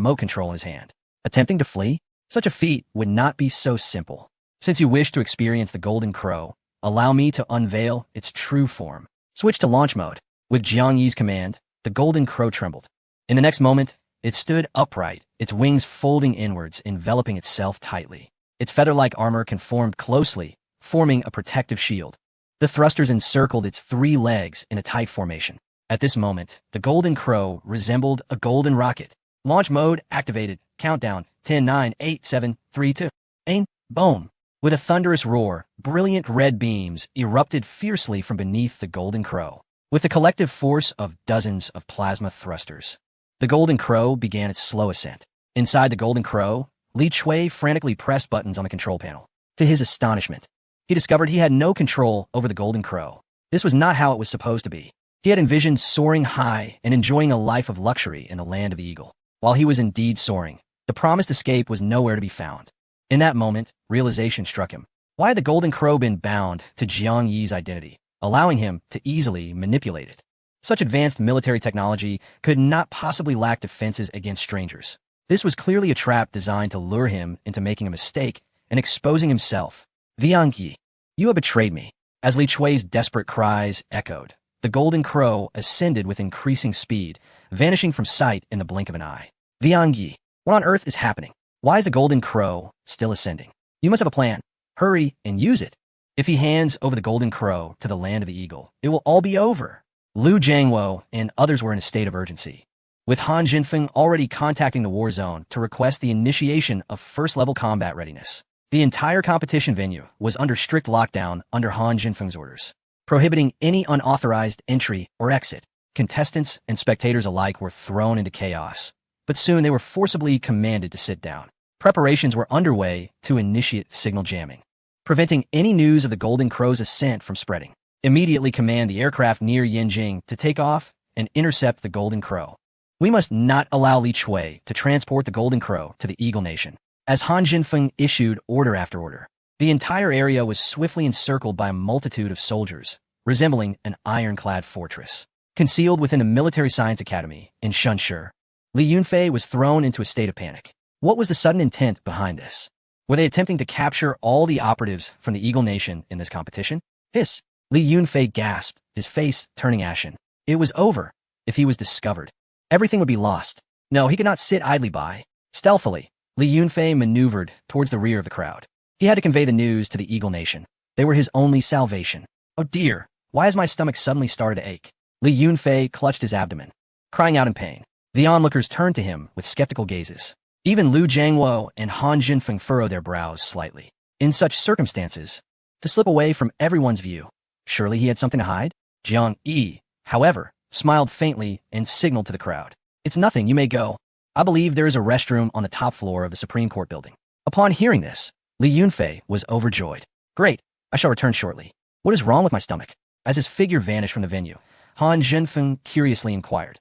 remote control in his hand. Attempting to flee? Such a feat would not be so simple. Since you wish to experience the Golden Crow, allow me to unveil its true form. Switch to launch mode. With Jiang Yi's command, the Golden Crow trembled. In the next moment, it stood upright, its wings folding inwards, enveloping itself tightly. Its feather-like armor conformed closely, forming a protective shield. The thrusters encircled its 3 legs in a tight formation. At this moment, the Golden Crow resembled a golden rocket. Launch mode activated. Countdown. 10, 9, 8, 7, 3, 2. Aim. Boom. With a thunderous roar, brilliant red beams erupted fiercely from beneath the Golden Crow. With the collective force of dozens of plasma thrusters, the Golden Crow began its slow ascent. Inside the Golden Crow, Li Chui frantically pressed buttons on the control panel. To his astonishment, he discovered he had no control over the Golden Crow. This was not how it was supposed to be. He had envisioned soaring high and enjoying a life of luxury in the land of the eagle. While he was indeed soaring, the promised escape was nowhere to be found. In that moment, realization struck him. Why had the Golden Crow been bound to Jiang Yi's identity, allowing him to easily manipulate it? Such advanced military technology could not possibly lack defenses against strangers. This was clearly a trap designed to lure him into making a mistake and exposing himself. Jiang Yi, you have betrayed me. As Li Chui's desperate cries echoed, the Golden Crow ascended with increasing speed, vanishing from sight in the blink of an eye. Jiang Yi, what on earth is happening? Why is the Golden Crow still ascending? You must have a plan. Hurry and use it. If he hands over the Golden Crow to the land of the eagle, it will all be over. Liu Jiangwo and others were in a state of urgency, with Han Jinfeng already contacting the war zone to request the initiation of first-level combat readiness. The entire competition venue was under strict lockdown under Han Jinfeng's orders, prohibiting any unauthorized entry or exit. Contestants and spectators alike were thrown into chaos, but soon they were forcibly commanded to sit down. Preparations were underway to initiate signal jamming, preventing any news of the Golden Crow's ascent from spreading. Immediately command the aircraft near Yanjing to take off and intercept the Golden Crow. We must not allow Li Chui to transport the Golden Crow to the Eagle Nation. As Han Jinfeng issued order after order, the entire area was swiftly encircled by a multitude of soldiers, resembling an ironclad fortress. Concealed within the Military Science Academy in Shunshu, Li Yunfei was thrown into a state of panic. What was the sudden intent behind this? Were they attempting to capture all the operatives from the Eagle Nation in this competition? Hiss! Li Yunfei gasped, his face turning ashen. It was over. If he was discovered, everything would be lost. No, he could not sit idly by. Stealthily, Li Yunfei maneuvered towards the rear of the crowd. He had to convey the news to the Eagle Nation. They were his only salvation. Oh dear, why has my stomach suddenly started to ache? Li Yunfei clutched his abdomen, crying out in pain. The onlookers turned to him with skeptical gazes. Even Liu Jiangwo and Han Jinfeng furrowed their brows slightly. In such circumstances, to slip away from everyone's view, surely he had something to hide? Jiang Yi, however, smiled faintly and signaled to the crowd. It's nothing, you may go. I believe there is a restroom on the top floor of the Supreme Court building. Upon hearing this, Li Yunfei was overjoyed. Great, I shall return shortly. What is wrong with my stomach? As his figure vanished from the venue, Han Jinfeng curiously inquired.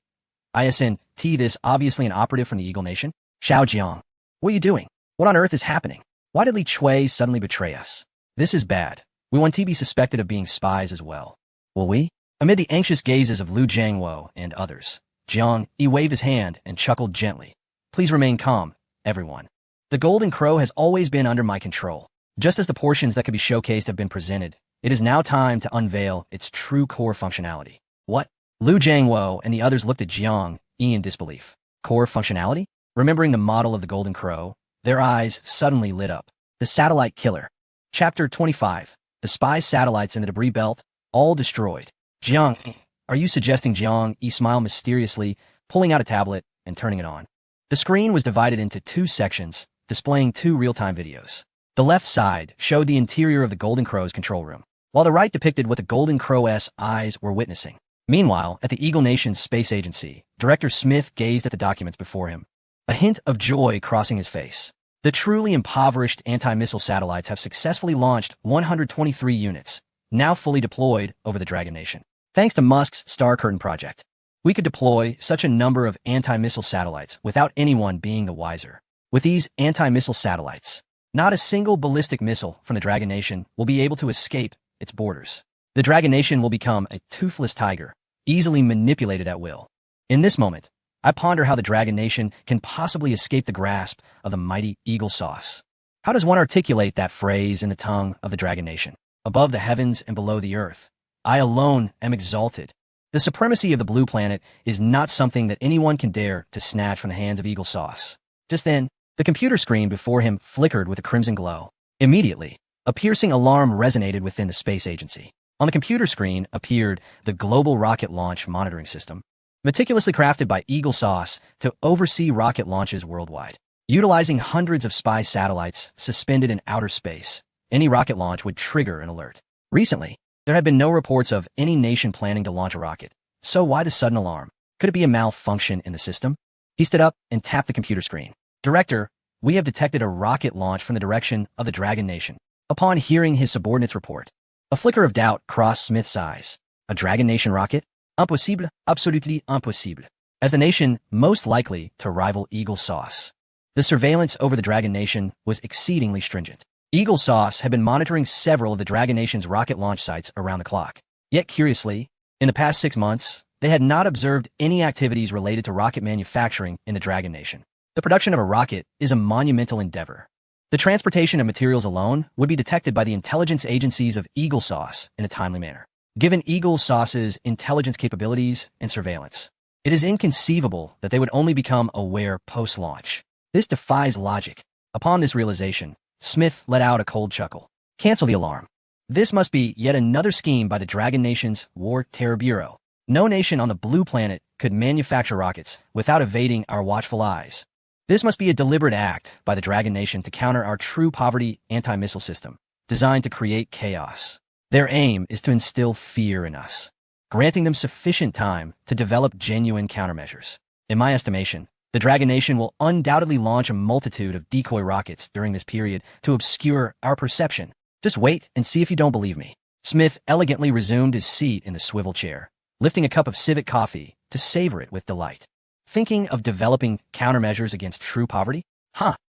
ISNT, this obviously an operative from the Eagle Nation? Xiao Jiang, what are you doing? What on earth is happening? Why did Li Chui suddenly betray us? This is bad. We want to be suspected of being spies as well. Will we? Amid the anxious gazes of Liu Jiangwo and others, Jiang Yi waved his hand and chuckled gently. Please remain calm, everyone. The Golden Crow has always been under my control. Just as the portions that could be showcased have been presented, it is now time to unveil its true core functionality. What? Liu Jiangwo and the others looked at Jiang Yi in disbelief. Core functionality? Remembering the model of the Golden Crow, their eyes suddenly lit up. The Satellite Killer. Chapter 25. The spy satellites in the debris belt, all destroyed. Jiang, are you suggesting? Jiang Yi smiled mysteriously, pulling out a tablet and turning it on. The screen was divided into 2 sections, displaying 2 real-time videos. The left side showed the interior of the Golden Crow's control room, while the right depicted what the Golden Crow's eyes were witnessing. Meanwhile, at the Eagle Nation's space agency, Director Smith gazed at the documents before him, a hint of joy crossing his face. The truly impoverished anti-missile satellites have successfully launched 123 units, now fully deployed over the Dragon Nation. Thanks to Musk's Star Curtain project, we could deploy such a number of anti-missile satellites without anyone being the wiser. With these anti-missile satellites, not a single ballistic missile from the Dragon Nation will be able to escape its borders. The Dragon Nation will become a toothless tiger, easily manipulated at will. In this moment, I ponder how the Dragon Nation can possibly escape the grasp of the mighty Eagle Sauce. How does one articulate that phrase in the tongue of the Dragon Nation? Above the heavens and below the earth, I alone am exalted. The supremacy of the blue planet is not something that anyone can dare to snatch from the hands of Eagle Sauce. Just then, the computer screen before him flickered with a crimson glow. Immediately, a piercing alarm resonated within the space agency. On the computer screen appeared the Global Rocket Launch Monitoring System, meticulously crafted by Eagle Sauce to oversee rocket launches worldwide. Utilizing hundreds of spy satellites suspended in outer space, any rocket launch would trigger an alert. Recently, there had been no reports of any nation planning to launch a rocket. So why the sudden alarm? Could it be a malfunction in the system? He stood up and tapped the computer screen. Director, we have detected a rocket launch from the direction of the Dragon Nation. Upon hearing his subordinate's report, a flicker of doubt crossed Smith's eyes. A Dragon Nation rocket? Impossible, absolutely impossible. As the nation most likely to rival Eagle Sauce, the surveillance over the Dragon Nation was exceedingly stringent. Eagle Sauce had been monitoring several of the Dragon Nation's rocket launch sites around the clock. Yet curiously, in the past 6 months, they had not observed any activities related to rocket manufacturing in the Dragon Nation. The production of a rocket is a monumental endeavor. The transportation of materials alone would be detected by the intelligence agencies of Eagle Sauce in a timely manner. Given Eagle Sauce's intelligence capabilities and surveillance, it is inconceivable that they would only become aware post-launch. This defies logic. Upon this realization, Smith let out a cold chuckle. Cancel the alarm. This must be yet another scheme by the Dragon Nation's War Terror Bureau. No nation on the blue planet could manufacture rockets without evading our watchful eyes. This must be a deliberate act by the Dragon Nation to counter our true poverty anti-missile system, designed to create chaos. Their aim is to instill fear in us, granting them sufficient time to develop genuine countermeasures. In my estimation, the Dragon Nation will undoubtedly launch a multitude of decoy rockets during this period to obscure our perception. Just wait and see if you don't believe me. Smith elegantly resumed his seat in the swivel chair, lifting a cup of civet coffee to savor it with delight. Thinking of developing countermeasures against true poverty?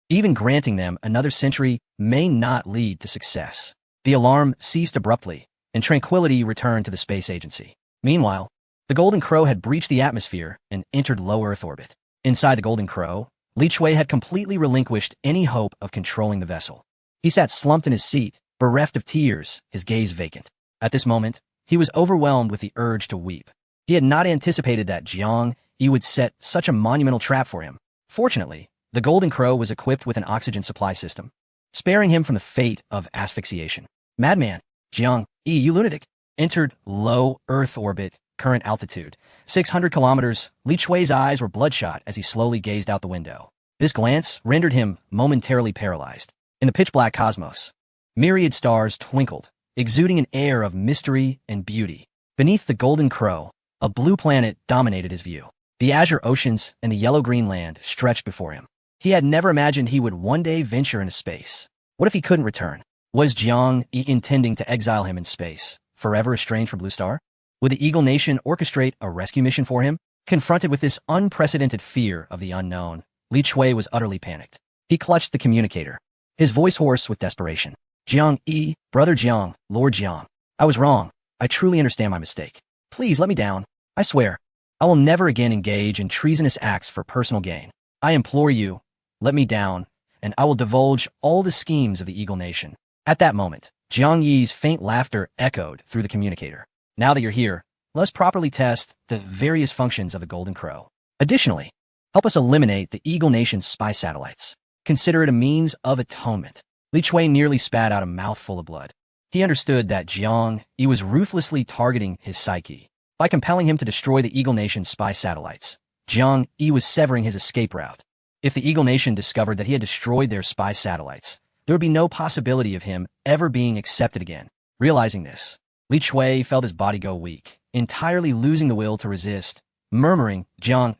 Even granting them another century may not lead to success. The alarm ceased abruptly, and tranquility returned to the space agency. Meanwhile, the Golden Crow had breached the atmosphere and entered low Earth orbit. Inside the Golden Crow, Li Chui had completely relinquished any hope of controlling the vessel. He sat slumped in his seat, bereft of tears, his gaze vacant. At this moment, he was overwhelmed with the urge to weep. He had not anticipated that Jiang Yi would set such a monumental trap for him. Fortunately, the Golden Crow was equipped with an oxygen supply system, sparing him from the fate of asphyxiation. Madman, Jiang Yi, you lunatic, entered low Earth orbit, current altitude 600 kilometers. Li Chui's eyes were bloodshot as he slowly gazed out the window. This glance rendered him momentarily paralyzed. In the pitch-black cosmos, myriad stars twinkled, exuding an air of mystery and beauty. Beneath the Golden Crow, a blue planet dominated his view. The azure oceans and the yellow-green land stretched before him. He had never imagined he would one day venture into space. What if he couldn't return? Was Jiang Yi intending to exile him in space, forever estranged from Blue Star? Would the Eagle Nation orchestrate a rescue mission for him? Confronted with this unprecedented fear of the unknown, Li Chui was utterly panicked. He clutched the communicator, his voice hoarse with desperation. Jiang Yi, Brother Jiang, Lord Jiang. I was wrong. I truly understand my mistake. Please let me down. I swear, I will never again engage in treasonous acts for personal gain. I implore you, let me down, and I will divulge all the schemes of the Eagle Nation. At that moment, Jiang Yi's faint laughter echoed through the communicator. Now that you're here, let's properly test the various functions of the Golden Crow. Additionally, help us eliminate the Eagle Nation's spy satellites. Consider it a means of atonement. Li Chui nearly spat out a mouthful of blood. He understood that Jiang Yi was ruthlessly targeting his psyche. By compelling him to destroy the Eagle Nation's spy satellites, Jiang Yi was severing his escape route. If the Eagle Nation discovered that he had destroyed their spy satellites, there would be no possibility of him ever being accepted again. Realizing this, Li Chui felt his body go weak, entirely losing the will to resist, murmuring, Jiang,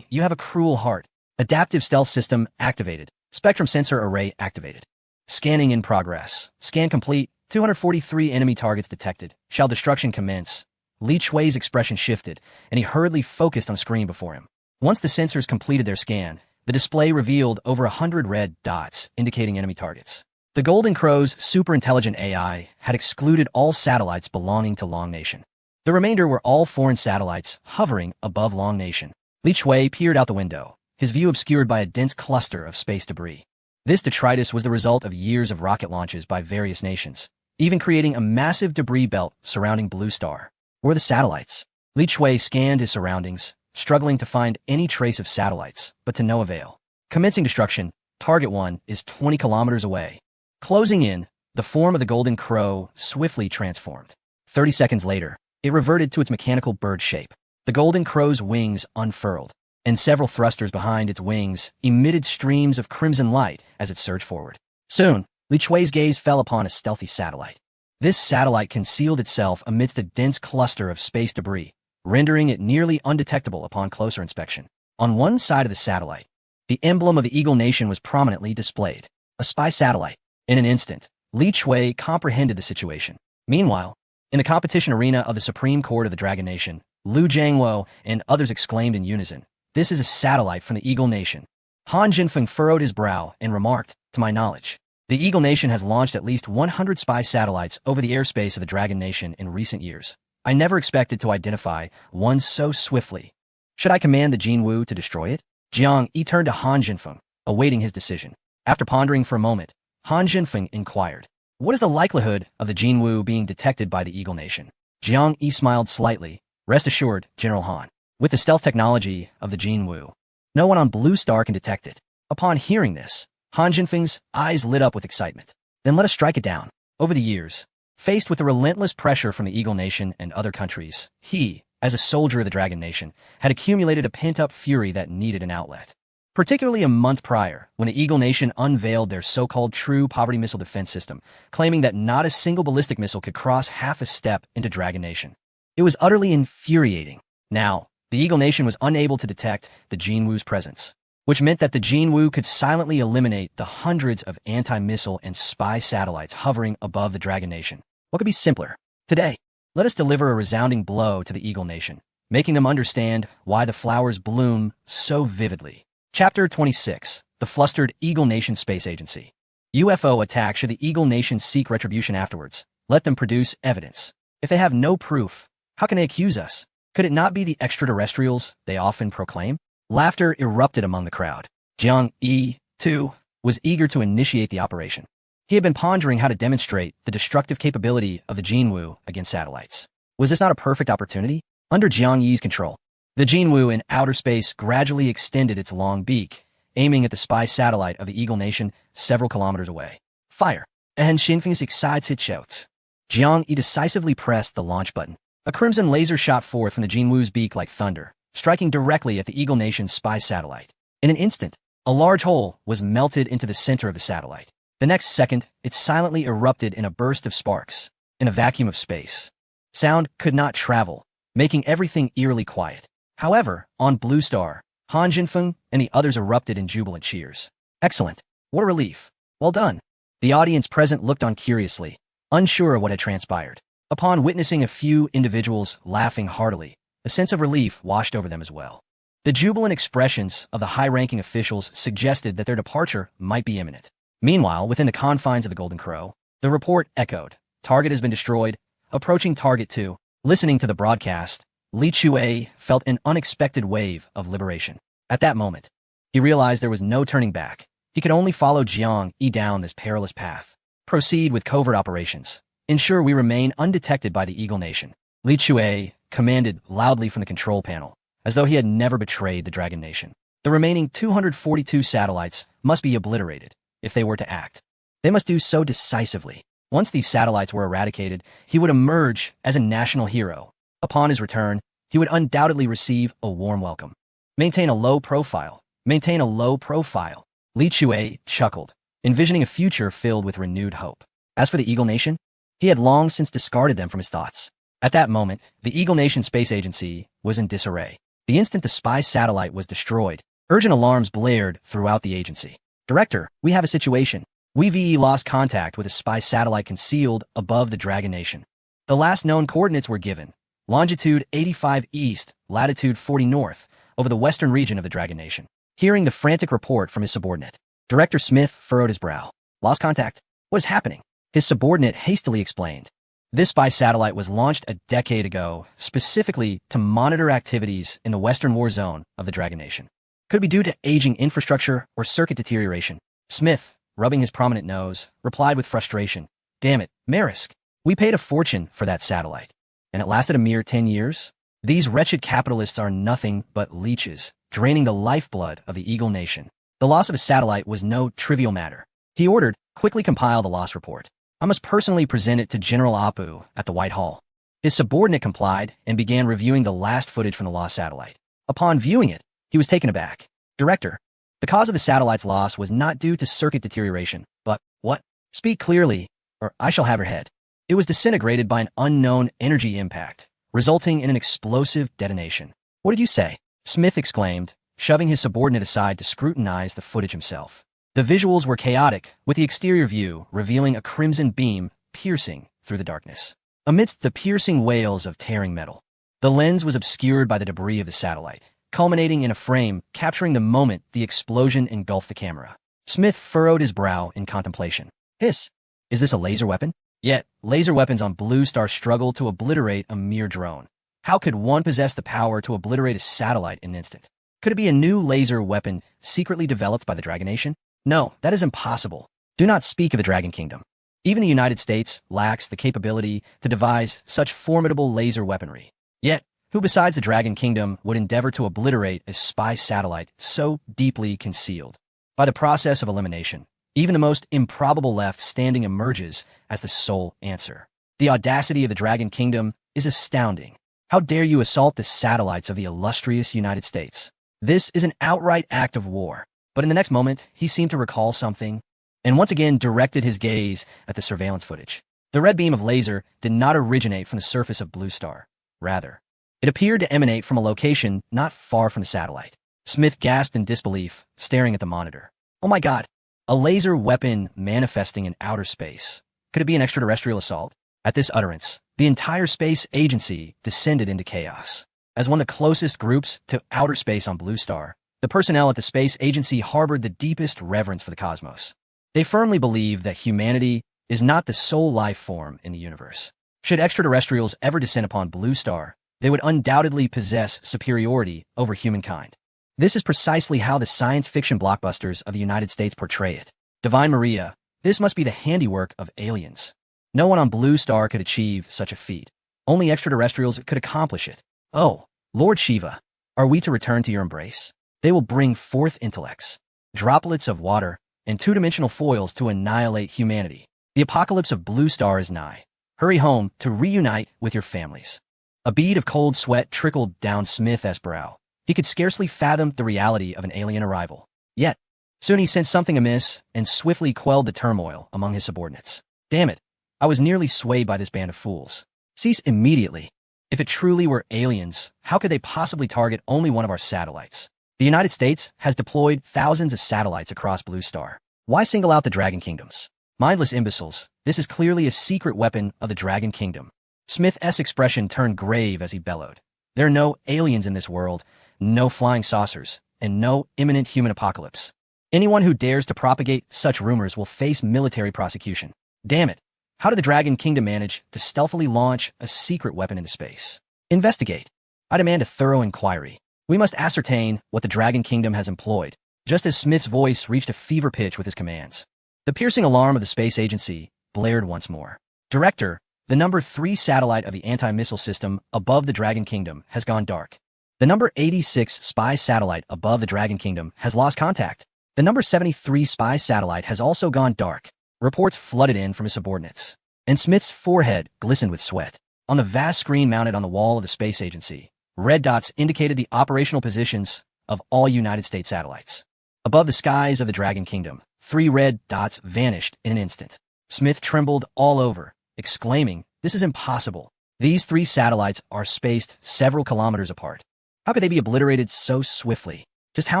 you have a cruel heart. Adaptive stealth system activated. Spectrum sensor array activated. Scanning in progress. Scan complete. 243 enemy targets detected. Shall destruction commence? Li Chui's expression shifted, and he hurriedly focused on the screen before him. Once the sensors completed their scan, the display revealed over 100 red dots indicating enemy targets. The Golden Crow's super-intelligent AI had excluded all satellites belonging to Long Nation. The remainder were all foreign satellites hovering above Long Nation. Li Shui peered out the window, his view obscured by a dense cluster of space debris. This detritus was the result of years of rocket launches by various nations, even creating a massive debris belt surrounding Blue Star. Where the satellites? Li Shui scanned his surroundings, struggling to find any trace of satellites, but to no avail. Commencing destruction, Target 1 is 20 kilometers away. Closing in, the form of the Golden Crow swiftly transformed. 30 seconds later, it reverted to its mechanical bird shape. The Golden Crow's wings unfurled, and several thrusters behind its wings emitted streams of crimson light as it surged forward. Soon, Li Shui's gaze fell upon a stealthy satellite. This satellite concealed itself amidst a dense cluster of space debris, rendering it nearly undetectable upon closer inspection. On one side of the satellite, the emblem of the Eagle Nation was prominently displayed. A spy satellite. In an instant, Li Shui comprehended the situation. Meanwhile, in the competition arena of the Supreme Court of the Dragon Nation, Liu Jiangwo and others exclaimed in unison, "This is a satellite from the Eagle Nation." Han Jinfeng furrowed his brow and remarked, "To my knowledge, the Eagle Nation has launched at least 100 spy satellites over the airspace of the Dragon Nation in recent years. I never expected to identify one so swiftly. Should I command the Jinwu to destroy it?" Jiang Yi turned to Han Jinfeng, awaiting his decision. After pondering for a moment, Han Jinfeng inquired, "What is the likelihood of the Jinwu being detected by the Eagle Nation?" Jiang Yi smiled slightly. "Rest assured, General Han. With the stealth technology of the Jinwu, no one on Blue Star can detect it." Upon hearing this, Han Jinfeng's eyes lit up with excitement. "Then let us strike it down." Over the years, faced with the relentless pressure from the Eagle Nation and other countries, he, as a soldier of the Dragon Nation, had accumulated a pent-up fury that needed an outlet. Particularly a month prior, when the Eagle Nation unveiled their so-called true poverty missile defense system, claiming that not a single ballistic missile could cross half a step into Dragon Nation. It was utterly infuriating. Now, the Eagle Nation was unable to detect the Jinwu's presence, which meant that the Jinwu could silently eliminate the hundreds of anti-missile and spy satellites hovering above the Dragon Nation. What could be simpler? Today, let us deliver a resounding blow to the Eagle Nation, making them understand why the flowers bloom so vividly. Chapter 26. The Flustered Eagle Nation Space Agency. UFO attack. Should the Eagle Nation seek retribution afterwards? Let them produce evidence. If they have no proof, how can they accuse us? Could it not be the extraterrestrials they often proclaim? Laughter erupted among the crowd. Jiang Yi, too, was eager to initiate the operation. He had been pondering how to demonstrate the destructive capability of the Jinwu against satellites. Was this not a perfect opportunity? Under Jiang Yi's control, the Jinwu in outer space gradually extended its long beak, aiming at the spy satellite of the Eagle Nation several kilometers away. Fire! And Xinfeng's excited shout. Jiang Yi decisively pressed the launch button. A crimson laser shot forth from the Jinwu's beak like thunder, striking directly at the Eagle Nation's spy satellite. In an instant, a large hole was melted into the center of the satellite. The next second, it silently erupted in a burst of sparks, in a vacuum of space. Sound could not travel, making everything eerily quiet. However, on Blue Star, Han Jinfeng and the others erupted in jubilant cheers. "Excellent. What a relief. Well done." The audience present looked on curiously, unsure of what had transpired. Upon witnessing a few individuals laughing heartily, a sense of relief washed over them as well. The jubilant expressions of the high-ranking officials suggested that their departure might be imminent. Meanwhile, within the confines of the Golden Crow, the report echoed. "Target has been destroyed. Approaching Target 2. Listening to the broadcast, Li Shui felt an unexpected wave of liberation. At that moment, he realized there was no turning back. He could only follow Jiang Yi down this perilous path. Proceed with covert operations. Ensure we remain undetected by the Eagle Nation." Li Shui commanded loudly from the control panel, as though he had never betrayed the Dragon Nation. The remaining 242 satellites must be obliterated if they were to act. They must do so decisively. Once these satellites were eradicated, he would emerge as a national hero. Upon his return, he would undoubtedly receive a warm welcome. Maintain a low profile. Maintain a low profile. Li Shui chuckled, envisioning a future filled with renewed hope. As for the Eagle Nation, he had long since discarded them from his thoughts. At that moment, the Eagle Nation Space Agency was in disarray. The instant the spy satellite was destroyed, urgent alarms blared throughout the agency. "Director, we have a situation. We lost contact with a spy satellite concealed above the Dragon Nation. The last known coordinates were given. Longitude 85 east, latitude 40 north, over the western region of the Dragon Nation." Hearing the frantic report from his subordinate, Director Smith furrowed his brow. "Lost contact? What is happening?" His subordinate hastily explained. This spy satellite was launched a decade ago, specifically to monitor activities in the western war zone of the Dragon Nation. Could it be due to aging infrastructure or circuit deterioration? Smith, rubbing his prominent nose, replied with frustration. Damn it, Marisk. We paid a fortune for that satellite. And it lasted a mere 10 years? These wretched capitalists are nothing but leeches, draining the lifeblood of the Eagle Nation. The loss of a satellite was no trivial matter. He ordered, quickly compile the loss report. I must personally present it to General Apu at the White Hall. His subordinate complied and began reviewing the last footage from the lost satellite. Upon viewing it, he was taken aback. Director, the cause of the satellite's loss was not due to circuit deterioration, but, what? Speak clearly, or I shall have your head. It was disintegrated by an unknown energy impact, resulting in an explosive detonation. What did you say? Smith exclaimed, shoving his subordinate aside to scrutinize the footage himself. The visuals were chaotic, with the exterior view revealing a crimson beam piercing through the darkness. Amidst the piercing wails of tearing metal, the lens was obscured by the debris of the satellite, culminating in a frame capturing the moment the explosion engulfed the camera. Smith furrowed his brow in contemplation. Hiss! Is this a laser weapon? Yet, laser weapons on Blue Star struggle to obliterate a mere drone. How could one possess the power to obliterate a satellite in an instant? Could it be a new laser weapon secretly developed by the Dragon Nation? No, that is impossible. Do not speak of the Dragon Kingdom. Even the United States lacks the capability to devise such formidable laser weaponry. Yet, who besides the Dragon Kingdom would endeavor to obliterate a spy satellite so deeply concealed? By the process of elimination, even the most improbable left standing emerges as the sole answer. The audacity of the Dragon Kingdom is astounding. How dare you assault the satellites of the illustrious United States? This is an outright act of war. But in the next moment, he seemed to recall something, and once again directed his gaze at the surveillance footage. The red beam of laser did not originate from the surface of Blue Star. Rather, it appeared to emanate from a location not far from the satellite. Smith gasped in disbelief, staring at the monitor. Oh my God! A laser weapon manifesting in outer space. Could it be an extraterrestrial assault? At this utterance, the entire space agency descended into chaos. As one of the closest groups to outer space on Blue Star, the personnel at the space agency harbored the deepest reverence for the cosmos. They firmly believe that humanity is not the sole life form in the universe. Should extraterrestrials ever descend upon Blue Star, they would undoubtedly possess superiority over humankind. This is precisely how the science fiction blockbusters of the United States portray it. Divine Maria, this must be the handiwork of aliens. No one on Blue Star could achieve such a feat. Only extraterrestrials could accomplish it. Oh, Lord Shiva, are we to return to your embrace? They will bring forth intellects, droplets of water, and two-dimensional foils to annihilate humanity. The apocalypse of Blue Star is nigh. Hurry home to reunite with your families. A bead of cold sweat trickled down Smith's brow. He could scarcely fathom the reality of an alien arrival. Yet, soon he sensed something amiss and swiftly quelled the turmoil among his subordinates. Damn it, I was nearly swayed by this band of fools. Cease immediately. If it truly were aliens, how could they possibly target only one of our satellites? The United States has deployed thousands of satellites across Blue Star. Why single out the Dragon Kingdoms? Mindless imbeciles, this is clearly a secret weapon of the Dragon Kingdom. Smith's expression turned grave as he bellowed. There are no aliens in this world, no flying saucers, and no imminent human apocalypse. Anyone who dares to propagate such rumors will face military prosecution. Damn it, how did the Dragon Kingdom manage to stealthily launch a secret weapon into space? Investigate. I demand a thorough inquiry. We must ascertain what the Dragon Kingdom has employed, just as Smith's voice reached a fever pitch with his commands. The piercing alarm of the space agency blared once more. Director, the number 3 satellite of the anti-missile system above the Dragon Kingdom has gone dark. The number 86 spy satellite above the Dragon Kingdom has lost contact. The number 73 spy satellite has also gone dark. Reports flooded in from his subordinates, and Smith's forehead glistened with sweat. On the vast screen mounted on the wall of the space agency, red dots indicated the operational positions of all United States satellites. Above the skies of the Dragon Kingdom, 3 red dots vanished in an instant. Smith trembled all over, exclaiming, "This is impossible. These 3 satellites are spaced several kilometers apart. How could they be obliterated so swiftly? Just how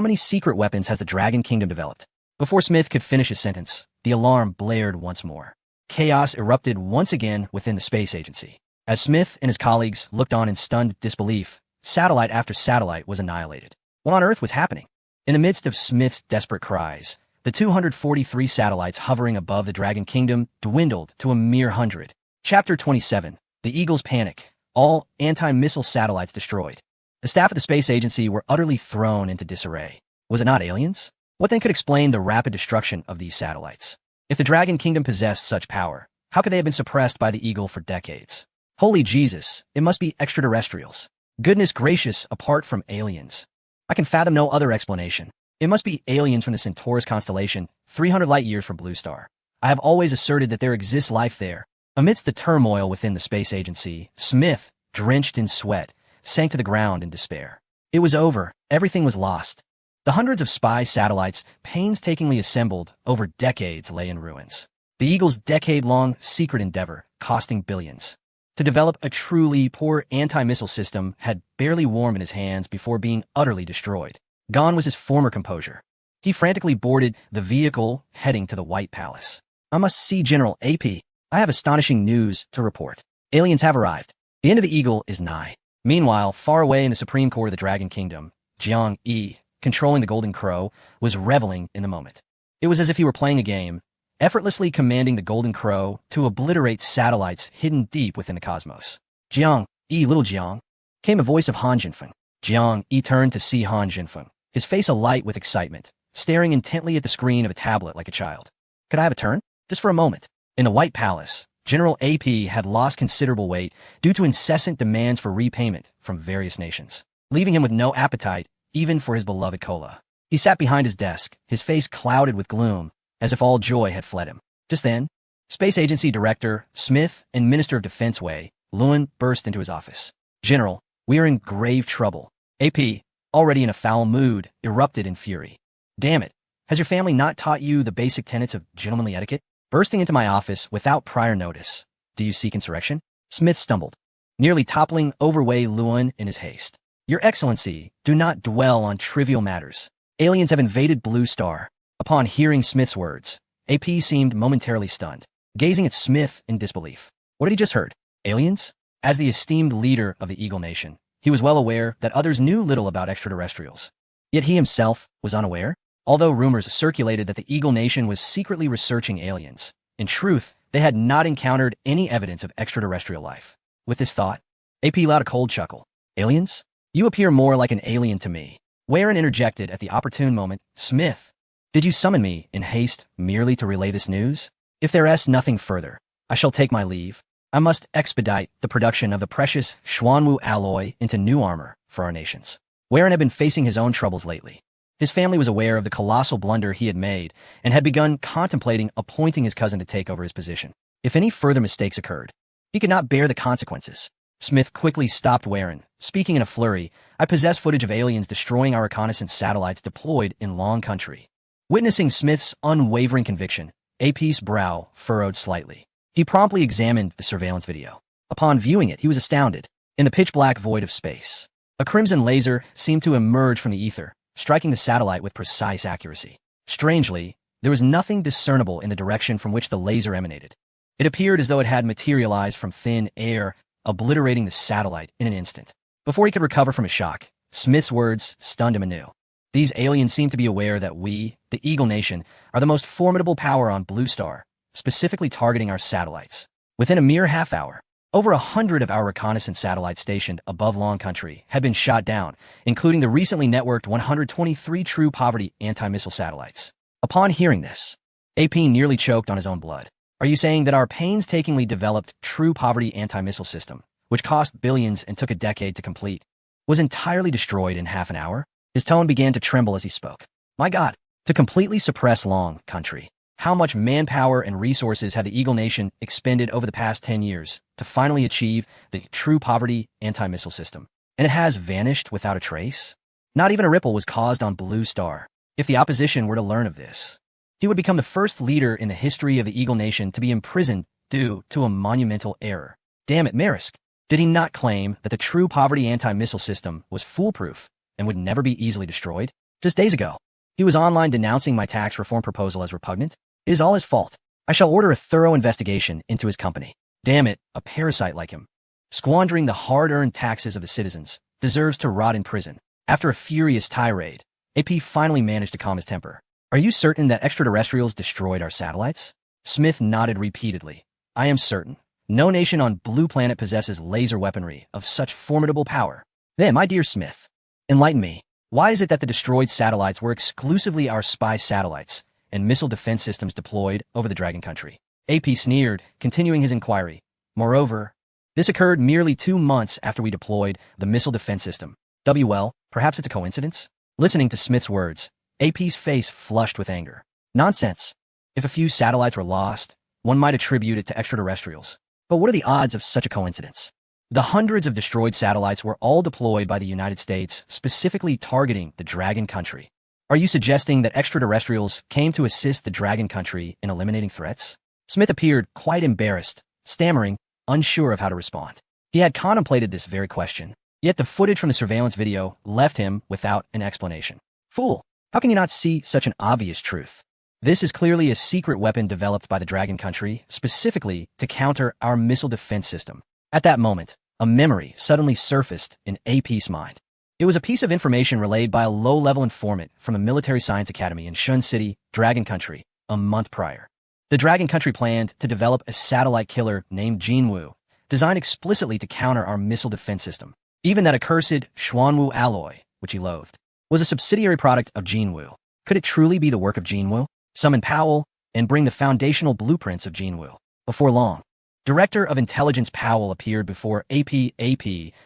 many secret weapons has the Dragon Kingdom developed?" Before Smith could finish his sentence, the alarm blared once more. Chaos erupted once again within the space agency. As Smith and his colleagues looked on in stunned disbelief, satellite after satellite was annihilated. What on earth was happening? In the midst of Smith's desperate cries, the 243 satellites hovering above the Dragon Kingdom dwindled to a mere 100. Chapter 27. The Eagles panic. All anti-missile satellites destroyed. The staff of the space agency were utterly thrown into disarray. Was it not aliens? What then could explain the rapid destruction of these satellites? If the Dragon Kingdom possessed such power, how could they have been suppressed by the Eagle for decades? Holy Jesus, it must be extraterrestrials. Goodness gracious, apart from aliens. I can fathom no other explanation. It must be aliens from the Centaurus constellation, 300 light-years from Blue Star. I have always asserted that there exists life there. Amidst the turmoil within the space agency, Smith, drenched in sweat, sank to the ground in despair. It was over. Everything was lost. The hundreds of spy satellites, painstakingly assembled over decades, lay in ruins. The Eagle's decade-long secret endeavor, costing billions. To develop a truly poor anti-missile system had barely warmed in his hands before being utterly destroyed. Gone was his former composure. He frantically boarded the vehicle heading to the White Palace. I must see General AP. I have astonishing news to report. Aliens have arrived. The end of the Eagle is nigh. Meanwhile, far away in the Supreme Court of the Dragon Kingdom, Jiang Yi, controlling the Golden Crow, was reveling in the moment. It was as if he were playing a game, effortlessly commanding the Golden Crow to obliterate satellites hidden deep within the cosmos. Jiang Yi, little Jiang, came a voice of Han Jinfeng. Jiang Yi turned to see Han Jinfeng, his face alight with excitement, staring intently at the screen of a tablet like a child. Could I have a turn? Just for a moment. In the White Palace, General AP had lost considerable weight due to incessant demands for repayment from various nations, leaving him with no appetite even for his beloved cola. He sat behind his desk, his face clouded with gloom, as if all joy had fled him. Just then, Space Agency Director Smith and Minister of Defense Wei Luan burst into his office. General, we are in grave trouble. AP, already in a foul mood, erupted in fury. Damn it, has your family not taught you the basic tenets of gentlemanly etiquette? Bursting into my office without prior notice. Do you seek insurrection? Smith stumbled, nearly toppling over Wei Luan in his haste. Your Excellency, do not dwell on trivial matters. Aliens have invaded Blue Star. Upon hearing Smith's words, AP seemed momentarily stunned, gazing at Smith in disbelief. What had he just heard? Aliens? As the esteemed leader of the Eagle Nation, he was well aware that others knew little about extraterrestrials. Yet he himself was unaware. Although rumors circulated that the Eagle Nation was secretly researching aliens, in truth, they had not encountered any evidence of extraterrestrial life. With this thought, AP let out a cold chuckle. Aliens? You appear more like an alien to me. Warren interjected at the opportune moment. Smith, did you summon me in haste merely to relay this news? If there is nothing further, I shall take my leave. I must expedite the production of the precious Xuanwu alloy into new armor for our nations. Warren had been facing his own troubles lately. His family was aware of the colossal blunder he had made and had begun contemplating appointing his cousin to take over his position. If any further mistakes occurred, he could not bear the consequences. Smith quickly stopped Warren, speaking in a flurry. I possess footage of aliens destroying our reconnaissance satellites deployed in Long Country. Witnessing Smith's unwavering conviction, AP's brow furrowed slightly. He promptly examined the surveillance video. Upon viewing it, he was astounded. In the pitch-black void of space, a crimson laser seemed to emerge from the ether, striking the satellite with precise accuracy. Strangely, there was nothing discernible in the direction from which the laser emanated. It appeared as though it had materialized from thin air, obliterating the satellite in an instant. Before he could recover from his shock, Smith's words stunned him anew. These aliens seem to be aware that we, the Eagle Nation, are the most formidable power on Blue Star, specifically targeting our satellites. Within a mere half hour, over 100 of our reconnaissance satellites stationed above Long Country had been shot down, including the recently networked 123 true poverty anti-missile satellites. Upon hearing this, AP nearly choked on his own blood. Are you saying that our painstakingly developed true poverty anti-missile system, which cost billions and took a decade to complete, was entirely destroyed in half an hour? His tone began to tremble as he spoke. My God, to completely suppress Long Country. How much manpower and resources had the Eagle Nation expended over the past 10 years to finally achieve the true poverty anti-missile system? And it has vanished without a trace? Not even a ripple was caused on Blue Star. If the opposition were to learn of this, he would become the first leader in the history of the Eagle Nation to be imprisoned due to a monumental error. Damn it, Marisk. Did he not claim that the true poverty anti-missile system was foolproof and would never be easily destroyed? Just days ago, he was online denouncing my tax reform proposal as repugnant. It is all his fault. I shall order a thorough investigation into his company. Damn it, a parasite like him, squandering the hard-earned taxes of the citizens, deserves to rot in prison. After a furious tirade, AP finally managed to calm his temper. Are you certain that extraterrestrials destroyed our satellites? Smith nodded repeatedly. I am certain. No nation on Blue Planet possesses laser weaponry of such formidable power. Then, my dear Smith, enlighten me. Why is it that the destroyed satellites were exclusively our spy satellites and missile defense systems deployed over the Dragon Country? AP sneered, continuing his inquiry. Moreover, this occurred merely 2 months after we deployed the missile defense system. Well, perhaps it's a coincidence? Listening to Smith's words, AP's face flushed with anger. Nonsense. If a few satellites were lost, one might attribute it to extraterrestrials. But what are the odds of such a coincidence? The hundreds of destroyed satellites were all deployed by the United States, specifically targeting the Dragon Country. Are you suggesting that extraterrestrials came to assist the Dragon Country in eliminating threats? Smith appeared quite embarrassed, stammering, unsure of how to respond. He had contemplated this very question, yet the footage from the surveillance video left him without an explanation. Fool, how can you not see such an obvious truth? This is clearly a secret weapon developed by the Dragon Country, specifically to counter our missile defense system. At that moment, a memory suddenly surfaced in AP's mind. It was a piece of information relayed by a low-level informant from a military science academy in Shun City, Dragon Country, a month prior. The Dragon Country planned to develop a satellite killer named Jinwu, designed explicitly to counter our missile defense system. Even that accursed Xuanwu alloy, which he loathed, was a subsidiary product of Jinwu. Could it truly be the work of Jinwu? Summon Powell and bring the foundational blueprints of Jinwu. Before long, Director of Intelligence Powell appeared before AP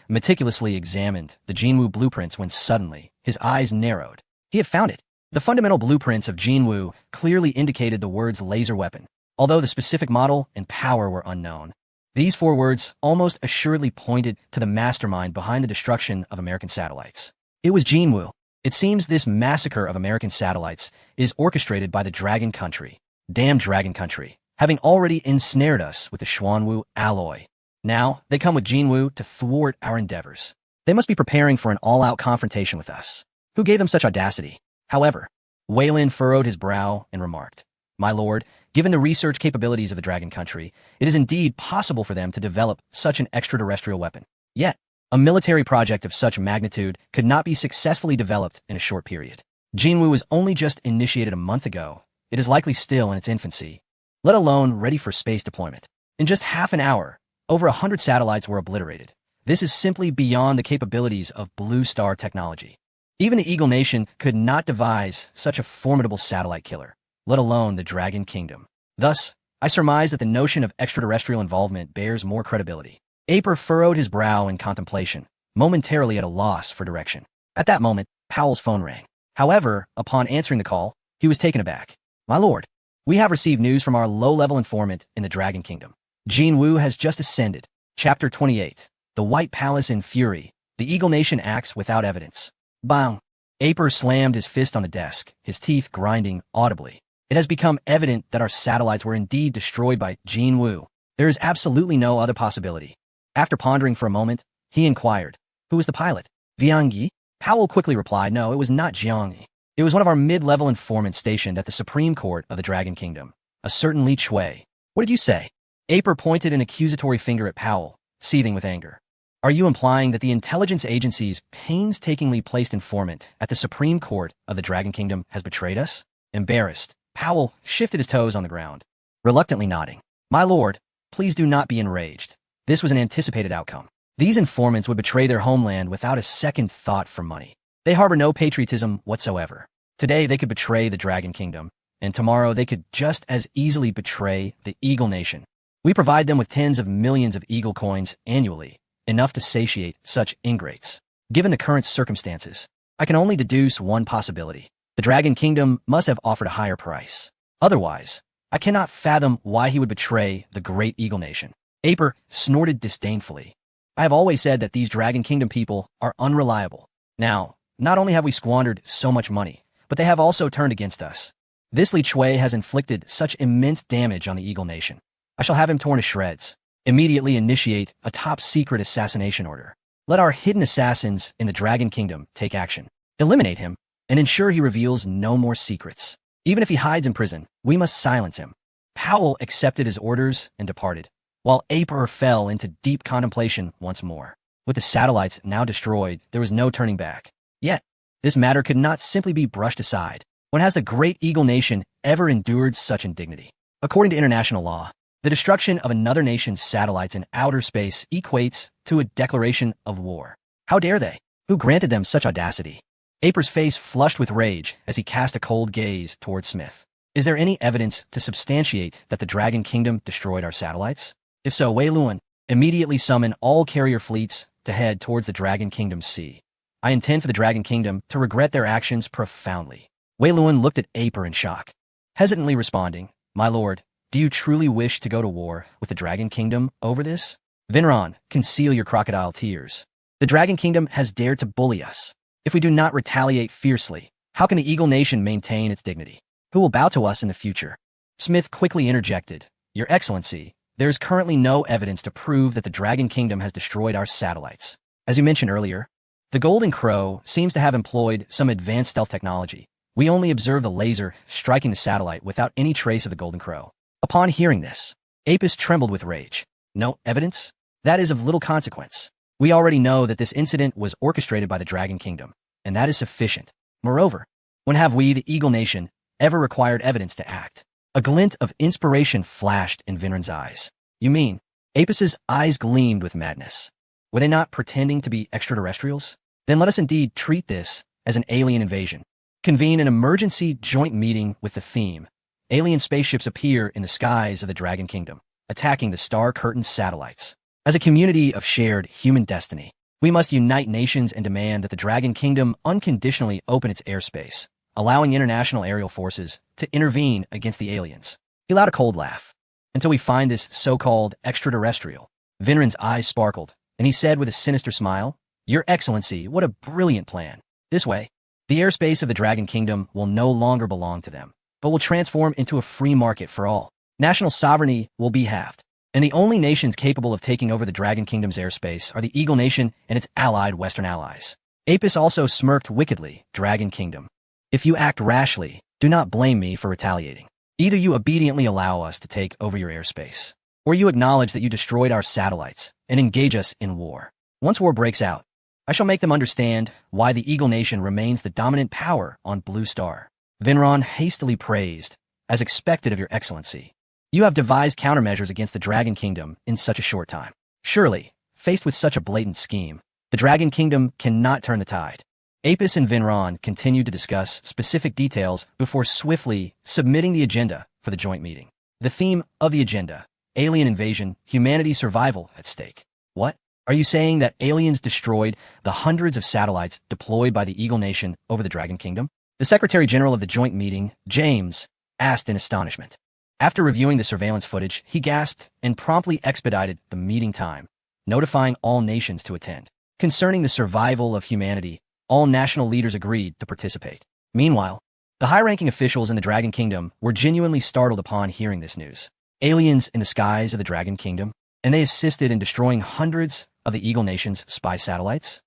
meticulously examined the Jinwu blueprints when suddenly his eyes narrowed. He had found it. The fundamental blueprints of Jinwu clearly indicated the words laser weapon, although the specific model and power were unknown. These 4 words almost assuredly pointed to the mastermind behind the destruction of American satellites. It was Jinwu. It seems this massacre of American satellites is orchestrated by the Dragon Country. Damn Dragon Country, having already ensnared us with the Xuanwu alloy. Now, they come with Jinwu to thwart our endeavors. They must be preparing for an all-out confrontation with us. Who gave them such audacity? However, Wayland furrowed his brow and remarked, My lord, given the research capabilities of the Dragon Country, it is indeed possible for them to develop such an extraterrestrial weapon. Yet, a military project of such magnitude could not be successfully developed in a short period. Jinwu was only just initiated a month ago. It is likely still in its infancy, let alone ready for space deployment. In just half an hour, over 100 satellites were obliterated. This is simply beyond the capabilities of Blue Star technology. Even the Eagle Nation could not devise such a formidable satellite killer, let alone the Dragon Kingdom. Thus, I surmise that the notion of extraterrestrial involvement bears more credibility. Aper furrowed his brow in contemplation, momentarily at a loss for direction. At that moment, Powell's phone rang. However, upon answering the call, he was taken aback. My lord, we have received news from our low-level informant in the Dragon Kingdom. Jinwu has just ascended. Chapter 28. The White Palace in Fury. The Eagle Nation acts without evidence. Bang! Aper slammed his fist on the desk, his teeth grinding audibly. It has become evident that our satellites were indeed destroyed by Jinwu. There is absolutely no other possibility. After pondering for a moment, he inquired, Who was the pilot? Jiang Yi? Powell quickly replied, No, it was not Jiang Yi. It was one of our mid-level informants stationed at the Supreme Court of the Dragon Kingdom, a certain Li Chui. What did you say? Aper pointed an accusatory finger at Powell, seething with anger. Are you implying that the intelligence agency's painstakingly placed informant at the Supreme Court of the Dragon Kingdom has betrayed us? Embarrassed, Powell shifted his toes on the ground, reluctantly nodding. My lord, please do not be enraged. This was an anticipated outcome. These informants would betray their homeland without a second thought for money. They harbor no patriotism whatsoever. Today they could betray the Dragon Kingdom, and tomorrow they could just as easily betray the Eagle Nation. We provide them with tens of millions of Eagle coins annually, enough to satiate such ingrates. Given the current circumstances, I can only deduce one possibility. The Dragon Kingdom must have offered a higher price. Otherwise, I cannot fathom why he would betray the great Eagle Nation. Aper snorted disdainfully. I have always said that these Dragon Kingdom people are unreliable. Now, not only have we squandered so much money, but they have also turned against us. This Li Chui has inflicted such immense damage on the Eagle Nation. I shall have him torn to shreds. Immediately initiate a top-secret assassination order. Let our hidden assassins in the Dragon Kingdom take action. Eliminate him, and ensure he reveals no more secrets. Even if he hides in prison, we must silence him. Powell accepted his orders and departed, while Aper fell into deep contemplation once more. With the satellites now destroyed, there was no turning back. Yet, this matter could not simply be brushed aside. When has the great Eagle Nation ever endured such indignity? According to international law, The destruction of another nation's satellites in outer space equates to a declaration of war. How dare they? Who granted them such audacity? Aper's face flushed with rage as he cast a cold gaze toward Smith. Is there any evidence to substantiate that the Dragon Kingdom destroyed our satellites? If so, Wei Luan, immediately summon all carrier fleets to head towards the Dragon Kingdom's sea. I intend for the Dragon Kingdom to regret their actions profoundly. Wei Luan looked at Aper in shock, hesitantly responding, My lord, do you truly wish to go to war with the Dragon Kingdom over this? Vinron, conceal your crocodile tears. The Dragon Kingdom has dared to bully us. If we do not retaliate fiercely, how can the Eagle Nation maintain its dignity? Who will bow to us in the future? Smith quickly interjected, Your Excellency, there is currently no evidence to prove that the Dragon Kingdom has destroyed our satellites. As you mentioned earlier, the Golden Crow seems to have employed some advanced stealth technology. We only observed the laser striking the satellite without any trace of the Golden Crow. Upon hearing this, Apis trembled with rage. No evidence? That is of little consequence. We already know that this incident was orchestrated by the Dragon Kingdom, and that is sufficient. Moreover, when have we, the Eagle Nation, ever required evidence to act? A glint of inspiration flashed in Vinron's eyes. You mean? Apis's eyes gleamed with madness. Were they not pretending to be extraterrestrials? Then let us indeed treat this as an alien invasion. Convene an emergency joint meeting with the theme. Alien spaceships appear in the skies of the Dragon Kingdom, attacking the star-curtained satellites. As a community of shared human destiny, we must unite nations and demand that the Dragon Kingdom unconditionally open its airspace, allowing international aerial forces to intervene against the aliens. He let out a cold laugh. Until we find this so-called extraterrestrial. Vinron's eyes sparkled, and he said with a sinister smile, Your Excellency, what a brilliant plan. This way, the airspace of the Dragon Kingdom will no longer belong to them, but will transform into a free market for all. National sovereignty will be halved. And the only nations capable of taking over the Dragon Kingdom's airspace are the Eagle Nation and its allied Western allies. Apis also smirked wickedly, Dragon Kingdom. If you act rashly, do not blame me for retaliating. Either you obediently allow us to take over your airspace, or you acknowledge that you destroyed our satellites and engage us in war. Once war breaks out, I shall make them understand why the Eagle Nation remains the dominant power on Blue Star. Vinron hastily praised, as expected of your Excellency. You have devised countermeasures against the Dragon Kingdom in such a short time. Surely, faced with such a blatant scheme, the Dragon Kingdom cannot turn the tide. Apis and Vinron continued to discuss specific details before swiftly submitting the agenda for the joint meeting. The theme of the agenda, alien invasion, humanity survival at stake. What? Are you saying that aliens destroyed the hundreds of satellites deployed by the Eagle Nation over the Dragon Kingdom? The Secretary General of the joint meeting, James, asked in astonishment. After reviewing the surveillance footage, he gasped and promptly expedited the meeting time, notifying all nations to attend. Concerning the survival of humanity, all national leaders agreed to participate. Meanwhile, the high-ranking officials in the Dragon Kingdom were genuinely startled upon hearing this news. Aliens in the skies of the Dragon Kingdom, and they assisted in destroying hundreds of the Eagle Nation's spy satellites?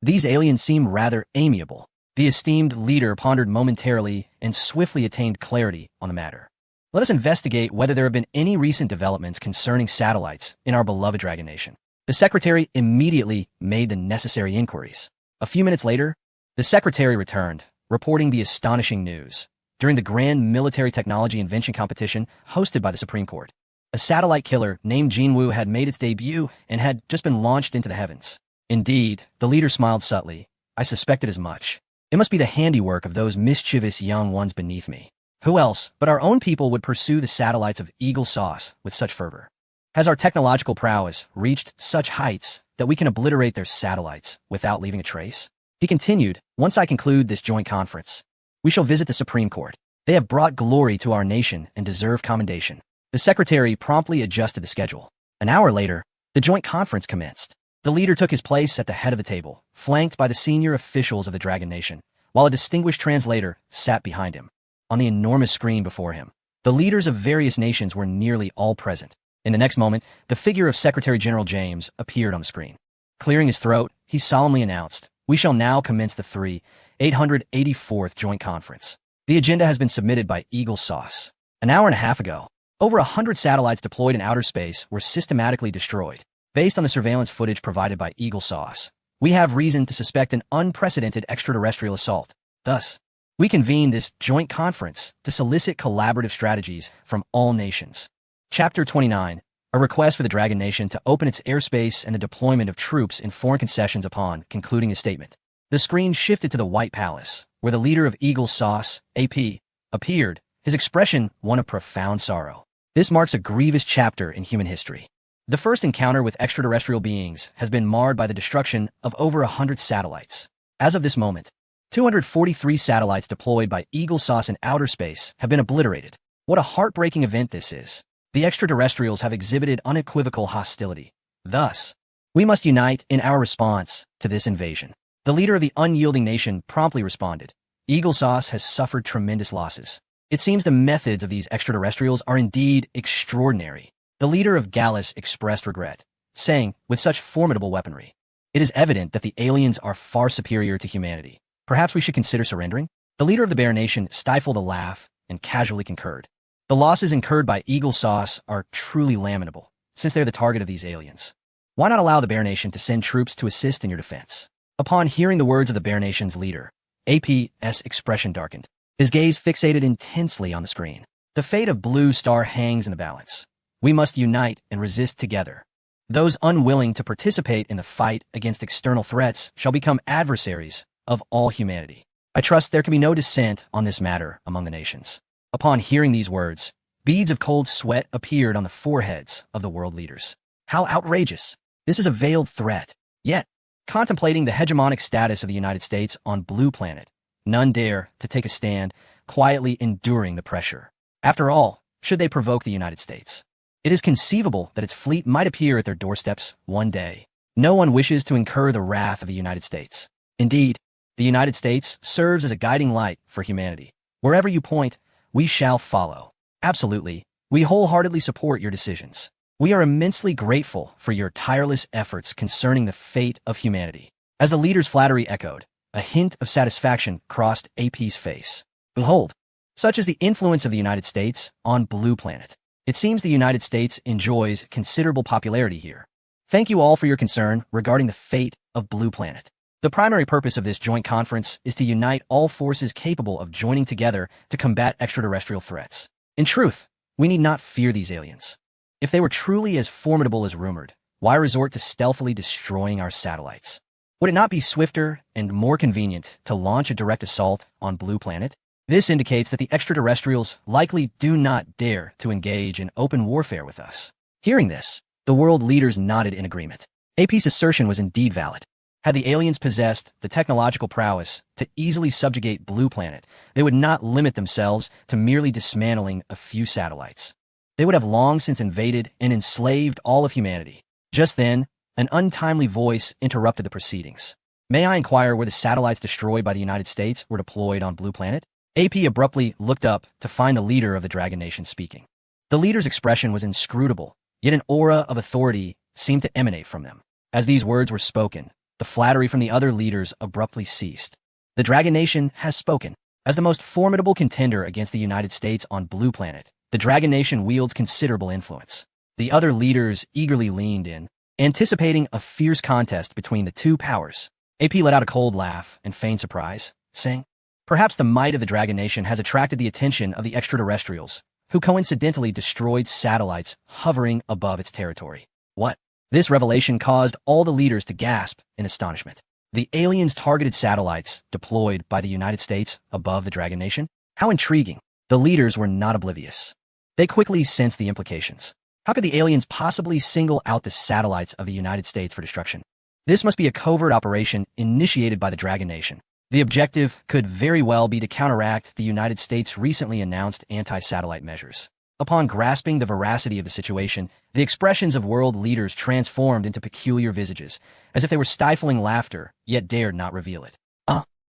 These aliens seem rather amiable. The esteemed leader pondered momentarily and swiftly attained clarity on the matter. Let us investigate whether there have been any recent developments concerning satellites in our beloved Dragon Nation. The Secretary immediately made the necessary inquiries. A few minutes later, the Secretary returned, reporting the astonishing news. During the Grand Military Technology Invention Competition hosted by the Supreme Court, a satellite killer named Jinwu had made its debut and had just been launched into the heavens. Indeed, the leader smiled subtly. I suspected as much. It must be the handiwork of those mischievous young ones beneath me. Who else but our own people would pursue the satellites of Eagle Sauce with such fervor? Has our technological prowess reached such heights that we can obliterate their satellites without leaving a trace? He continued, Once I conclude this joint conference, we shall visit the Supreme Court. They have brought glory to our nation and deserve commendation. The Secretary promptly adjusted the schedule. An hour later, the joint conference commenced. The leader took his place at the head of the table, flanked by the senior officials of the Dragon Nation, while a distinguished translator sat behind him. On the enormous screen before him, the leaders of various nations were nearly all present. In the next moment, the figure of Secretary General James appeared on the screen. Clearing his throat, he solemnly announced, We shall now commence the 884th Joint Conference. The agenda has been submitted by Eagle Sauce. An hour and a half ago, over 100 satellites deployed in outer space were systematically destroyed. Based on the surveillance footage provided by Eagle Sauce, we have reason to suspect an unprecedented extraterrestrial assault. Thus, we convene this joint conference to solicit collaborative strategies from all nations. Chapter 29. A request for the Dragon Nation to open its airspace and the deployment of troops in foreign concessions upon concluding a statement. The screen shifted to the White Palace, where the leader of Eagle Sauce, AP, appeared, his expression one of profound sorrow. This marks a grievous chapter in human history. The first encounter with extraterrestrial beings has been marred by the destruction of over 100 satellites. As of this moment, 243 satellites deployed by Eagle Sauce in outer space have been obliterated. What a heartbreaking event this is. The extraterrestrials have exhibited unequivocal hostility. Thus, we must unite in our response to this invasion. The leader of the unyielding nation promptly responded. Eagle Sauce has suffered tremendous losses. It seems the methods of these extraterrestrials are indeed extraordinary. The leader of Gallus expressed regret, saying, with such formidable weaponry, it is evident that the aliens are far superior to humanity. Perhaps we should consider surrendering? The leader of the Bear Nation stifled a laugh and casually concurred. The losses incurred by Eagle Sauce are truly lamentable, since they're the target of these aliens. Why not allow the Bear Nation to send troops to assist in your defense? Upon hearing the words of the Bear Nation's leader, AP's expression darkened. His gaze fixated intensely on the screen. The fate of Blue Star hangs in the balance. We must unite and resist together. Those unwilling to participate in the fight against external threats shall become adversaries of all humanity. I trust there can be no dissent on this matter among the nations. Upon hearing these words, beads of cold sweat appeared on the foreheads of the world leaders. How outrageous! This is a veiled threat. Yet, contemplating the hegemonic status of the United States on Blue Planet, none dare to take a stand, quietly enduring the pressure. After all, should they provoke the United States? It is conceivable that its fleet might appear at their doorsteps one day. No one wishes to incur the wrath of the United States. Indeed, the United States serves as a guiding light for humanity. Wherever you point, we shall follow. Absolutely, we wholeheartedly support your decisions. We are immensely grateful for your tireless efforts concerning the fate of humanity. As the leader's flattery echoed, a hint of satisfaction crossed AP's face. Behold, such is the influence of the United States on Blue Planet. It seems the United States enjoys considerable popularity here. Thank you all for your concern regarding the fate of Blue Planet. The primary purpose of this joint conference is to unite all forces capable of joining together to combat extraterrestrial threats. In truth, we need not fear these aliens. If they were truly as formidable as rumored, why resort to stealthily destroying our satellites? Would it not be swifter and more convenient to launch a direct assault on Blue Planet? This indicates that the extraterrestrials likely do not dare to engage in open warfare with us. Hearing this, the world leaders nodded in agreement. AP's assertion was indeed valid. Had the aliens possessed the technological prowess to easily subjugate Blue Planet, they would not limit themselves to merely dismantling a few satellites. They would have long since invaded and enslaved all of humanity. Just then, an untimely voice interrupted the proceedings. May I inquire where the satellites destroyed by the United States were deployed on Blue Planet? AP abruptly looked up to find the leader of the Dragon Nation speaking. The leader's expression was inscrutable, yet an aura of authority seemed to emanate from them. As these words were spoken, the flattery from the other leaders abruptly ceased. The Dragon Nation has spoken. As the most formidable contender against the United States on Blue Planet, the Dragon Nation wields considerable influence. The other leaders eagerly leaned in, anticipating a fierce contest between the two powers. AP let out a cold laugh and feigned surprise, saying, perhaps the might of the Dragon Nation has attracted the attention of the extraterrestrials, who coincidentally destroyed satellites hovering above its territory. What? This revelation caused all the leaders to gasp in astonishment. The aliens targeted satellites deployed by the United States above the Dragon Nation? How intriguing. The leaders were not oblivious. They quickly sensed the implications. How could the aliens possibly single out the satellites of the United States for destruction? This must be a covert operation initiated by the Dragon Nation. The objective could very well be to counteract the United States' recently announced anti-satellite measures. Upon grasping the veracity of the situation, the expressions of world leaders transformed into peculiar visages, as if they were stifling laughter, yet dared not reveal it.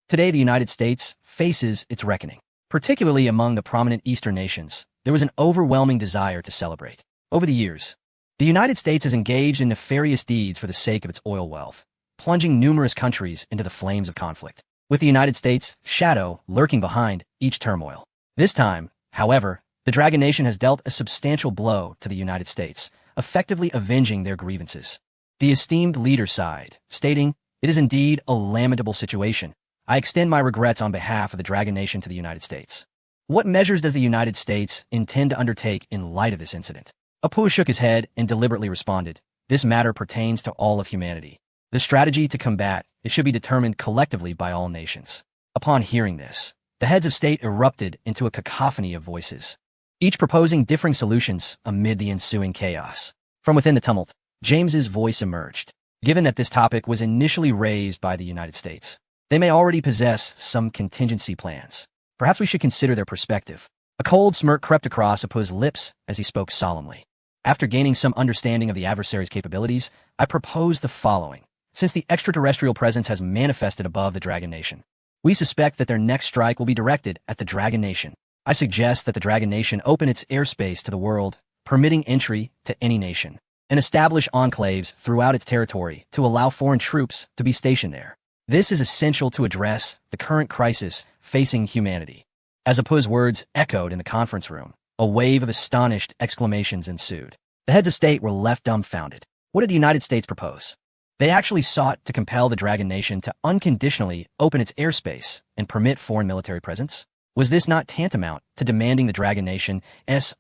Today the United States faces its reckoning. Particularly among the prominent Eastern nations, there was an overwhelming desire to celebrate. Over the years, the United States has engaged in nefarious deeds for the sake of its oil wealth, plunging numerous countries into the flames of conflict, with the United States' shadow lurking behind each turmoil. This time, however, the Dragon Nation has dealt a substantial blow to the United States, effectively avenging their grievances. The esteemed leader sighed, stating, "It is indeed a lamentable situation. I extend my regrets on behalf of the Dragon Nation to the United States." What measures does the United States intend to undertake in light of this incident? Apu shook his head and deliberately responded, "This matter pertains to all of humanity. The strategy to combat it should be determined collectively by all nations." Upon hearing this, the heads of state erupted into a cacophony of voices, each proposing differing solutions amid the ensuing chaos. From within the tumult, James's voice emerged. Given that this topic was initially raised by the United States, they may already possess some contingency plans. Perhaps we should consider their perspective. A cold smirk crept across Apu's lips as he spoke solemnly. After gaining some understanding of the adversary's capabilities, I propose the following. Since the extraterrestrial presence has manifested above the Dragon Nation, we suspect that their next strike will be directed at the Dragon Nation. I suggest that the Dragon Nation open its airspace to the world, permitting entry to any nation, and establish enclaves throughout its territory to allow foreign troops to be stationed there. This is essential to address the current crisis facing humanity. As Apu's words echoed in the conference room, a wave of astonished exclamations ensued. The heads of state were left dumbfounded. What did the United States propose? They actually sought to compel the Dragon Nation to unconditionally open its airspace and permit foreign military presence? Was this not tantamount to demanding the Dragon Nation's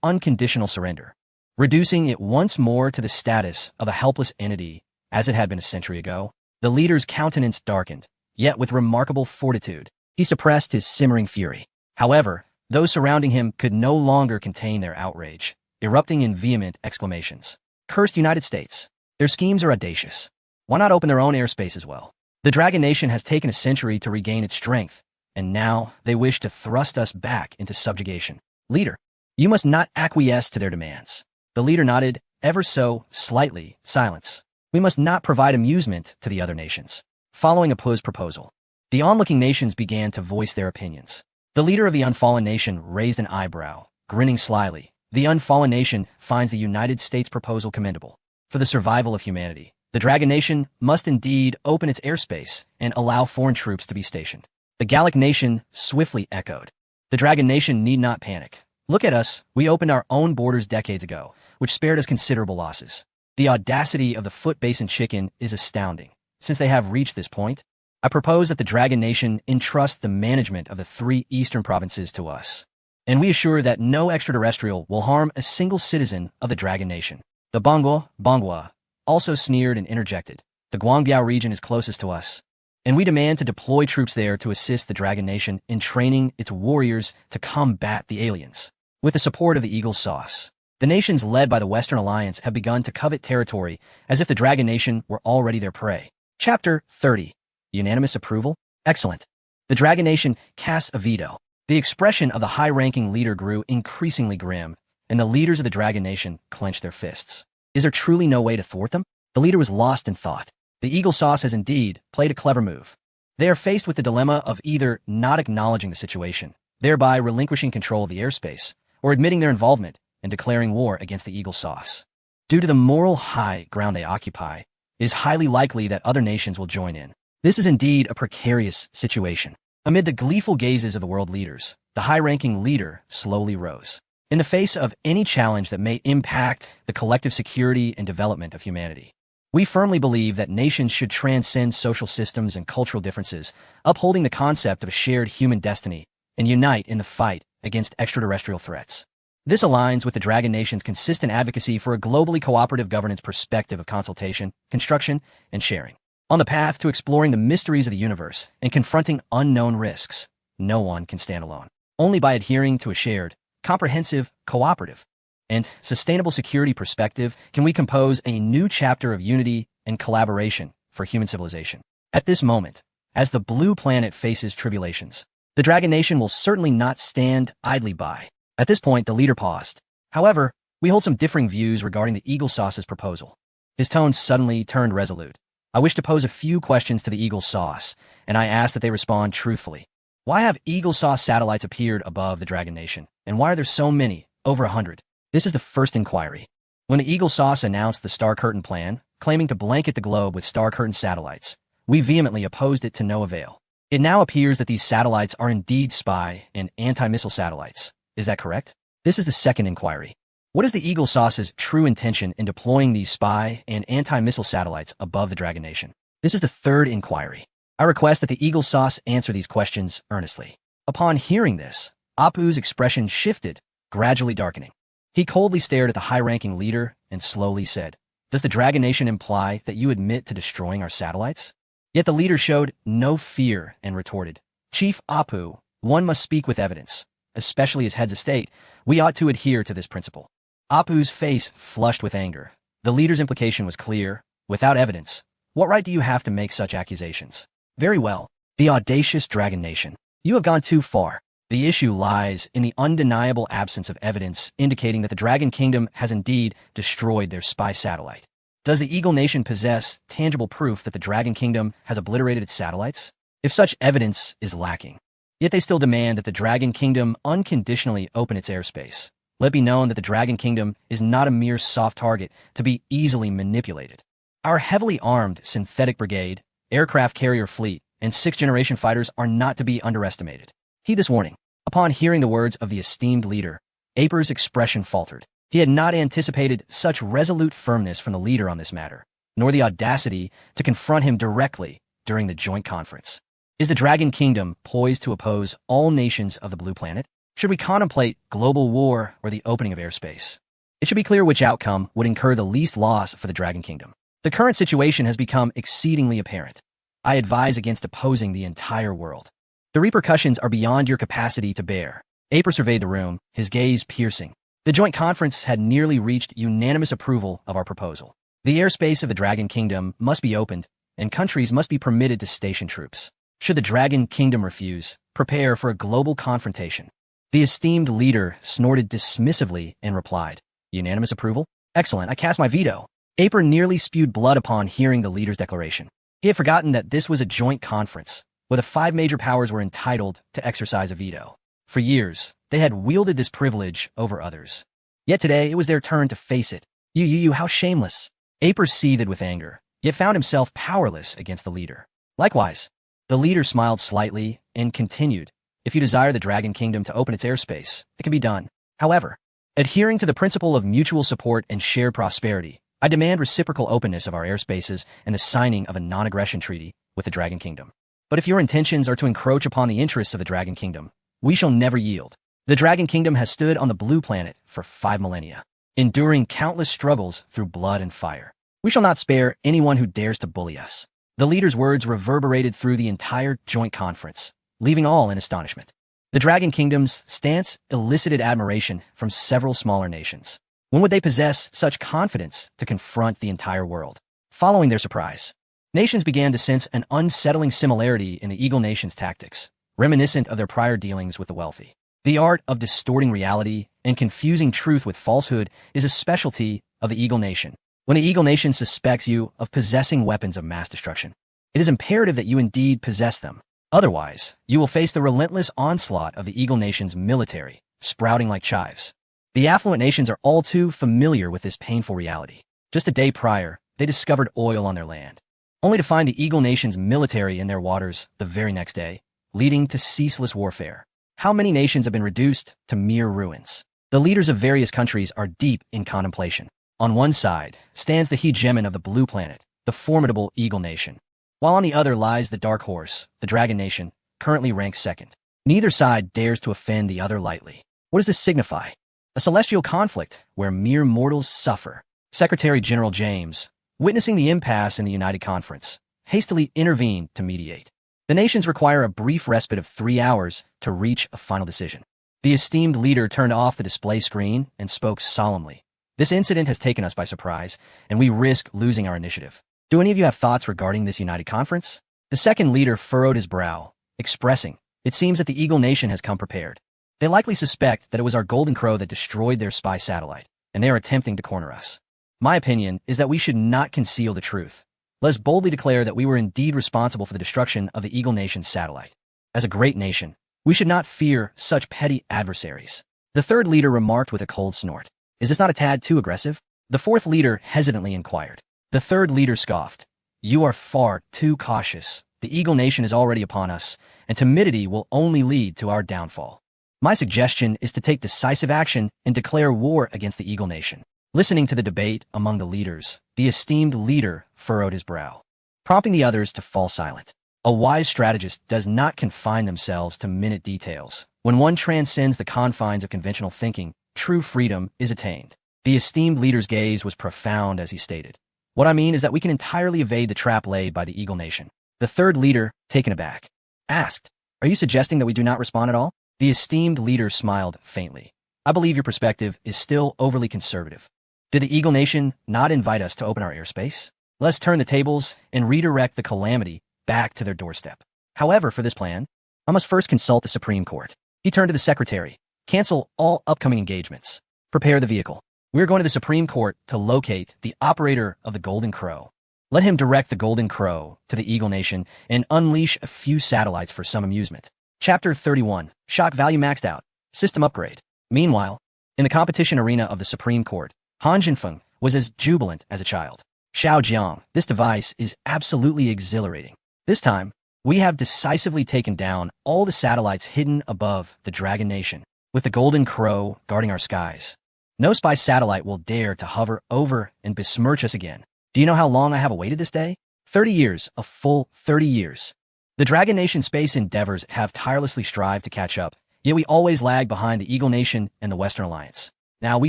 unconditional surrender, reducing it once more to the status of a helpless entity as it had been a century ago? The leader's countenance darkened, yet with remarkable fortitude, he suppressed his simmering fury. However, those surrounding him could no longer contain their outrage, erupting in vehement exclamations. Cursed United States! Their schemes are audacious. Why not open their own airspace as well? The Dragon Nation has taken a century to regain its strength, and now they wish to thrust us back into subjugation. Leader, you must not acquiesce to their demands. The leader nodded, ever so slightly. Silence. We must not provide amusement to the other nations. Following Apu's proposal, the onlooking nations began to voice their opinions. The leader of the Unfallen Nation raised an eyebrow, grinning slyly. The Unfallen Nation finds the United States proposal commendable. For the survival of humanity, the Dragon Nation must indeed open its airspace and allow foreign troops to be stationed. The Gallic Nation swiftly echoed. The Dragon Nation need not panic. Look at us, we opened our own borders decades ago, which spared us considerable losses. The audacity of the Foot Basin Chicken is astounding. Since they have reached this point, I propose that the Dragon Nation entrust the management of the 3 eastern provinces to us, and we assure that no extraterrestrial will harm a single citizen of the Dragon Nation. The Bangwa, also sneered and interjected. The Guangbiao region is closest to us, and we demand to deploy troops there to assist the Dragon Nation in training its warriors to combat the aliens. With the support of the Eagle Sauce, the nations led by the Western Alliance have begun to covet territory as if the Dragon Nation were already their prey. Chapter 30. Unanimous approval? Excellent. The Dragon Nation casts a veto. The expression of the high-ranking leader grew increasingly grim, and the leaders of the Dragon Nation clenched their fists. Is there truly no way to thwart them? The leader was lost in thought. The Eagle Sauce has indeed played a clever move. They are faced with the dilemma of either not acknowledging the situation, thereby relinquishing control of the airspace, or admitting their involvement and declaring war against the Eagle Sauce. Due to the moral high ground they occupy, it is highly likely that other nations will join in. This is indeed a precarious situation. Amid the gleeful gazes of the world leaders, the high-ranking leader slowly rose. In the face of any challenge that may impact the collective security and development of humanity, we firmly believe that nations should transcend social systems and cultural differences, upholding the concept of a shared human destiny, and unite in the fight against extraterrestrial threats. This aligns with the Dragon Nation's consistent advocacy for a globally cooperative governance perspective of consultation, construction, and sharing. On the path to exploring the mysteries of the universe and confronting unknown risks, no one can stand alone. Only by adhering to a shared, comprehensive, cooperative, and sustainable security perspective can we compose a new chapter of unity and collaboration for human civilization. At this moment, as the blue planet faces tribulations, the Dragon Nation will certainly not stand idly by. At this point, the leader paused. However, we hold some differing views regarding the Eagle Sauce's proposal. His tone suddenly turned resolute. I wish to pose a few questions to the Eagle Sauce, and I ask that they respond truthfully. Why have Eagle Sauce satellites appeared above the Dragon Nation, and why are there so many, over 100? This is the first inquiry. When the Eagle Sauce announced the Star Curtain plan, claiming to blanket the globe with Star Curtain satellites, we vehemently opposed it to no avail. It now appears that these satellites are indeed spy and anti-missile satellites. Is that correct? This is the second inquiry. What is the Eagle Sauce's true intention in deploying these spy and anti-missile satellites above the Dragon Nation? This is the third inquiry. I request that the Eagle Sauce answer these questions earnestly. Upon hearing this, Apu's expression shifted, gradually darkening. He coldly stared at the high-ranking leader and slowly said, "Does the Dragon Nation imply that you admit to destroying our satellites?" Yet the leader showed no fear and retorted, "Chief Apu, one must speak with evidence. Especially as heads of state, we ought to adhere to this principle." Apu's face flushed with anger. The leader's implication was clear. Without evidence, what right do you have to make such accusations? Very well. The audacious Dragon Nation. You have gone too far. The issue lies in the undeniable absence of evidence indicating that the Dragon Kingdom has indeed destroyed their spy satellite. Does the Eagle Nation possess tangible proof that the Dragon Kingdom has obliterated its satellites? If such evidence is lacking, yet they still demand that the Dragon Kingdom unconditionally open its airspace. Let it be known that the Dragon Kingdom is not a mere soft target to be easily manipulated. Our heavily armed synthetic brigade, aircraft carrier fleet, and sixth-generation fighters are not to be underestimated. Heed this warning. Upon hearing the words of the esteemed leader, Aper's expression faltered. He had not anticipated such resolute firmness from the leader on this matter, nor the audacity to confront him directly during the joint conference. Is the Dragon Kingdom poised to oppose all nations of the Blue Planet? Should we contemplate global war or the opening of airspace? It should be clear which outcome would incur the least loss for the Dragon Kingdom. The current situation has become exceedingly apparent. I advise against opposing the entire world. The repercussions are beyond your capacity to bear. Aper surveyed the room, his gaze piercing. The joint conference had nearly reached unanimous approval of our proposal. The airspace of the Dragon Kingdom must be opened, and countries must be permitted to station troops. Should the Dragon Kingdom refuse, prepare for a global confrontation. The esteemed leader snorted dismissively and replied, "Unanimous approval? Excellent, I cast my veto." Aper nearly spewed blood upon hearing the leader's declaration. He had forgotten that this was a joint conference, where the 5 major powers were entitled to exercise a veto. For years, they had wielded this privilege over others. Yet today, it was their turn to face it. How shameless. Aper seethed with anger, yet found himself powerless against the leader. Likewise, the leader smiled slightly and continued, "If you desire the Dragon Kingdom to open its airspace, it can be done. However, adhering to the principle of mutual support and shared prosperity, I demand reciprocal openness of our airspaces and the signing of a non-aggression treaty with the Dragon Kingdom. But if your intentions are to encroach upon the interests of the Dragon Kingdom, we shall never yield. The Dragon Kingdom has stood on the Blue Planet for 5 millennia, enduring countless struggles through blood and fire. We shall not spare anyone who dares to bully us." The leader's words reverberated through the entire joint conference, leaving all in astonishment. The Dragon Kingdom's stance elicited admiration from several smaller nations. When would they possess such confidence to confront the entire world? Following their surprise, nations began to sense an unsettling similarity in the Eagle Nation's tactics, reminiscent of their prior dealings with the wealthy. The art of distorting reality and confusing truth with falsehood is a specialty of the Eagle Nation. When the Eagle Nation suspects you of possessing weapons of mass destruction, it is imperative that you indeed possess them. Otherwise, you will face the relentless onslaught of the Eagle Nation's military, sprouting like chives. The affluent nations are all too familiar with this painful reality. Just a day prior, they discovered oil on their land, only to find the Eagle Nation's military in their waters the very next day, leading to ceaseless warfare. How many nations have been reduced to mere ruins? The leaders of various countries are deep in contemplation. On one side stands the hegemon of the Blue Planet, the formidable Eagle Nation, while on the other lies the Dark Horse, the Dragon Nation, currently ranked second. Neither side dares to offend the other lightly. What does this signify? A celestial conflict where mere mortals suffer. Secretary General James, witnessing the impasse in the United Conference, hastily intervened to mediate. The nations require a brief respite of 3 hours to reach a final decision. The esteemed leader turned off the display screen and spoke solemnly. "This incident has taken us by surprise, and we risk losing our initiative. Do any of you have thoughts regarding this United Conference?" The second leader furrowed his brow, expressing, "It seems that the Eagle Nation has come prepared. They likely suspect that it was our Golden Crow that destroyed their spy satellite, and they are attempting to corner us. My opinion is that we should not conceal the truth. Let us boldly declare that we were indeed responsible for the destruction of the Eagle Nation's satellite. As a great nation, we should not fear such petty adversaries." The third leader remarked with a cold snort, "Is this not a tad too aggressive?" The fourth leader hesitantly inquired. The third leader scoffed, "You are far too cautious. The Eagle Nation is already upon us, and timidity will only lead to our downfall. My suggestion is to take decisive action and declare war against the Eagle Nation." Listening to the debate among the leaders, the esteemed leader furrowed his brow, prompting the others to fall silent. A wise strategist does not confine themselves to minute details. When one transcends the confines of conventional thinking, true freedom is attained. The esteemed leader's gaze was profound as he stated, "What I mean is that we can entirely evade the trap laid by the Eagle Nation." The third leader, taken aback, asked, "Are you suggesting that we do not respond at all?" The esteemed leader smiled faintly. "I believe your perspective is still overly conservative. Did the Eagle Nation not invite us to open our airspace? Let's turn the tables and redirect the calamity back to their doorstep. However, for this plan, I must first consult the Supreme Court." He turned to the secretary. "Cancel all upcoming engagements. Prepare the vehicle. We're going to the Supreme Court to locate the operator of the Golden Crow. Let him direct the Golden Crow to the Eagle Nation and unleash a few satellites for some amusement." Chapter 31. Shock value maxed out. System upgrade. Meanwhile, in the competition arena of the Supreme Court, Han Jinfeng was as jubilant as a child. "Xiao Jiang, this device is absolutely exhilarating. This time, we have decisively taken down all the satellites hidden above the Dragon Nation, with the Golden Crow guarding our skies. No spy satellite will dare to hover over and besmirch us again. Do you know how long I have awaited this day? 30 years, a full 30 years. The Dragon Nation space endeavors have tirelessly strived to catch up, yet we always lag behind the Eagle Nation and the Western Alliance. Now we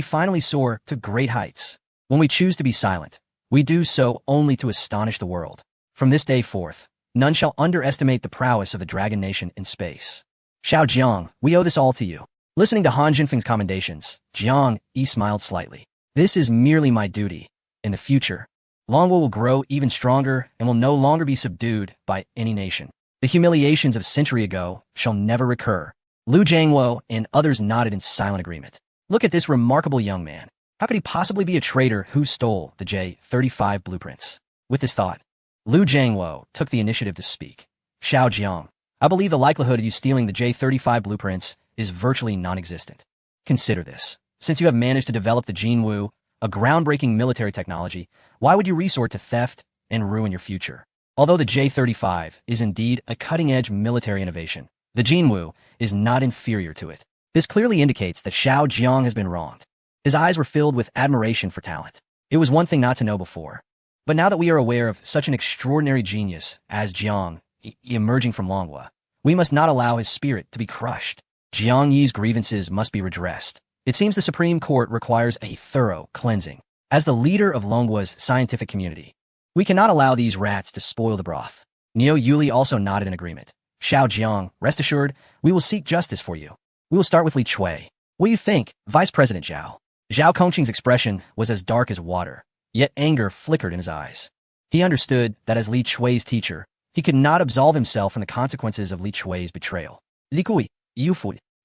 finally soar to great heights. When we choose to be silent, we do so only to astonish the world. From this day forth, none shall underestimate the prowess of the Dragon Nation in space. Xiao Jiang, we owe this all to you." Listening to Han Jinfeng's commendations, Jiang Yi smiled slightly. "This is merely my duty. In the future, Longwo will grow even stronger and will no longer be subdued by any nation. The humiliations of a century ago shall never recur." Liu Jiangwo and others nodded in silent agreement. Look at this remarkable young man. How could he possibly be a traitor who stole the J-35 blueprints? With this thought, Liu Jiangwo took the initiative to speak. "Xiao Jiang, I believe the likelihood of you stealing the J-35 blueprints is virtually non-existent. Consider this. Since you have managed to develop the Jinwu, a groundbreaking military technology, why would you resort to theft and ruin your future? Although the J-35 is indeed a cutting-edge military innovation, the Jinwu is not inferior to it. This clearly indicates that Xiao Jiang has been wronged." His eyes were filled with admiration for talent. It was one thing not to know before, but now that we are aware of such an extraordinary genius as Jiang emerging from Longhua, we must not allow his spirit to be crushed. Jiang Yi's grievances must be redressed. It seems the Supreme Court requires a thorough cleansing. As the leader of Longhua's scientific community, we cannot allow these rats to spoil the broth. Niu Yuli also nodded in agreement. "Xiao Jiang, rest assured, we will seek justice for you. We will start with Li Chui. What do you think, Vice President Zhao?" Zhao Kongqing's expression was as dark as water, yet anger flickered in his eyes. He understood that as Li Chui's teacher, he could not absolve himself from the consequences of Li Chui's betrayal. "Li Kui, you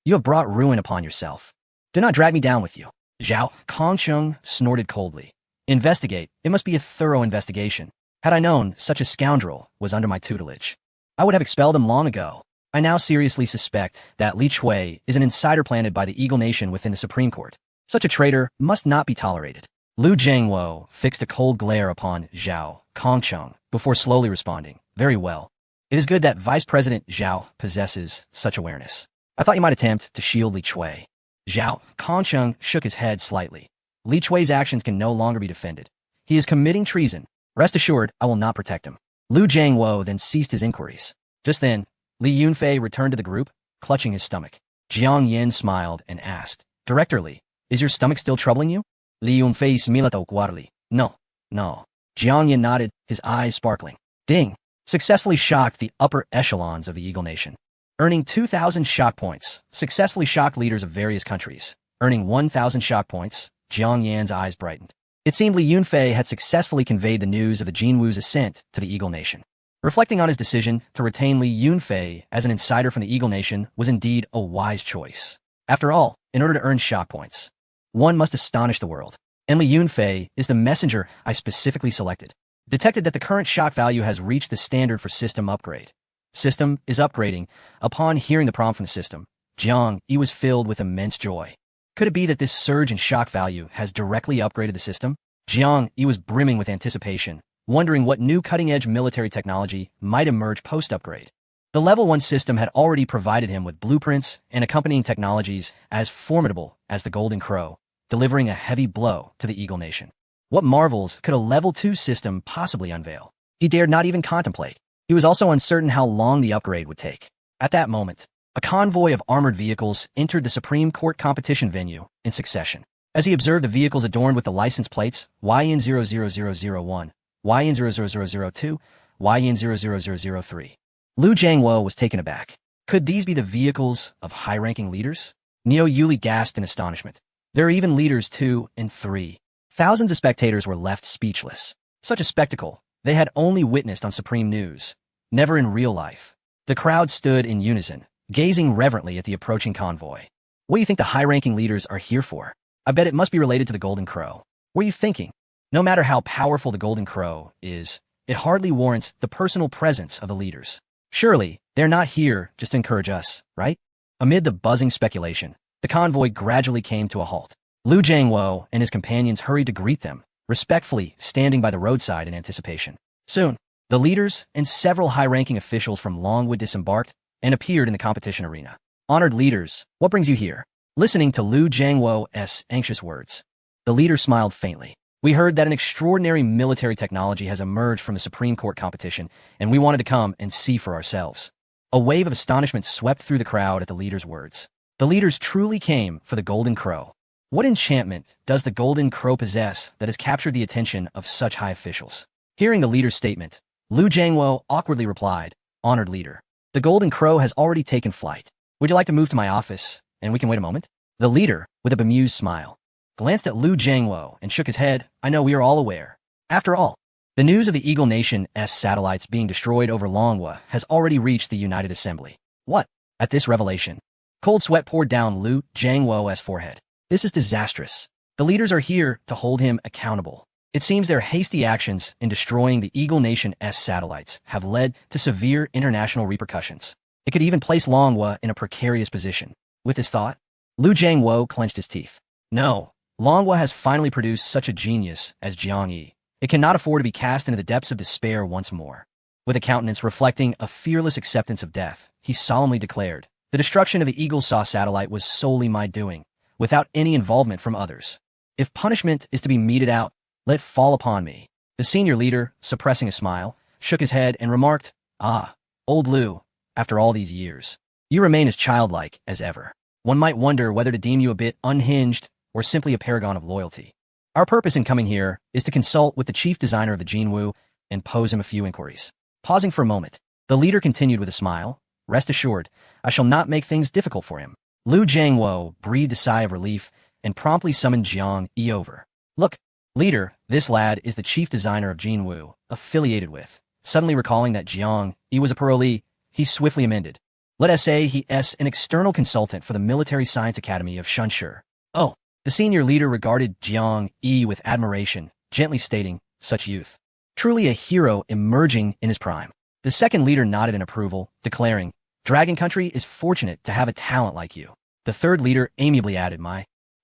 have brought ruin upon yourself. Do not drag me down with you." Zhao Kongqing snorted coldly. "Investigate. It must be a thorough investigation. Had I known such a scoundrel was under my tutelage, I would have expelled him long ago. I now seriously suspect that Li Chui is an insider planted by the Eagle Nation within the Supreme Court. Such a traitor must not be tolerated." Liu Jiangwo fixed a cold glare upon Zhao Kongqing before slowly responding, "Very well. It is good that Vice President Zhao possesses such awareness. I thought you might attempt to shield Li Chui." Zhao Kongqing shook his head slightly. "Li Chui's actions can no longer be defended. He is committing treason. Rest assured, I will not protect him." Liu Jiangwo then ceased his inquiries. Just then, Li Yunfei returned to the group, clutching his stomach. Jiang Yin smiled and asked, "Director Li, is your stomach still troubling you?" Li Yunfei smiled awkwardly. No. Jiang Yin nodded, his eyes sparkling. Ding! Successfully shocked the upper echelons of the Eagle Nation. Earning 2,000 shock points, successfully shocked leaders of various countries. Earning 1,000 shock points, Jiang Yan's eyes brightened. It seemed Li Yunfei had successfully conveyed the news of the Jinwu's ascent to the Eagle Nation. Reflecting on his decision to retain Li Yunfei as an insider from the Eagle Nation was indeed a wise choice. After all, in order to earn shock points, one must astonish the world. And Li Yunfei is the messenger I specifically selected. Detected that the current shock value has reached the standard for system upgrade. System is upgrading. Upon hearing the prompt from the system, Jiang Yi was filled with immense joy. Could it be that this surge in shock value has directly upgraded the system? Jiang Yi was brimming with anticipation, wondering what new cutting-edge military technology might emerge post-upgrade. The Level 1 system had already provided him with blueprints and accompanying technologies as formidable as the Golden Crow, delivering a heavy blow to the Eagle Nation. What marvels could a Level 2 system possibly unveil? He dared not even contemplate. He was also uncertain how long the upgrade would take. At that moment, A convoy of armored vehicles entered the Supreme Court competition venue in succession. As he observed the vehicles adorned with the license plates YN00001, YN00002, YN00003, Liu Jiangwo was taken aback. Could these be the vehicles of high-ranking leaders? Neo Yuli gasped in astonishment. There are even leaders 2 and 3. Thousands of spectators were left speechless. Such a spectacle they had only witnessed on Supreme News, never in real life. The crowd stood in unison, gazing reverently at the approaching convoy. What do you think the high-ranking leaders are here for? I bet it must be related to the Golden Crow. What are you thinking? No matter how powerful the Golden Crow is, it hardly warrants the personal presence of the leaders. Surely, they're not here just to encourage us, right? Amid the buzzing speculation, the convoy gradually came to a halt. Liu Jiangwo and his companions hurried to greet them, respectfully standing by the roadside in anticipation. Soon, the leaders and several high-ranking officials from Longwood disembarked and appeared in the competition arena. Honored leaders, what brings you here? Listening to Liu Jiangwo's anxious words, the leader smiled faintly. We heard that an extraordinary military technology has emerged from the Supreme Court competition, and we wanted to come and see for ourselves. A wave of astonishment swept through the crowd at the leader's words. The leaders truly came for the Golden Crow. What enchantment does the Golden Crow possess that has captured the attention of such high officials? Hearing the leader's statement, Liu Jiangwo awkwardly replied, Honored leader, the Golden Crow has already taken flight. Would you like to move to my office, and we can wait a moment? The leader, with a bemused smile, glanced at Liu Jiangwo and shook his head. I know we are all aware. After all, the news of the Eagle Nation's satellites being destroyed over Longwa has already reached the United Assembly. What? At this revelation, cold sweat poured down Liu Jiangwo's forehead. This is disastrous. The leaders are here to hold him accountable. It seems their hasty actions in destroying the Eagle Nation's satellites have led to severe international repercussions. It could even place Longwa in a precarious position. With this thought, Liu Jiangwo clenched his teeth. No, Longwa has finally produced such a genius as Jiang Yi. It cannot afford to be cast into the depths of despair once more. With a countenance reflecting a fearless acceptance of death, he solemnly declared, the destruction of the Eagle Saw satellite was solely my doing, without any involvement from others. If punishment is to be meted out, let it fall upon me. The senior leader, suppressing a smile, shook his head and remarked, Ah, old Liu, after all these years, you remain as childlike as ever. One might wonder whether to deem you a bit unhinged or simply a paragon of loyalty. Our purpose in coming here is to consult with the chief designer of the Jinwu and pose him a few inquiries. Pausing for a moment, the leader continued with a smile, Rest assured, I shall not make things difficult for him. Liu Jiangwo breathed a sigh of relief and promptly summoned Jiang Yi over. Look, leader, this lad is the chief designer of Jinwu, affiliated with. Suddenly recalling that Jiang Yi was a parolee, he swiftly amended. Let us say he is an external consultant for the Military Science Academy of Shunshe. Oh, the senior leader regarded Jiang Yi with admiration, gently stating, such youth. Truly a hero emerging in his prime. The second leader nodded in approval, declaring, Dragon Country is fortunate to have a talent like you. The third leader amiably added,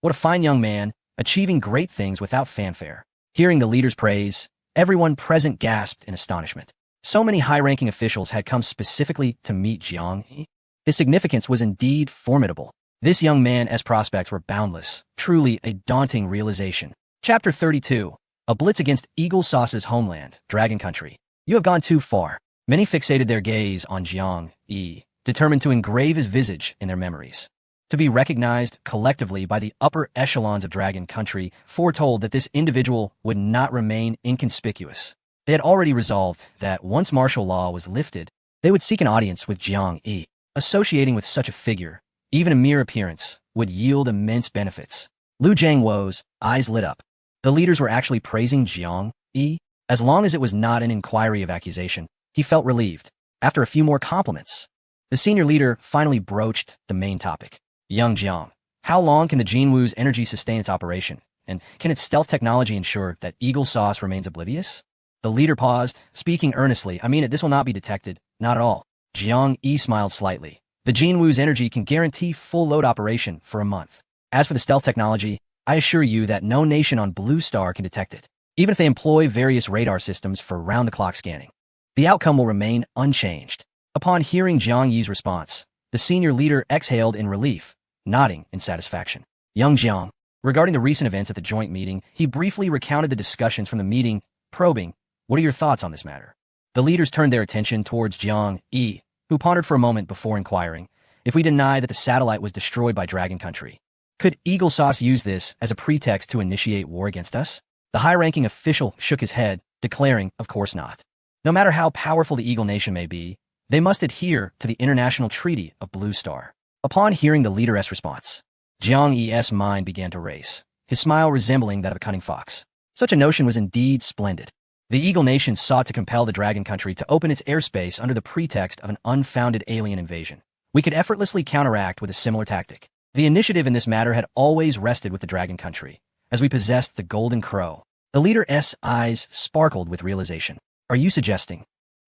what a fine young man, achieving great things without fanfare. Hearing the leader's praise, everyone present gasped in astonishment. So many high-ranking officials had come specifically to meet Jiang Yi. His significance was indeed formidable. This young man's prospects were boundless, truly a daunting realization. Chapter 32. A Blitz Against Eagle Sauce's Homeland, Dragon Country. You have gone too far. Many fixated their gaze on Jiang Yi, determined to engrave his visage in their memories. To be recognized collectively by the upper echelons of Dragon Country foretold that this individual would not remain inconspicuous. They had already resolved that once martial law was lifted, they would seek an audience with Jiang Yi. Associating with such a figure, even a mere appearance, would yield immense benefits. Liu Jiangwo's eyes lit up. The leaders were actually praising Jiang Yi. As long as it was not an inquiry of accusation, he felt relieved. After a few more compliments, the senior leader finally broached the main topic. Young Jiang, how long can the Jinwu's energy sustain its operation, and can its stealth technology ensure that Eagle Sauce remains oblivious? The leader paused, speaking earnestly. This will not be detected. Not at all. Jiang Yi smiled slightly. The Jinwu's energy can guarantee full load operation for a month. As for the stealth technology, I assure you that no nation on Blue Star can detect it, even if they employ various radar systems for round-the-clock scanning. The outcome will remain unchanged. Upon hearing Jiang Yi's response, the senior leader exhaled in relief, nodding in satisfaction. Young Jiang, regarding the recent events at the joint meeting, he briefly recounted the discussions from the meeting, probing, what are your thoughts on this matter? The leaders turned their attention towards Jiang Yi, who pondered for a moment before inquiring, if we deny that the satellite was destroyed by Dragon Country? Could Eagle Sauce use this as a pretext to initiate war against us? The high-ranking official shook his head, declaring, of course not. No matter how powerful the Eagle Nation may be, they must adhere to the International Treaty of Blue Star. Upon hearing the leader's response, Jiang Yi's mind began to race, his smile resembling that of a cunning fox. Such a notion was indeed splendid. The Eagle Nation sought to compel the Dragon Country to open its airspace under the pretext of an unfounded alien invasion. We could effortlessly counteract with a similar tactic. The initiative in this matter had always rested with the Dragon Country, as we possessed the Golden Crow. The leader's eyes sparkled with realization. Are you suggesting?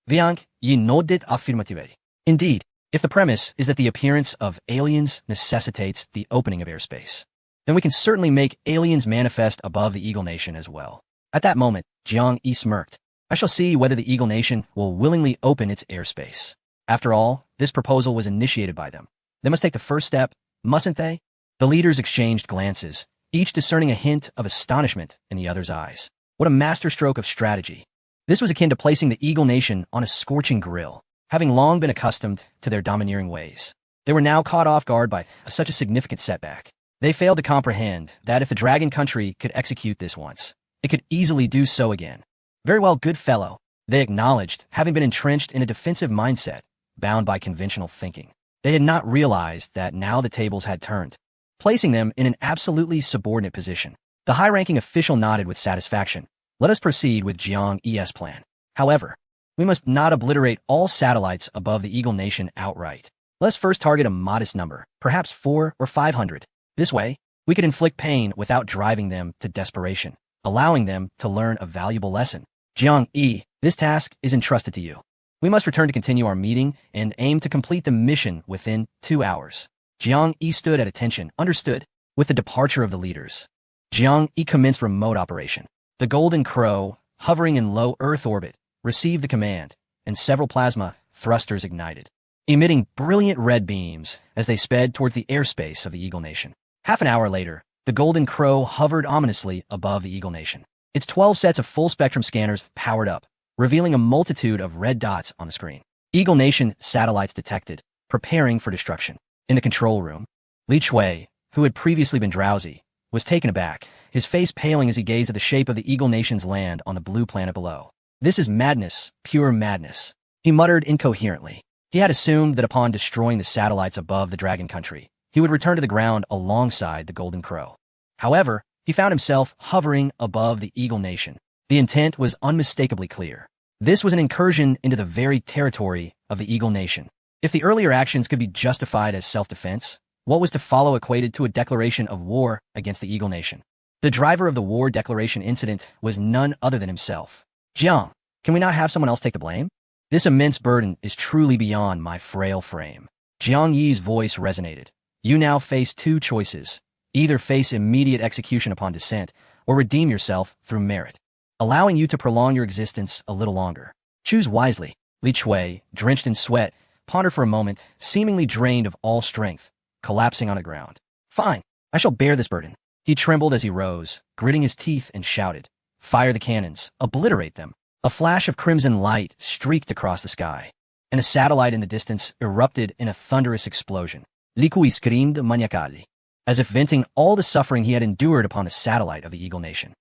Viank, ye nodded affirmatively. Indeed, if the premise is that the appearance of aliens necessitates the opening of airspace, then we can certainly make aliens manifest above the Eagle Nation as well. At that moment, Jiang Yi smirked. I shall see whether the Eagle Nation will willingly open its airspace. After all, this proposal was initiated by them. They must take the first step, mustn't they? The leaders exchanged glances, each discerning a hint of astonishment in the other's eyes. What a masterstroke of strategy. This was akin to placing the Eagle Nation on a scorching grill. Having long been accustomed to their domineering ways, they were now caught off guard by such a significant setback. They failed to comprehend that if the Dragon Country could execute this once, it could easily do so again. Very well, good fellow, they acknowledged, having been entrenched in a defensive mindset, bound by conventional thinking. They had not realized that now the tables had turned, placing them in an absolutely subordinate position. The high-ranking official nodded with satisfaction. Let us proceed with Jiang Yi's plan. However, we must not obliterate all satellites above the Eagle Nation outright. Let's first target a modest number, perhaps 400 or 500. This way, we could inflict pain without driving them to desperation, allowing them to learn a valuable lesson. Jiang Yi, this task is entrusted to you. We must return to continue our meeting and aim to complete the mission within 2 hours. Jiang Yi stood at attention, understood. With the departure of the leaders, Jiang Yi commenced remote operation. The Golden Crow, hovering in low Earth orbit, received the command, and several plasma thrusters ignited, emitting brilliant red beams as they sped towards the airspace of the Eagle Nation. Half an hour later, the Golden Crow hovered ominously above the Eagle Nation. Its 12 sets of full-spectrum scanners powered up, revealing a multitude of red dots on the screen. Eagle Nation satellites detected, preparing for destruction. In the control room, Li Chui, who had previously been drowsy, was taken aback, his face paling as he gazed at the shape of the Eagle Nation's land on the blue planet below. This is madness, pure madness, he muttered incoherently. He had assumed that upon destroying the satellites above the Dragon Country, he would return to the ground alongside the Golden Crow. However, he found himself hovering above the Eagle Nation. The intent was unmistakably clear. This was an incursion into the very territory of the Eagle Nation. If the earlier actions could be justified as self-defense, what was to follow equated to a declaration of war against the Eagle Nation. The driver of the war declaration incident was none other than himself. Jiang, can we not have someone else take the blame? This immense burden is truly beyond my frail frame. Jiang Yi's voice resonated. You now face two choices. Either face immediate execution upon dissent, or redeem yourself through merit, allowing you to prolong your existence a little longer. Choose wisely. Li Chui, drenched in sweat, pondered for a moment, seemingly drained of all strength, collapsing on the ground. Fine, I shall bear this burden. He trembled as he rose, gritting his teeth, and shouted, Fire the cannons, obliterate them. A flash of crimson light streaked across the sky, and a satellite in the distance erupted in a thunderous explosion. Li Chui screamed maniacally, as if venting all the suffering he had endured upon the satellite of the Eagle Nation.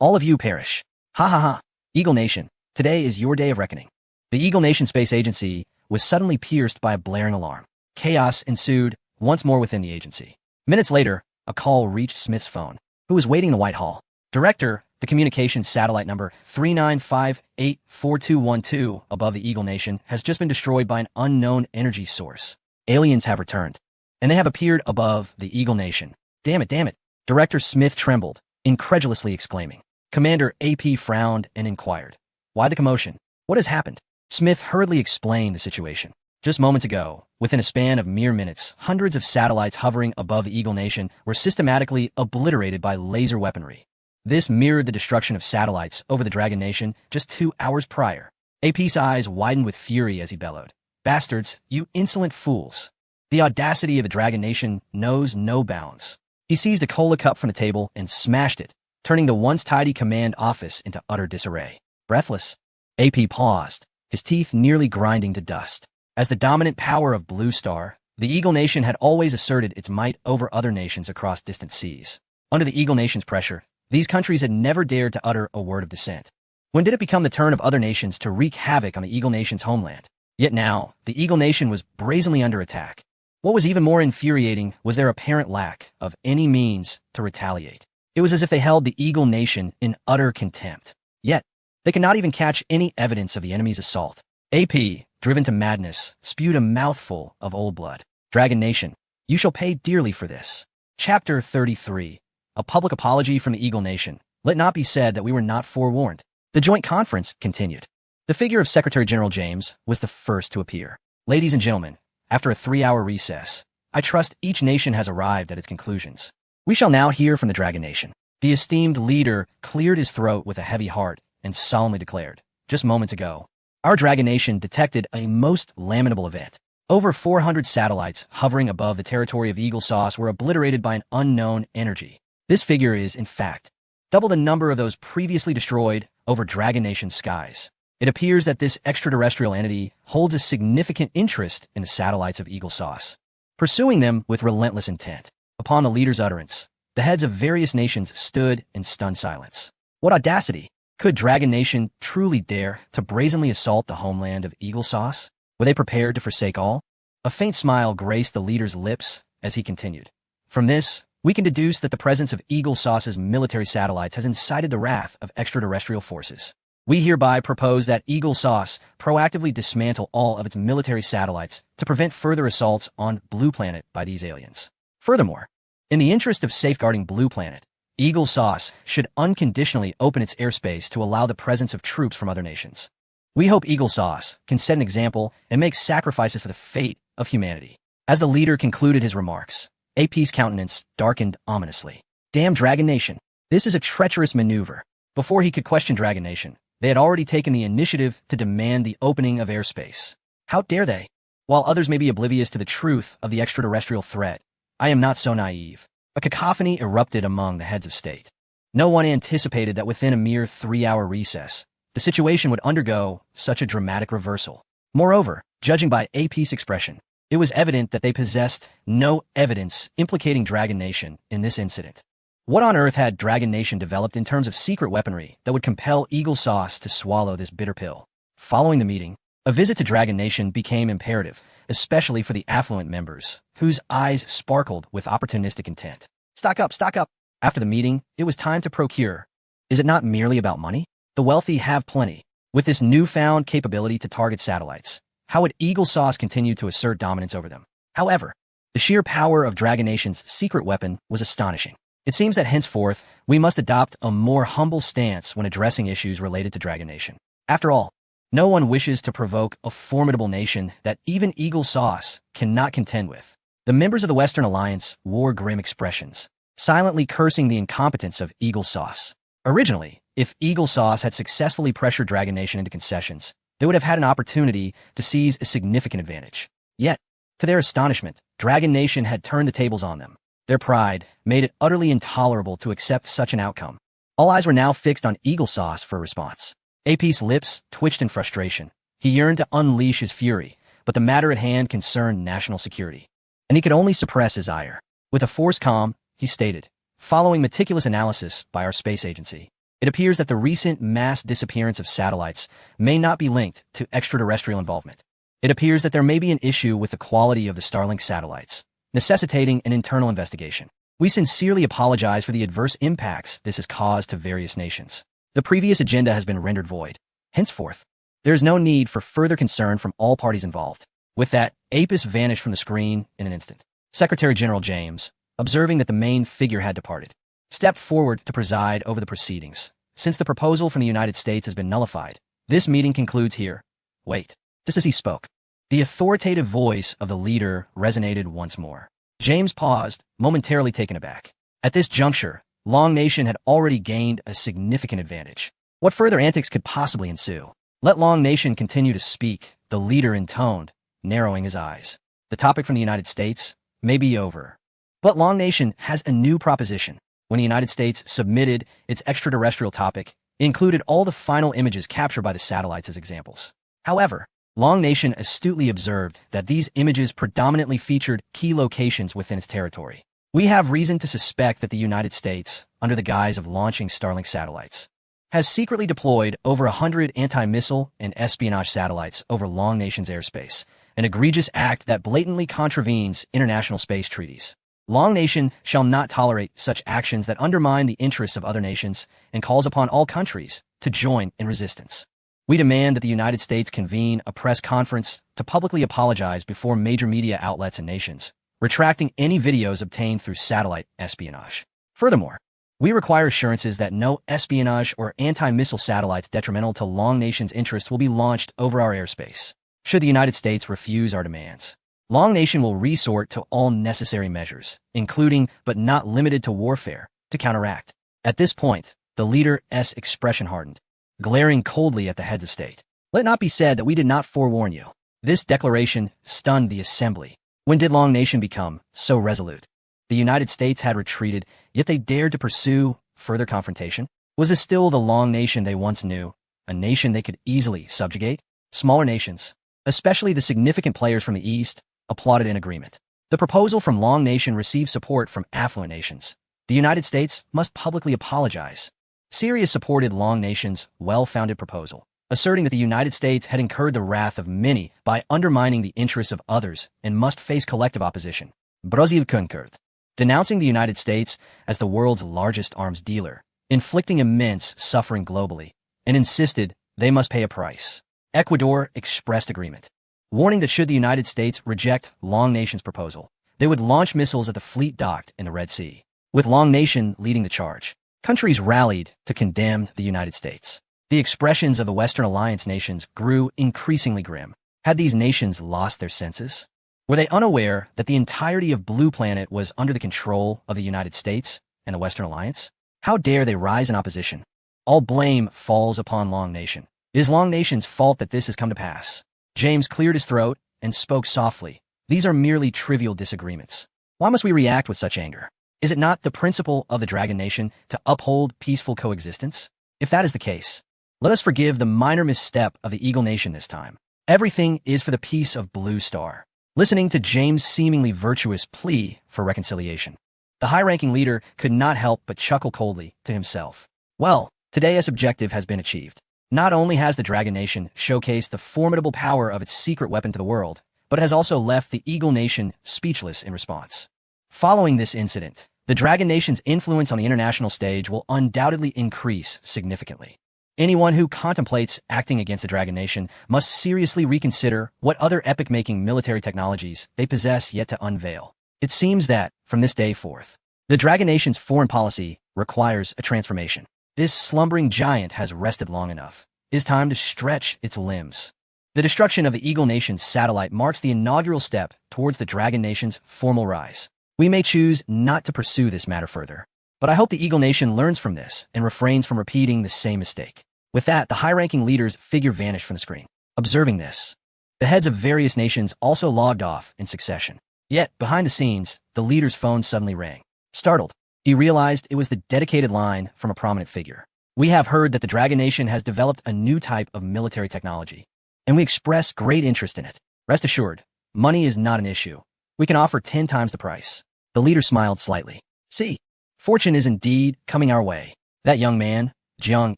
All of you perish. Ha ha ha. Eagle Nation, today is your day of reckoning. The Eagle Nation Space Agency was suddenly pierced by a blaring alarm. Chaos ensued once more within the agency. Minutes later, a call reached Smith's phone, who was waiting in the White Hall. Director, the communications satellite number 39584212 above the Eagle Nation has just been destroyed by an unknown energy source. Aliens have returned, and they have appeared above the Eagle Nation. Damn it. Director Smith trembled, incredulously exclaiming. Commander AP frowned and inquired, Why the commotion? What has happened? Smith hurriedly explained the situation. Just moments ago, within a span of mere minutes, hundreds of satellites hovering above the Eagle Nation were systematically obliterated by laser weaponry. This mirrored the destruction of satellites over the Dragon Nation just 2 hours prior. AP's eyes widened with fury as he bellowed. Bastards, you insolent fools. The audacity of the Dragon Nation knows no bounds. He seized a cola cup from the table and smashed it, turning the once tidy command office into utter disarray. Breathless, AP paused, his teeth nearly grinding to dust. As the dominant power of Blue Star, The Eagle Nation had always asserted its might over other nations across distant seas. Under the Eagle Nation's pressure, these countries had never dared to utter a word of dissent. When did it become the turn of other nations to wreak havoc on the Eagle Nation's homeland? Yet now, the Eagle Nation was brazenly under attack. What was even more infuriating was their apparent lack of any means to retaliate. It was as if they held the Eagle Nation in utter contempt. Yet, they could not even catch any evidence of the enemy's assault. AP, driven to madness, spewed a mouthful of old blood. Dragon Nation, you shall pay dearly for this. Chapter 33. A public apology from the Eagle Nation. Let not be said that we were not forewarned. The joint conference continued. The figure of Secretary General James was the first to appear. Ladies and gentlemen, after a 3-hour recess, I trust each nation has arrived at its conclusions. We shall now hear from the Dragon Nation. The esteemed leader cleared his throat with a heavy heart and solemnly declared, just moments ago, our Dragon Nation detected a most lamentable event. Over 400 satellites hovering above the territory of Eagle Sauce were obliterated by an unknown energy. This figure is, in fact, double the number of those previously destroyed over Dragon Nation's skies. It appears that this extraterrestrial entity holds a significant interest in the satellites of Eagle Sauce, pursuing them with relentless intent. Upon the leader's utterance, the heads of various nations stood in stunned silence. What audacity! Could Dragon Nation truly dare to brazenly assault the homeland of Eagle Sauce? Were they prepared to forsake all? A faint smile graced the leader's lips as he continued. From this, we can deduce that the presence of Eagle Sauce's military satellites has incited the wrath of extraterrestrial forces. We hereby propose that Eagle Sauce proactively dismantle all of its military satellites to prevent further assaults on Blue Planet by these aliens. Furthermore, in the interest of safeguarding Blue Planet, Eagle Sauce should unconditionally open its airspace to allow the presence of troops from other nations. We hope Eagle Sauce can set an example and make sacrifices for the fate of humanity. As the leader concluded his remarks, AP's countenance darkened ominously. Damn Dragon Nation, this is a treacherous maneuver. Before he could question Dragon Nation, they had already taken the initiative to demand the opening of airspace. How dare they? While others may be oblivious to the truth of the extraterrestrial threat, I am not so naive. A cacophony erupted among the heads of state. No one anticipated that within a mere 3-hour recess, the situation would undergo such a dramatic reversal. Moreover, judging by AP's expression, it was evident that they possessed no evidence implicating Dragon Nation in this incident. What on earth had Dragon Nation developed in terms of secret weaponry that would compel Eagle Sauce to swallow this bitter pill? Following the meeting, a visit to Dragon Nation became imperative, especially for the affluent members, whose eyes sparkled with opportunistic intent. Stock up, stock up! After the meeting, it was time to procure. Is it not merely about money? The wealthy have plenty. With this newfound capability to target satellites, how would Eagle Sauce continue to assert dominance over them? However, the sheer power of Dragon Nation's secret weapon was astonishing. It seems that henceforth, we must adopt a more humble stance when addressing issues related to Dragon Nation. After all, no one wishes to provoke a formidable nation that even Eagle Sauce cannot contend with. The members of the Western Alliance wore grim expressions, silently cursing the incompetence of Eagle Sauce. Originally, if Eagle Sauce had successfully pressured Dragon Nation into concessions, they would have had an opportunity to seize a significant advantage. Yet, to their astonishment, Dragon Nation had turned the tables on them. Their pride made it utterly intolerable to accept such an outcome. All eyes were now fixed on Eagle Sauce for a response. AP's lips twitched in frustration. He yearned to unleash his fury, but the matter at hand concerned national security, and he could only suppress his ire. With a forced calm, he stated, following meticulous analysis by our space agency, it appears that the recent mass disappearance of satellites may not be linked to extraterrestrial involvement. It appears that there may be an issue with the quality of the Starlink satellites, necessitating an internal investigation. We sincerely apologize for the adverse impacts this has caused to various nations. The previous agenda has been rendered void. Henceforth, there is no need for further concern from all parties involved. With that, Apis vanished from the screen in an instant. Secretary General James, observing that the main figure had departed, stepped forward to preside over the proceedings. Since the proposal from the United States has been nullified, this meeting concludes here. Wait. Just as he spoke, the authoritative voice of the leader resonated once more. James paused, momentarily taken aback. At this juncture, Long Nation had already gained a significant advantage. What further antics could possibly ensue? Let Long Nation continue to speak, the leader intoned, narrowing his eyes. The topic from the United States may be over. But Long Nation has a new proposition. When the United States submitted its extraterrestrial topic, it included all the final images captured by the satellites as examples. However, Long Nation astutely observed that these images predominantly featured key locations within its territory. We have reason to suspect that the United States, under the guise of launching Starlink satellites, has secretly deployed over 100 anti-missile and espionage satellites over Long Nation's airspace, an egregious act that blatantly contravenes international space treaties. Long Nation shall not tolerate such actions that undermine the interests of other nations and calls upon all countries to join in resistance. We demand that the United States convene a press conference to publicly apologize before major media outlets and nations, retracting any videos obtained through satellite espionage. Furthermore, we require assurances that no espionage or anti-missile satellites detrimental to Long Nation's interests will be launched over our airspace. Should the United States refuse our demands, Long Nation will resort to all necessary measures, including but not limited to warfare, to counteract. At this point, the leader's expression hardened, glaring coldly at the heads of state. Let it not be said that we did not forewarn you. This declaration stunned the assembly. When did Long Nation become so resolute? The United States had retreated, yet they dared to pursue further confrontation? Was this still the Long Nation they once knew, a nation they could easily subjugate? Smaller nations, especially the significant players from the East, applauded in agreement. The proposal from Long Nation received support from affluent nations. The United States must publicly apologize. Syria supported Long Nation's well-founded proposal, asserting that the United States had incurred the wrath of many by undermining the interests of others and must face collective opposition. Brazil concurred, denouncing the United States as the world's largest arms dealer, inflicting immense suffering globally, and insisted they must pay a price. Ecuador expressed agreement, warning that should the United States reject Long Nation's proposal, they would launch missiles at the fleet docked in the Red Sea. With Long Nation leading the charge, countries rallied to condemn the United States. The expressions of the Western Alliance nations grew increasingly grim. Had these nations lost their senses? Were they unaware that the entirety of Blue Planet was under the control of the United States and the Western Alliance? How dare they rise in opposition? All blame falls upon Long Nation. It is Long Nation's fault that this has come to pass. James cleared his throat and spoke softly. These are merely trivial disagreements. Why must we react with such anger? Is it not the principle of the Dragon Nation to uphold peaceful coexistence? If that is the case, let us forgive the minor misstep of the Eagle Nation this time. Everything is for the peace of Blue Star. Listening to James' seemingly virtuous plea for reconciliation, the high-ranking leader could not help but chuckle coldly to himself. Well, today's objective has been achieved. Not only has the Dragon Nation showcased the formidable power of its secret weapon to the world, but it has also left the Eagle Nation speechless in response. Following this incident, the Dragon Nation's influence on the international stage will undoubtedly increase significantly. Anyone who contemplates acting against the Dragon Nation must seriously reconsider what other epic-making military technologies they possess yet to unveil. It seems that, from this day forth, the Dragon Nation's foreign policy requires a transformation. This slumbering giant has rested long enough. It is time to stretch its limbs. The destruction of the Eagle Nation's satellite marks the inaugural step towards the Dragon Nation's formal rise. We may choose not to pursue this matter further, but I hope the Eagle Nation learns from this and refrains from repeating the same mistake. With that, the high-ranking leader's figure vanished from the screen. Observing this, the heads of various nations also logged off in succession. Yet, behind the scenes, the leader's phone suddenly rang. Startled, he realized it was the dedicated line from a prominent figure. We have heard that the Dragon Nation has developed a new type of military technology, and we express great interest in it. Rest assured, money is not an issue. We can offer 10 times the price. The leader smiled slightly. See, fortune is indeed coming our way. That young man, Jiang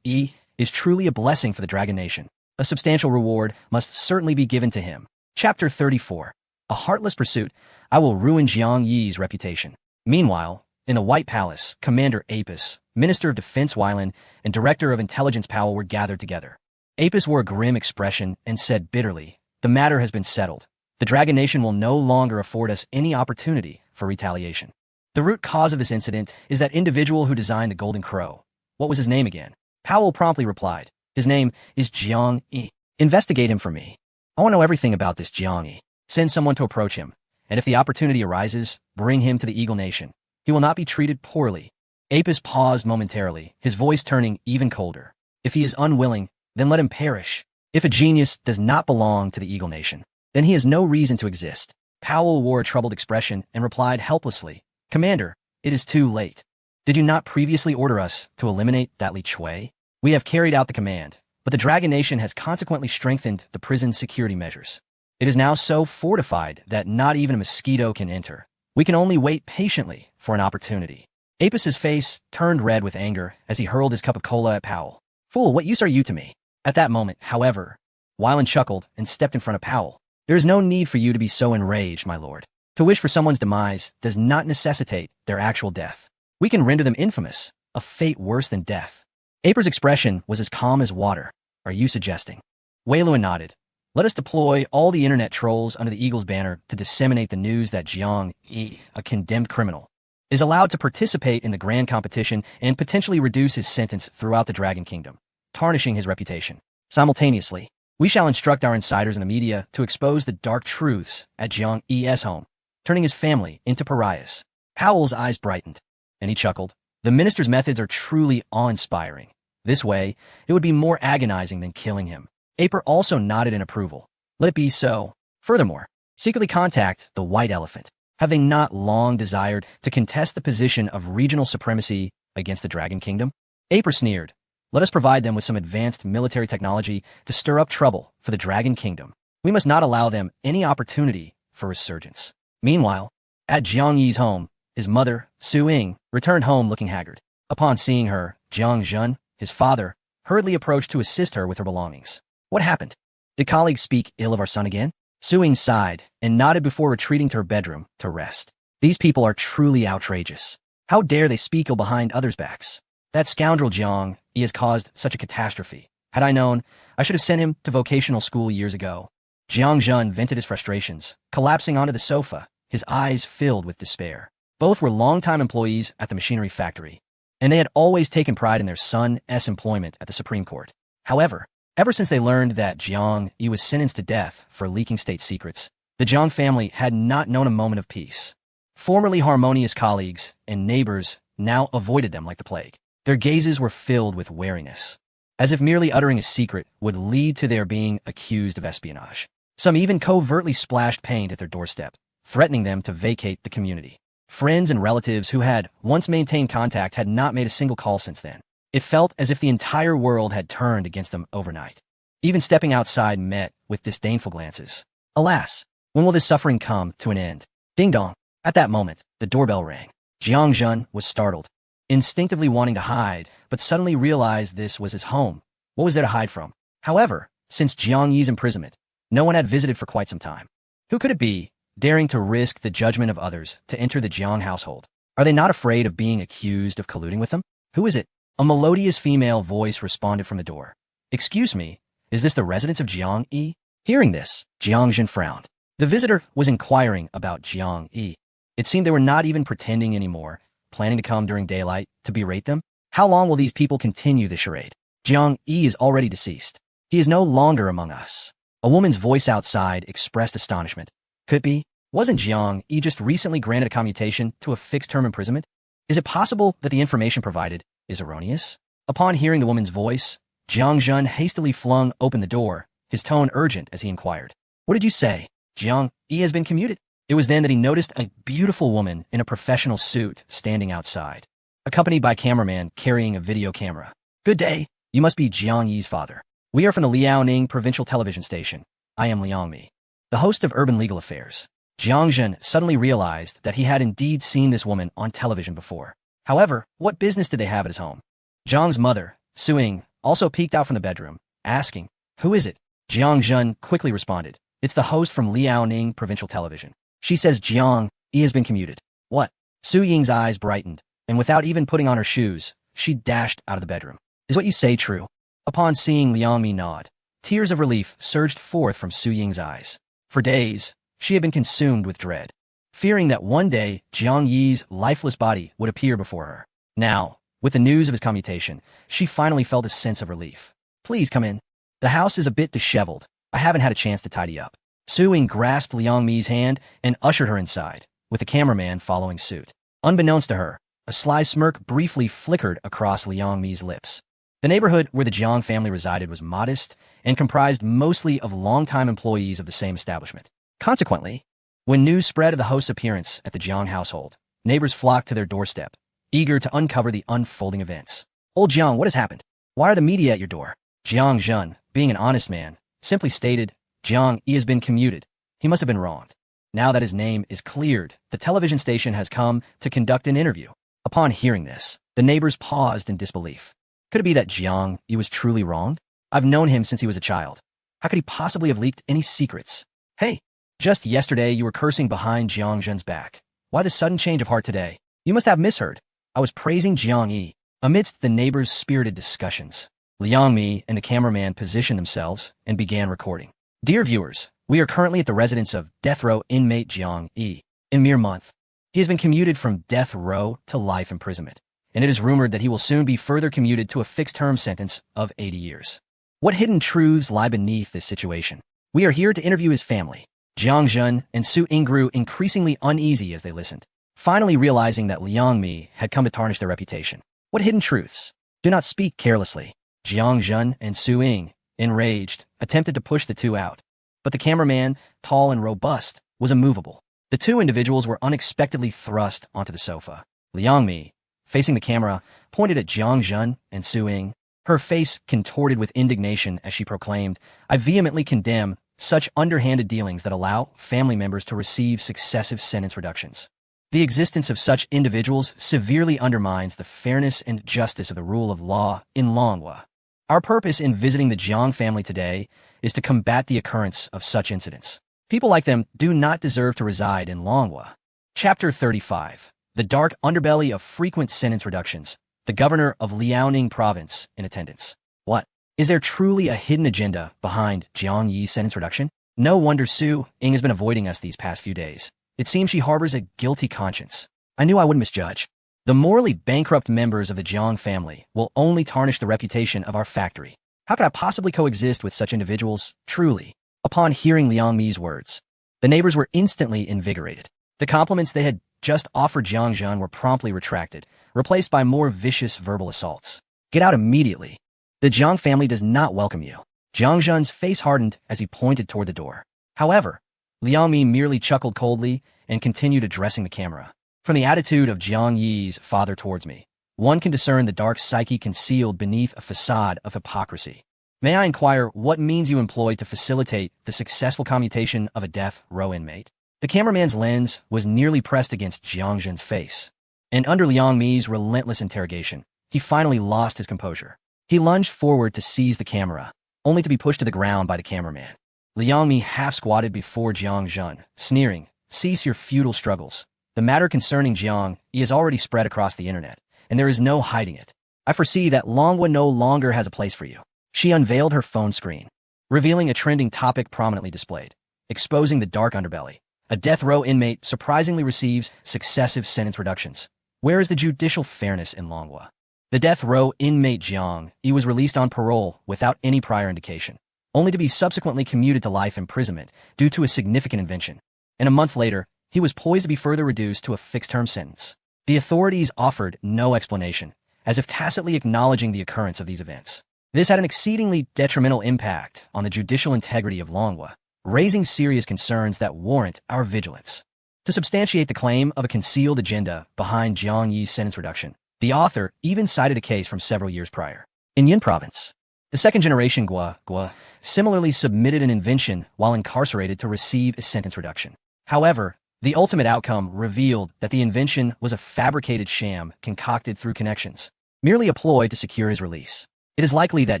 Yi, is truly a blessing for the Dragon Nation. A substantial reward must certainly be given to him. Chapter 34. A heartless pursuit. I will ruin Jiang Yi's reputation. Meanwhile, in the White Palace, Commander Apis, Minister of Defense Wylan, and Director of Intelligence Powell were gathered together. Apis wore a grim expression and said bitterly, "The matter has been settled. The Dragon Nation will no longer afford us any opportunity for retaliation. The root cause of this incident is that individual who designed the Golden Crow. What was his name again?" Powell promptly replied, "His name is Jiang Yi. Investigate him for me. I want to know everything about this Jiang Yi. Send someone to approach him, and if the opportunity arises, bring him to the Eagle Nation. He will not be treated poorly." Apis paused momentarily, his voice turning even colder. "If he is unwilling, then let him perish. If a genius does not belong to the Eagle Nation, then he has no reason to exist." Powell wore a troubled expression and replied helplessly, "Commander, it is too late. Did you not previously order us to eliminate that Li Chui? We have carried out the command. but the Dragon Nation has consequently strengthened the prison's security measures. It is now so fortified that not even a mosquito can enter. We can only wait patiently for an opportunity. Apus's face turned red with anger as he hurled his cup of cola at Powell. Fool, what use are you to me? At that moment, however, Wyland chuckled and stepped in front of Powell. There is no need for you to be so enraged, my lord. To wish for someone's demise does not necessitate their actual death. We can render them infamous, a fate worse than death. Aper's expression was as calm as water. Are you suggesting? Wei-Luan nodded. Let us deploy all the internet trolls under the Eagle's banner to disseminate the news that Jiang Yi, a condemned criminal, is allowed to participate in the grand competition and potentially reduce his sentence throughout the Dragon Kingdom, tarnishing his reputation. Simultaneously, we shall instruct our insiders in the media to expose the dark truths at Jiang Yi's home, turning his family into pariahs. Powell's eyes brightened, and he chuckled. The minister's methods are truly awe-inspiring. This way, it would be more agonizing than killing him. Aper also nodded in approval. Let it be so. Furthermore, secretly contact the White Elephant. Have they not long desired to contest the position of regional supremacy against the Dragon Kingdom? Aper sneered. Let us provide them with some advanced military technology to stir up trouble for the Dragon Kingdom. We must not allow them any opportunity for resurgence. Meanwhile, at Jiang Yi's home, his mother, Su Ying, returned home looking haggard. Upon seeing her, Jiang Zhen, his father, hurriedly approached to assist her with her belongings. What happened? Did colleagues speak ill of our son again? Su Ying sighed and nodded before retreating to her bedroom to rest. These people are truly outrageous. How dare they speak ill behind others' backs? That scoundrel Jiang Yi has caused such a catastrophe. Had I known, I should have sent him to vocational school years ago. Jiang Zhen vented his frustrations, collapsing onto the sofa, his eyes filled with despair. Both were longtime employees at the machinery factory, and they had always taken pride in their son's employment at the Supreme Court. However, ever since they learned that Jiang Yi was sentenced to death for leaking state secrets, the Jiang family had not known a moment of peace. Formerly harmonious colleagues and neighbors now avoided them like the plague. Their gazes were filled with wariness, as if merely uttering a secret would lead to their being accused of espionage. Some even covertly splashed paint at their doorstep, threatening them to vacate the community. Friends and relatives who had once maintained contact had not made a single call since then. It felt as if the entire world had turned against them overnight. Even stepping outside met with disdainful glances. Alas, when will this suffering come to an end? Ding dong. At that moment, the doorbell rang. Jiang Zhen was startled, instinctively wanting to hide, but suddenly realized this was his home. What was there to hide from? However, since Jiang Yi's imprisonment, no one had visited for quite some time. Who could it be, daring to risk the judgment of others to enter the Jiang household? Are they not afraid of being accused of colluding with them? Who is it? A melodious female voice responded from the door. Excuse me, is this the residence of Jiang Yi? Hearing this, Jiang Zhen frowned. The visitor was inquiring about Jiang Yi. It seemed they were not even pretending anymore, planning to come during daylight to berate them. How long will these people continue the charade? Jiang Yi is already deceased. He is no longer among us. A woman's voice outside expressed astonishment. Could it be? Wasn't Jiang Yi just recently granted a commutation to a fixed-term imprisonment? Is it possible that the information provided is erroneous? Upon hearing the woman's voice, Jiang Zhen hastily flung open the door, his tone urgent as he inquired. What did you say? Jiang Yi has been commuted. It was then that he noticed a beautiful woman in a professional suit standing outside, accompanied by a cameraman carrying a video camera. Good day. You must be Jiang Yi's father. We are from the Liaoning provincial television station. I am Liang Mi, the host of Urban Legal Affairs. Jiang Zhen suddenly realized that he had indeed seen this woman on television before. However, what business did they have at his home? Jiang's mother, Su Ying, also peeked out from the bedroom, asking, Who is it? Jiang Zhen quickly responded, It's the host from Liaoning provincial television. She says Jiang Yi has been commuted. What? Su Ying's eyes brightened, and without even putting on her shoes, she dashed out of the bedroom. Is what you say true? Upon seeing Liang Mi nod, tears of relief surged forth from Su Ying's eyes. For days, she had been consumed with dread, fearing that one day Jiang Yi's lifeless body would appear before her. Now, with the news of his commutation, she finally felt a sense of relief. Please come in. The house is a bit disheveled. I haven't had a chance to tidy up. Su Ying grasped Liang Mi's hand and ushered her inside, with the cameraman following suit. Unbeknownst to her, a sly smirk briefly flickered across Liang Mi's lips. The neighborhood where the Jiang family resided was modest and comprised mostly of longtime employees of the same establishment. Consequently, when news spread of the host's appearance at the Jiang household, neighbors flocked to their doorstep, eager to uncover the unfolding events. Old Jiang, what has happened? Why are the media at your door? Jiang Zhen, being an honest man, simply stated, Jiang Yi has been commuted. He must have been wronged. Now that his name is cleared, the television station has come to conduct an interview. Upon hearing this, the neighbors paused in disbelief. Could it be that Jiang Yi was truly wronged? I've known him since he was a child. How could he possibly have leaked any secrets? Hey, just yesterday you were cursing behind Jiang Zhen's back. Why the sudden change of heart today? You must have misheard. I was praising Jiang Yi. Amidst the neighbors' spirited discussions, Liang Mi and the cameraman positioned themselves and began recording. Dear viewers, we are currently at the residence of death row inmate Jiang Yi. In a mere month, he has been commuted from death row to life imprisonment, and it is rumored that he will soon be further commuted to a fixed-term sentence of 80 years. What hidden truths lie beneath this situation? We are here to interview his family. Jiang Zhen and Su Ying grew increasingly uneasy as they listened, finally realizing that Liang Mi had come to tarnish their reputation. What hidden truths? Do not speak carelessly. Jiang Zhen and Su Ying, enraged, attempted to push the two out. But the cameraman, tall and robust, was immovable. The two individuals were unexpectedly thrust onto the sofa. Liang Mi, facing the camera, pointed at Jiang Zhen and Su Ying. Her face contorted with indignation as she proclaimed, I vehemently condemn such underhanded dealings that allow family members to receive successive sentence reductions. The existence of such individuals severely undermines the fairness and justice of the rule of law in Longhua. Our purpose in visiting the Jiang family today is to combat the occurrence of such incidents. People like them do not deserve to reside in Longhua. Chapter 35. The Dark Underbelly of Frequent Sentence Reductions. The governor of Liaoning province in attendance. What? Is there truly a hidden agenda behind Jiang Yi's sentence reduction? No wonder Su Ying has been avoiding us these past few days. It seems she harbors a guilty conscience. I knew I wouldn't misjudge. The morally bankrupt members of the Jiang family will only tarnish the reputation of our factory. How could I possibly coexist with such individuals? Truly. Upon hearing Liang Mi's words, the neighbors were instantly invigorated. The compliments they had just offered Jiang Zhen were promptly retracted, replaced by more vicious verbal assaults. Get out immediately. The Jiang family does not welcome you. Jiang Zhen's face hardened as he pointed toward the door. However, Liang Mi merely chuckled coldly and continued addressing the camera. From the attitude of Jiang Yi's father towards me, one can discern the dark psyche concealed beneath a facade of hypocrisy. May I inquire what means you employed to facilitate the successful commutation of a death row inmate? The cameraman's lens was nearly pressed against Jiang Zhen's face, and under Liang Mi's relentless interrogation, he finally lost his composure. He lunged forward to seize the camera, only to be pushed to the ground by the cameraman. Liang Mi half-squatted before Jiang Zhen, sneering, cease your futile struggles. The matter concerning Jiang Yi has already spread across the internet, and there is no hiding it. I foresee that Longhua no longer has a place for you. She unveiled her phone screen, revealing a trending topic prominently displayed, exposing the dark underbelly. A death row inmate surprisingly receives successive sentence reductions. Where is the judicial fairness in Longhua? The death row inmate Jiang Yi was released on parole without any prior indication, only to be subsequently commuted to life imprisonment due to a significant invention. And a month later, he was poised to be further reduced to a fixed-term sentence. The authorities offered no explanation, as if tacitly acknowledging the occurrence of these events. This had an exceedingly detrimental impact on the judicial integrity of Longhua, raising serious concerns that warrant our vigilance. To substantiate the claim of a concealed agenda behind Jiang Yi's sentence reduction, the author even cited a case from several years prior. In Yin province, the second-generation Gua similarly submitted an invention while incarcerated to receive a sentence reduction. However, the ultimate outcome revealed that the invention was a fabricated sham concocted through connections, merely a ploy to secure his release. It is likely that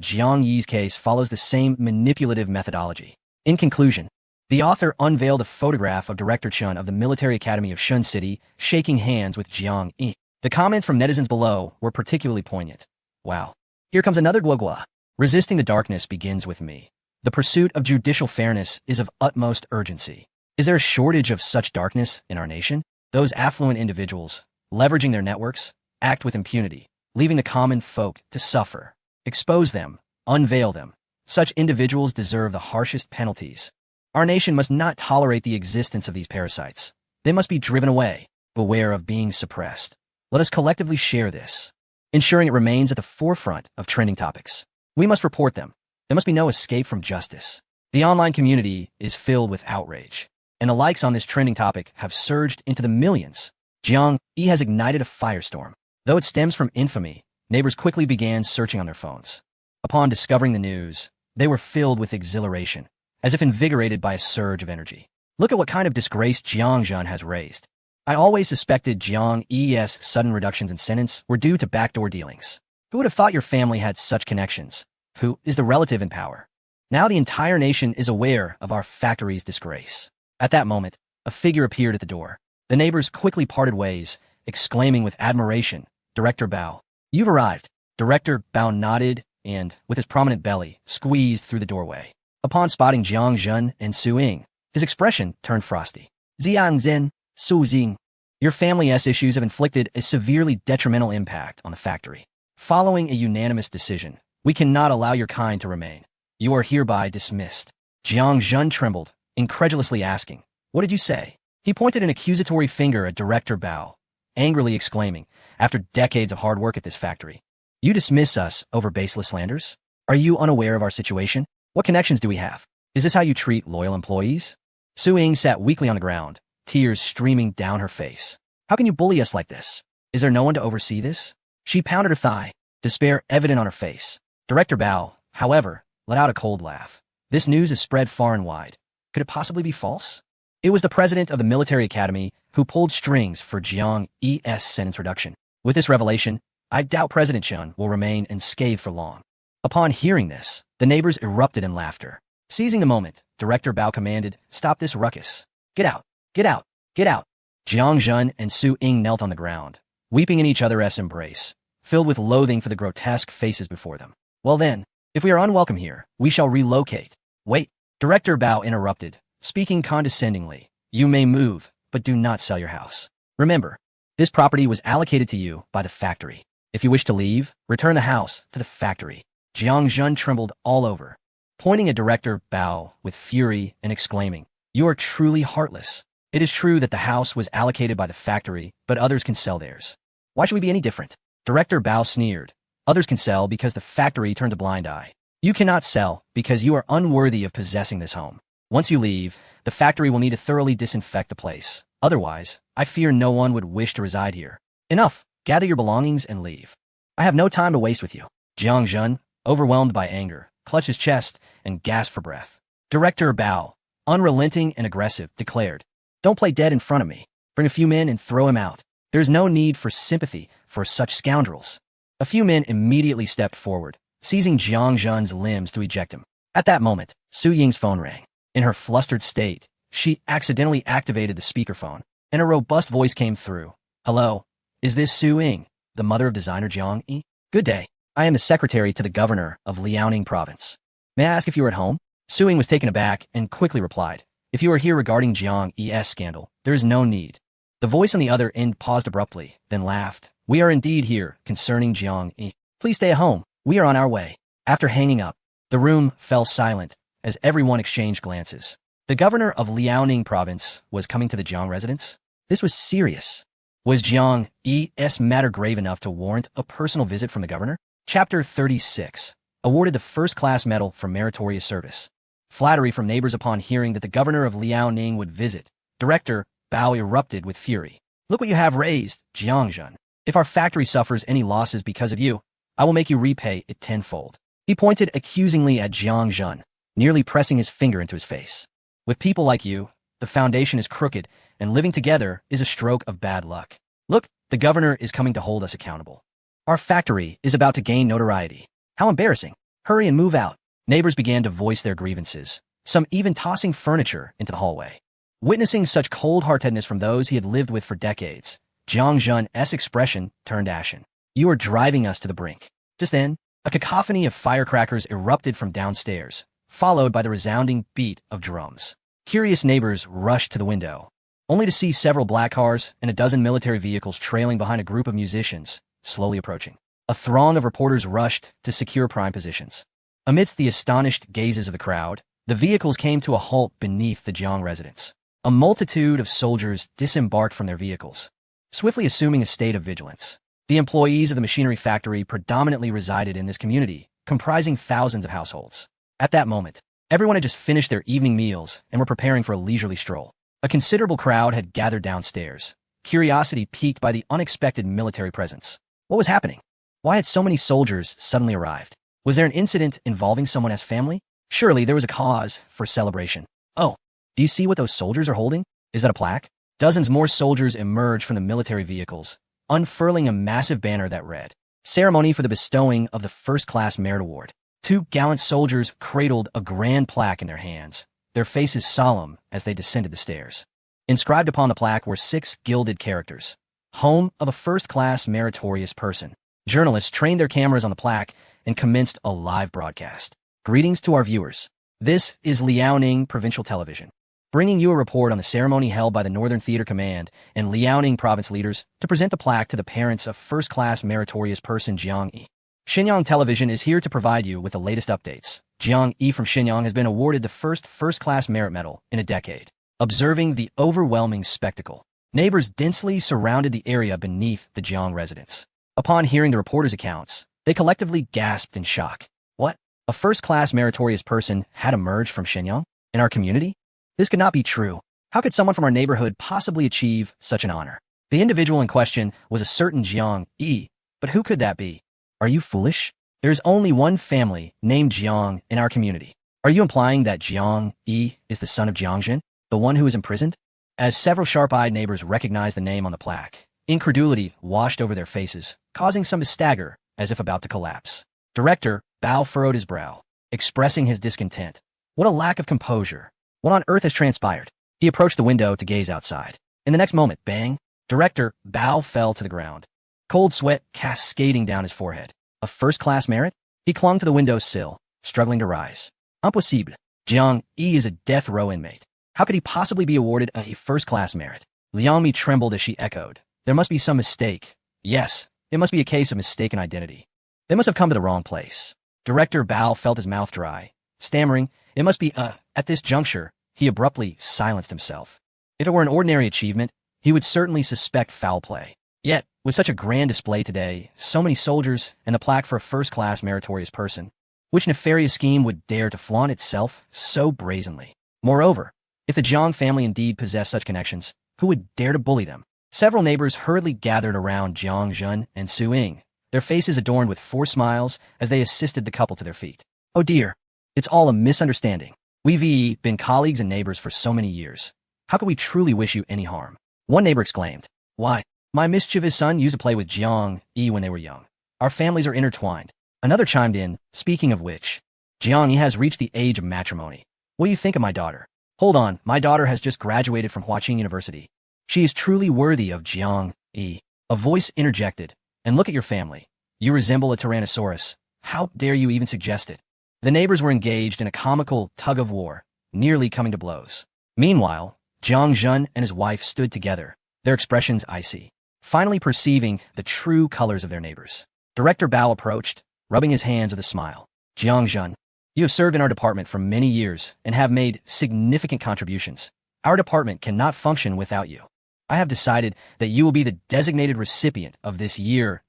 Jiang Yi's case follows the same manipulative methodology. In conclusion, the author unveiled a photograph of Director Chun of the Military Academy of Shun City shaking hands with Jiang Yi. The comments from netizens below were particularly poignant. Wow. Here comes another Gua. Resisting the darkness begins with me. The pursuit of judicial fairness is of utmost urgency. Is there a shortage of such darkness in our nation? Those affluent individuals, leveraging their networks, act with impunity, leaving the common folk to suffer. Expose them, unveil them. Such individuals deserve the harshest penalties. Our nation must not tolerate the existence of these parasites. They must be driven away. Beware of being suppressed. Let us collectively share this, ensuring it remains at the forefront of trending topics. We must report them. There must be no escape from justice. The online community is filled with outrage, and the likes on this trending topic have surged into the millions. Jiang Yi has ignited a firestorm. Though it stems from infamy, neighbors quickly began searching on their phones. Upon discovering the news, they were filled with exhilaration, as if invigorated by a surge of energy. Look at what kind of disgrace Jiang Jun has raised. I always suspected Jiang Yi's sudden reductions in sentence were due to backdoor dealings. Who would have thought your family had such connections? Who is the relative in power? Now the entire nation is aware of our factory's disgrace. At that moment, a figure appeared at the door. The neighbors quickly parted ways, exclaiming with admiration, "Director Bao, you've arrived." Director Bao nodded and, with his prominent belly, squeezed through the doorway. Upon spotting Jiang Jun and Su Ying, his expression turned frosty. "Jiang Zhen, Su Ying, your family's issues have inflicted a severely detrimental impact on the factory. Following a unanimous decision, we cannot allow your kind to remain. You are hereby dismissed." Jiang Jun trembled, incredulously asking, "What did you say?" He pointed an accusatory finger at Director Bao, angrily exclaiming, "After decades of hard work at this factory, you dismiss us over baseless slanders? Are you unaware of our situation? What connections do we have? Is this how you treat loyal employees?" Su Ying sat weakly on the ground, tears streaming down her face. "How can you bully us like this? Is there no one to oversee this?" She pounded her thigh, despair evident on her face. Director Bao, however, let out a cold laugh. "This news is spread far and wide. Could it possibly be false?" It was the president of the military academy who pulled strings for Jiang Yi's sentence reduction. With this revelation, I doubt President Chun will remain unscathed for long. Upon hearing this, the neighbors erupted in laughter. Seizing the moment, Director Bao commanded, "Stop this ruckus. Get out, get out, get out." Jiang Jun and Su Ying knelt on the ground, weeping in each other's embrace, filled with loathing for the grotesque faces before them. "Well then, if we are unwelcome here, we shall relocate." "Wait," Director Bao interrupted, speaking condescendingly. "You may move, but do not sell your house. Remember, this property was allocated to you by the factory. If you wish to leave, return the house to the factory." Jiang Jun trembled all over, pointing at Director Bao with fury and exclaiming, "You are truly heartless. It is true that the house was allocated by the factory, but others can sell theirs. Why should we be any different?" Director Bao sneered. "Others can sell because the factory turned a blind eye. You cannot sell because you are unworthy of possessing this home. Once you leave, the factory will need to thoroughly disinfect the place. Otherwise, I fear no one would wish to reside here. Enough, gather your belongings and leave. I have no time to waste with you." Jiang Jun, overwhelmed by anger, clutched his chest and gasped for breath. Director Bao, unrelenting and aggressive, declared, "Don't play dead in front of me. Bring a few men and throw him out. There is no need for sympathy for such scoundrels." A few men immediately stepped forward, seizing Jiang Jun's limbs to eject him. At that moment, Su Ying's phone rang. In her flustered state, she accidentally activated the speakerphone, and a robust voice came through. "Hello, is this Su Ying, the mother of designer Jiang Yi? Good day. I am the secretary to the governor of Liaoning province. May I ask if you are at home?" Su Ying was taken aback and quickly replied, "If you are here regarding Jiang Yi's scandal, there is no need." The voice on the other end paused abruptly, then laughed. "We are indeed here concerning Jiang Yi. Please stay at home. We are on our way." After hanging up, the room fell silent as everyone exchanged glances. The governor of Liaoning province was coming to the Jiang residence? This was serious. Was Jiang Yi's matter grave enough to warrant a personal visit from the governor? Chapter 36. Awarded the first-class medal for meritorious service. Flattery from neighbors upon hearing that the governor of Liaoning would visit. Director Bao erupted with fury. "Look what you have raised, Jiang Jun. If our factory suffers any losses because of you, I will make you repay it tenfold." He pointed accusingly at Jiang Jun, nearly pressing his finger into his face. "With people like you, the foundation is crooked, and living together is a stroke of bad luck. Look, the governor is coming to hold us accountable. Our factory is about to gain notoriety. How embarrassing. Hurry and move out." Neighbors began to voice their grievances, some even tossing furniture into the hallway. Witnessing such cold-heartedness from those he had lived with for decades, Jiang Jun's expression turned ashen. "You are driving us to the brink." Just then, a cacophony of firecrackers erupted from downstairs, followed by the resounding beat of drums. Curious neighbors rushed to the window, only to see several black cars and a dozen military vehicles trailing behind a group of musicians, slowly approaching. A throng of reporters rushed to secure prime positions. Amidst the astonished gazes of the crowd, the vehicles came to a halt beneath the Jiang residence. A multitude of soldiers disembarked from their vehicles, swiftly assuming a state of vigilance. The employees of the machinery factory predominantly resided in this community, comprising thousands of households. At that moment, everyone had just finished their evening meals and were preparing for a leisurely stroll. A considerable crowd had gathered downstairs, curiosity piqued by the unexpected military presence. What was happening? Why had so many soldiers suddenly arrived? Was there an incident involving someone as family? Surely there was a cause for celebration. Oh, do you see what those soldiers are holding? Is that a plaque? Dozens more soldiers emerged from the military vehicles, unfurling a massive banner that read, "Ceremony for the bestowing of the First-Class Merit Award." Two gallant soldiers cradled a grand plaque in their hands, their faces solemn as they descended the stairs. Inscribed upon the plaque were 6 gilded characters: home of a first-class meritorious person. Journalists trained their cameras on the plaque and commenced a live broadcast. Greetings to our viewers. This is Liaoning Provincial Television, bringing you a report on the ceremony held by the Northern Theater Command and Liaoning Province leaders to present the plaque to the parents of first-class meritorious person Jiang Yi. Shenyang Television is here to provide you with the latest updates. Jiang Yi from Shenyang has been awarded the first-class merit medal in a decade. Observing the overwhelming spectacle, neighbors densely surrounded the area beneath the Jiang residence. Upon hearing the reporters' accounts, they collectively gasped in shock. What? A first-class meritorious person had emerged from Shenyang? In our community? This could not be true. How could someone from our neighborhood possibly achieve such an honor? The individual in question was a certain Jiang Yi, but who could that be? Are you foolish? There is only one family named Jiang in our community. Are you implying that Jiang Yi is the son of Jiangjin, the one who is imprisoned? As several sharp-eyed neighbors recognized the name on the plaque, incredulity washed over their faces, causing some to stagger as if about to collapse. Director Bao furrowed his brow, expressing his discontent. What a lack of composure. What on earth has transpired? He approached the window to gaze outside. In the next moment, bang! Director Bao fell to the ground, cold sweat cascading down his forehead. A first-class merit? He clung to the window sill, struggling to rise. Impossible. Jiang Yi is a death row inmate. How could he possibly be awarded a first-class merit? Liang Mi trembled as she echoed. There must be some mistake. Yes, it must be a case of mistaken identity. They must have come to the wrong place. Director Bao felt his mouth dry. Stammering, it must be, at this juncture, he abruptly silenced himself. If it were an ordinary achievement, he would certainly suspect foul play. Yet, with such a grand display today, so many soldiers, and the plaque for a first-class meritorious person, which nefarious scheme would dare to flaunt itself so brazenly? Moreover, if the Jiang family indeed possessed such connections, who would dare to bully them? Several neighbors hurriedly gathered around Jiang Jun and Su Ying, their faces adorned with forced smiles as they assisted the couple to their feet. Oh dear, it's all a misunderstanding. We've been colleagues and neighbors for so many years. How could we truly wish you any harm? One neighbor exclaimed. Why, my mischievous son used to play with Jiang Yi when they were young. Our families are intertwined. Another chimed in, speaking of which, Jiang Yi has reached the age of matrimony. What do you think of my daughter? Hold on, my daughter has just graduated from Huaqing University. She is truly worthy of Jiang Yi. A voice interjected. And look at your family. You resemble a Tyrannosaurus. How dare you even suggest it? The neighbors were engaged in a comical tug-of-war, nearly coming to blows. Meanwhile, Jiang Jun and his wife stood together, their expressions icy, finally perceiving the true colors of their neighbors. Director Bao approached, rubbing his hands with a smile. Jiang Jun, you have served in our department for many years and have made significant contributions. Our department cannot function without you. I have decided that you will be the designated recipient of this year's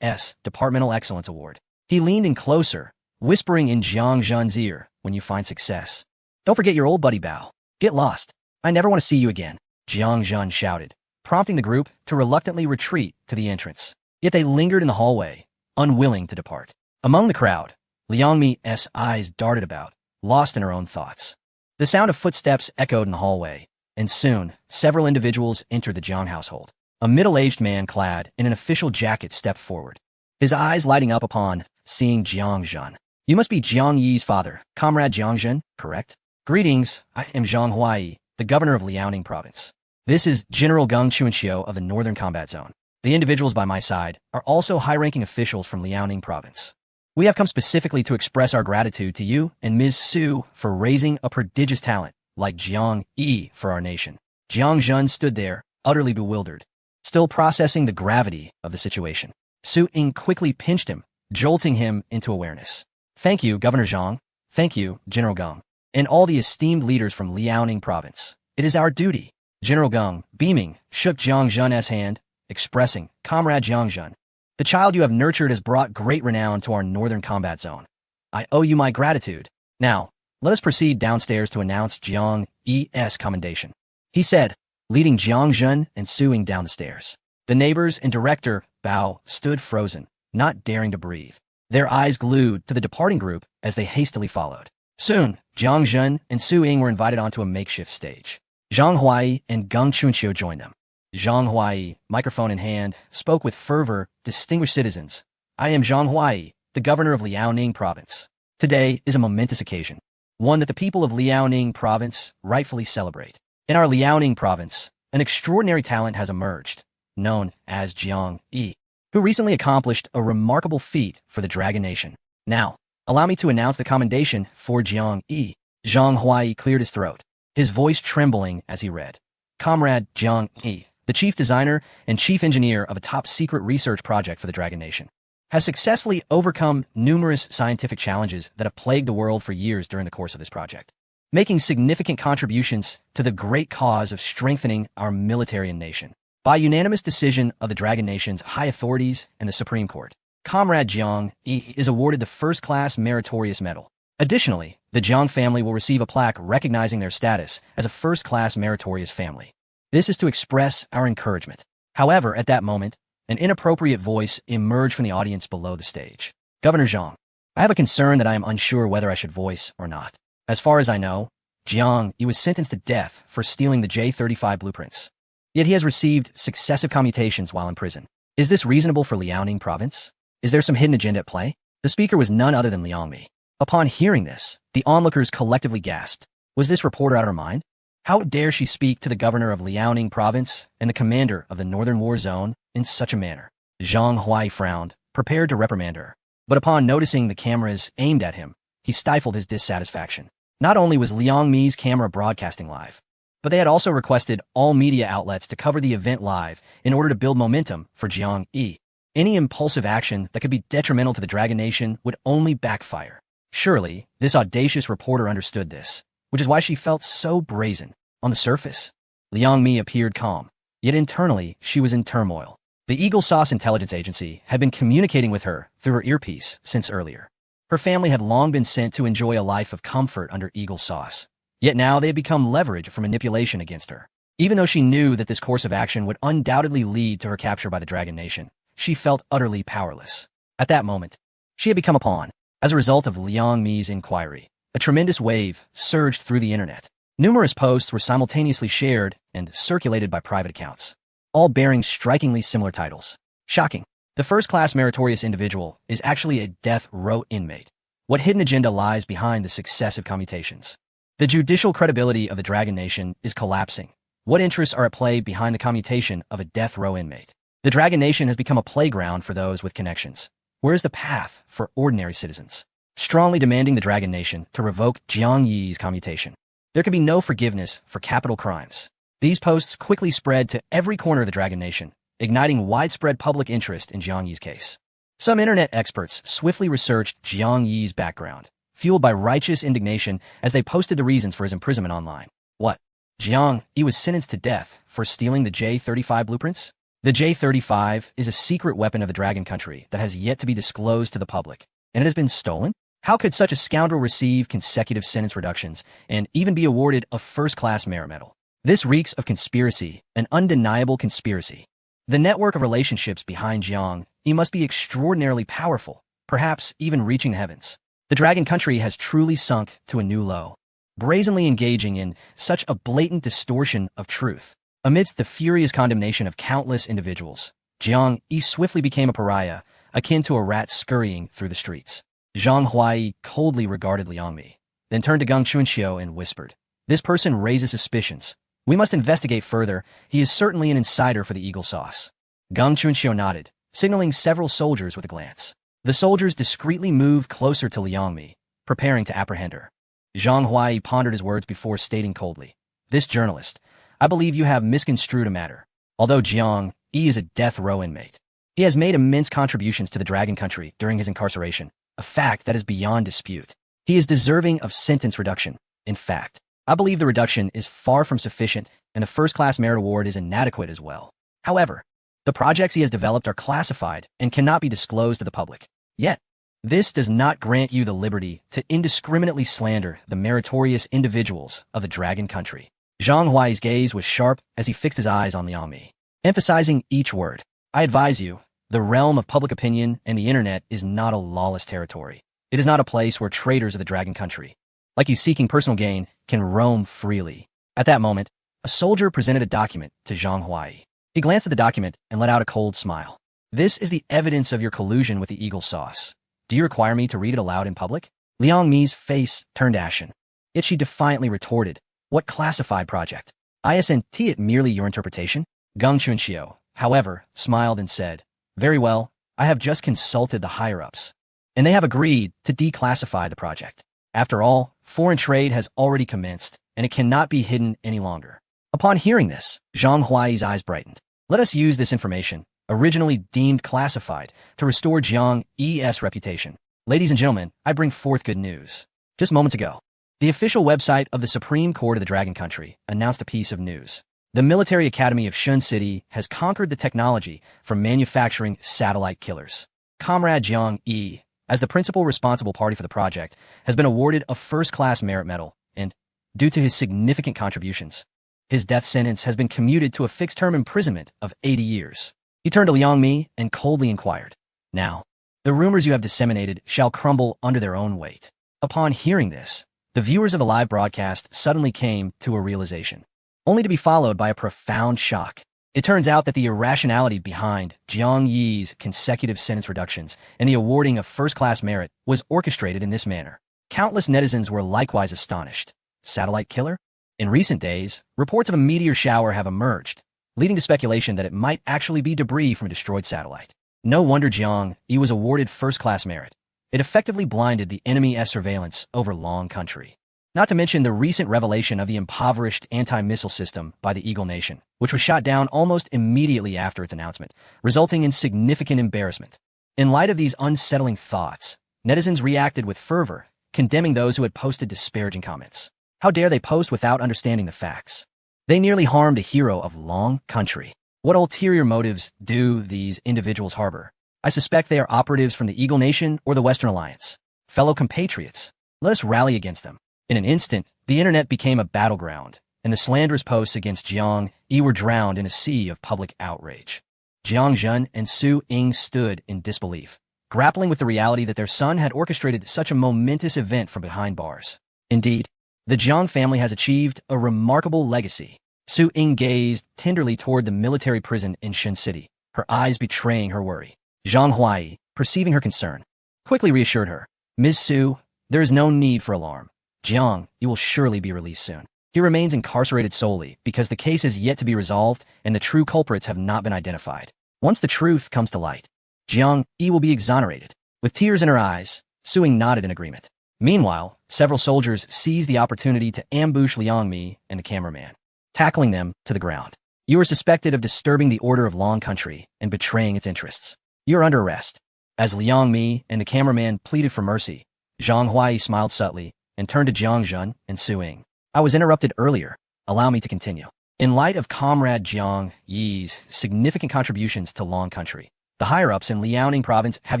Departmental Excellence Award. He leaned in closer, whispering in Jiang Jun's ear, when you find success. Don't forget your old buddy Bao. Get lost. I never want to see you again, Jiang Jun shouted, prompting the group to reluctantly retreat to the entrance. Yet they lingered in the hallway, unwilling to depart. Among the crowd, Liang Mi's eyes darted about, lost in her own thoughts. The sound of footsteps echoed in the hallway, and soon, several individuals entered the Jiang household. A middle-aged man clad in an official jacket stepped forward, his eyes lighting up upon seeing Jiang Jun. You must be Jiang Yi's father, Comrade Jiang Jun, correct? Greetings, I am Zhang Huai, the governor of Liaoning Province. This is General Geng Chuanxiu of the Northern Combat Zone. The individuals by my side are also high-ranking officials from Liaoning Province. We have come specifically to express our gratitude to you and Ms. Su for raising a prodigious talent like Jiang Yi for our nation. Jiang Jun stood there, utterly bewildered, still processing the gravity of the situation. Su Ying quickly pinched him, jolting him into awareness. Thank you, Governor Zhang. Thank you, General Geng. And all the esteemed leaders from Liaoning Province. It is our duty. General Geng, beaming, shook Jiang Jun's hand, expressing, Comrade Jiang Jun, the child you have nurtured has brought great renown to our Northern Combat Zone. I owe you my gratitude. Now, let us proceed downstairs to announce Jiang Yi's commendation, he said, leading Jiang Jun and Su Ying down the stairs. The neighbors and Director Bao stood frozen, not daring to breathe. their eyes glued to the departing group as they hastily followed. Soon, Jiang Zhen and Su Ying were invited onto a makeshift stage. Zhang Huai and Geng Chunxiu joined them. Zhang Huai, microphone in hand, spoke with fervor. Distinguished citizens, I am Zhang Huai, the governor of Liaoning province. Today is a momentous occasion, one that the people of Liaoning province rightfully celebrate. In our Liaoning province, an extraordinary talent has emerged, known as Jiang Yi, who recently accomplished a remarkable feat for the Dragon Nation. Now, allow me to announce the commendation for Jiang Yi. Zhang Huai cleared his throat, his voice trembling as he read. Comrade Jiang Yi, the chief designer and chief engineer of a top-secret research project for the Dragon Nation, has successfully overcome numerous scientific challenges that have plagued the world for years during the course of this project, making significant contributions to the great cause of strengthening our military and nation. By unanimous decision of the Dragon Nation's high authorities and the Supreme Court, Comrade Jiang Yi is awarded the first-class meritorious medal. Additionally, the Jiang family will receive a plaque recognizing their status as a first-class meritorious family. This is to express our encouragement. However, at that moment, an inappropriate voice emerged from the audience below the stage. Governor Zhang, I have a concern that I am unsure whether I should voice or not. As far as I know, Jiang Yi was sentenced to death for stealing the J-35 blueprints. Yet he has received successive commutations while in prison. Is this reasonable for Liaoning province? Is there some hidden agenda at play? The speaker was none other than Liang Mi. Upon hearing this, the onlookers collectively gasped. Was this reporter out of her mind? How dare she speak to the governor of Liaoning province and the commander of the Northern War Zone in such a manner? Zhang Huai frowned, prepared to reprimand her. But upon noticing the cameras aimed at him, he stifled his dissatisfaction. Not only was Liang Mi's camera broadcasting live, but they had also requested all media outlets to cover the event live in order to build momentum for Jiang Yi. Any impulsive action that could be detrimental to the Dragon Nation would only backfire. Surely, this audacious reporter understood this, which is why she felt so brazen. On the surface, Liang Mi appeared calm, yet internally she was in turmoil. The Eagle Sauce intelligence agency had been communicating with her through her earpiece since earlier. Her family had long been sent to enjoy a life of comfort under Eagle Sauce, yet now they had become leverage for manipulation against her. Even though she knew that this course of action would undoubtedly lead to her capture by the Dragon Nation, she felt utterly powerless. At that moment, she had become a pawn. As a result of Liang Mi's inquiry, a tremendous wave surged through the internet. Numerous posts were simultaneously shared and circulated by private accounts, all bearing strikingly similar titles. Shocking. The first-class meritorious individual is actually a death row inmate. What hidden agenda lies behind the successive commutations? The judicial credibility of the Dragon Nation is collapsing. What interests are at play behind the commutation of a death row inmate? The Dragon Nation has become a playground for those with connections. Where is the path for ordinary citizens? Strongly demanding the Dragon Nation to revoke Jiang Yi's commutation. There can be no forgiveness for capital crimes. These posts quickly spread to every corner of the Dragon Nation, igniting widespread public interest in Jiang Yi's case. Some internet experts swiftly researched Jiang Yi's background, fueled by righteous indignation as they posted the reasons for his imprisonment online. What? Jiang Yi was sentenced to death for stealing the J-35 blueprints? The J-35 is a secret weapon of the Dragon Country that has yet to be disclosed to the public, and it has been stolen? How could such a scoundrel receive consecutive sentence reductions and even be awarded a first-class merit medal? This reeks of conspiracy, an undeniable conspiracy. The network of relationships behind Jiang Yi must be extraordinarily powerful, perhaps even reaching the heavens. The Dragon Country has truly sunk to a new low, brazenly engaging in such a blatant distortion of truth. Amidst the furious condemnation of countless individuals, Jiang Yi swiftly became a pariah, akin to a rat scurrying through the streets. Zhang Huai coldly regarded Liang Mi, then turned to Geng Chunxiu and whispered, "This person raises suspicions. We must investigate further. He is certainly an insider for the Eagle Sauce." Geng Chunxiu nodded, signaling several soldiers with a glance. The soldiers discreetly moved closer to Liang Mi, preparing to apprehend her. Zhang Huai pondered his words before stating coldly, "This journalist, I believe you have misconstrued a matter. Although Jiang Yi is a death row inmate, he has made immense contributions to the Dragon Country during his incarceration, a fact that is beyond dispute. He is deserving of sentence reduction. In fact, I believe the reduction is far from sufficient and the first-class merit award is inadequate as well. However, the projects he has developed are classified and cannot be disclosed to the public. Yet, this does not grant you the liberty to indiscriminately slander the meritorious individuals of the Dragon Country." Zhang Huai's gaze was sharp as he fixed his eyes on Liang Mi, emphasizing each word. "I advise you, The realm of public opinion and the internet is not a lawless territory. It is not a place where traitors of the Dragon Country, like you seeking personal gain, can roam freely. At that moment, a soldier presented a document to Zhang Huai. He glanced at the document and let out a cold smile. This is the evidence of your collusion with the Eagle Sauce. Do you require me to read it aloud in public? Liang Mi's face turned ashen. Yet she defiantly retorted, what classified project? Isn't it merely your interpretation? Geng Chunxiu, however, smiled and said, very well, I have just consulted the higher-ups, and they have agreed to declassify the project. After all, foreign trade has already commenced, and it cannot be hidden any longer. Upon hearing this, Zhang Huai's eyes brightened. Let us use this information, originally deemed classified, to restore Jiang Yi's reputation. Ladies and gentlemen, I bring forth good news. Just moments ago, the official website of the Supreme Court of the Dragon Country announced a piece of news. The military academy of Shun City has conquered the technology for manufacturing satellite killers. Comrade Jiang Yi, as the principal responsible party for the project, has been awarded a first-class merit medal, and, due to his significant contributions, his death sentence has been commuted to a fixed-term imprisonment of 80 years. He turned to Liang Mi and coldly inquired, now, the rumors you have disseminated shall crumble under their own weight. Upon hearing this, the viewers of the live broadcast suddenly came to a realization, only to be followed by a profound shock. It turns out that the irrationality behind Jiang Yi's consecutive sentence reductions and the awarding of first-class merit was orchestrated in this manner. Countless netizens were likewise astonished. Satellite killer? In recent days, reports of a meteor shower have emerged, leading to speculation that it might actually be debris from a destroyed satellite. No wonder Jiang Yi was awarded first-class merit. It effectively blinded the enemy's surveillance over Long Country. Not to mention the recent revelation of the impoverished anti-missile system by the Eagle Nation, which was shot down almost immediately after its announcement, resulting in significant embarrassment. In light of these unsettling thoughts, netizens reacted with fervor, condemning those who had posted disparaging comments. How dare they post without understanding the facts? They nearly harmed a hero of Long Country. What ulterior motives do these individuals harbor? I suspect they are operatives from the Eagle Nation or the Western Alliance. Fellow compatriots, let us rally against them. In an instant, the internet became a battleground, and the slanderous posts against Jiang Yi were drowned in a sea of public outrage. Jiang Zhen and Su Ying stood in disbelief, grappling with the reality that their son had orchestrated such a momentous event from behind bars. Indeed, the Jiang family has achieved a remarkable legacy. Su Ying gazed tenderly toward the military prison in Shun City, her eyes betraying her worry. Zhang Huai, perceiving her concern, quickly reassured her. Ms. Su, there is no need for alarm. Jiang, you will surely be released soon. He remains incarcerated solely because the case is yet to be resolved and the true culprits have not been identified. Once the truth comes to light, Jiang Yi will be exonerated. With tears in her eyes, Su Ying nodded in agreement. Meanwhile, several soldiers seized the opportunity to ambush Liang Mi and the cameraman, tackling them to the ground. You are suspected of disturbing the order of Long Country and betraying its interests. You are under arrest. As Liang Mi and the cameraman pleaded for mercy, Zhang Huai smiled subtly and turned to Jiang Zhen and Su Ying. I was interrupted earlier. Allow me to continue. In light of Comrade Jiang Yi's significant contributions to Long Country, the higher-ups in Liaoning Province have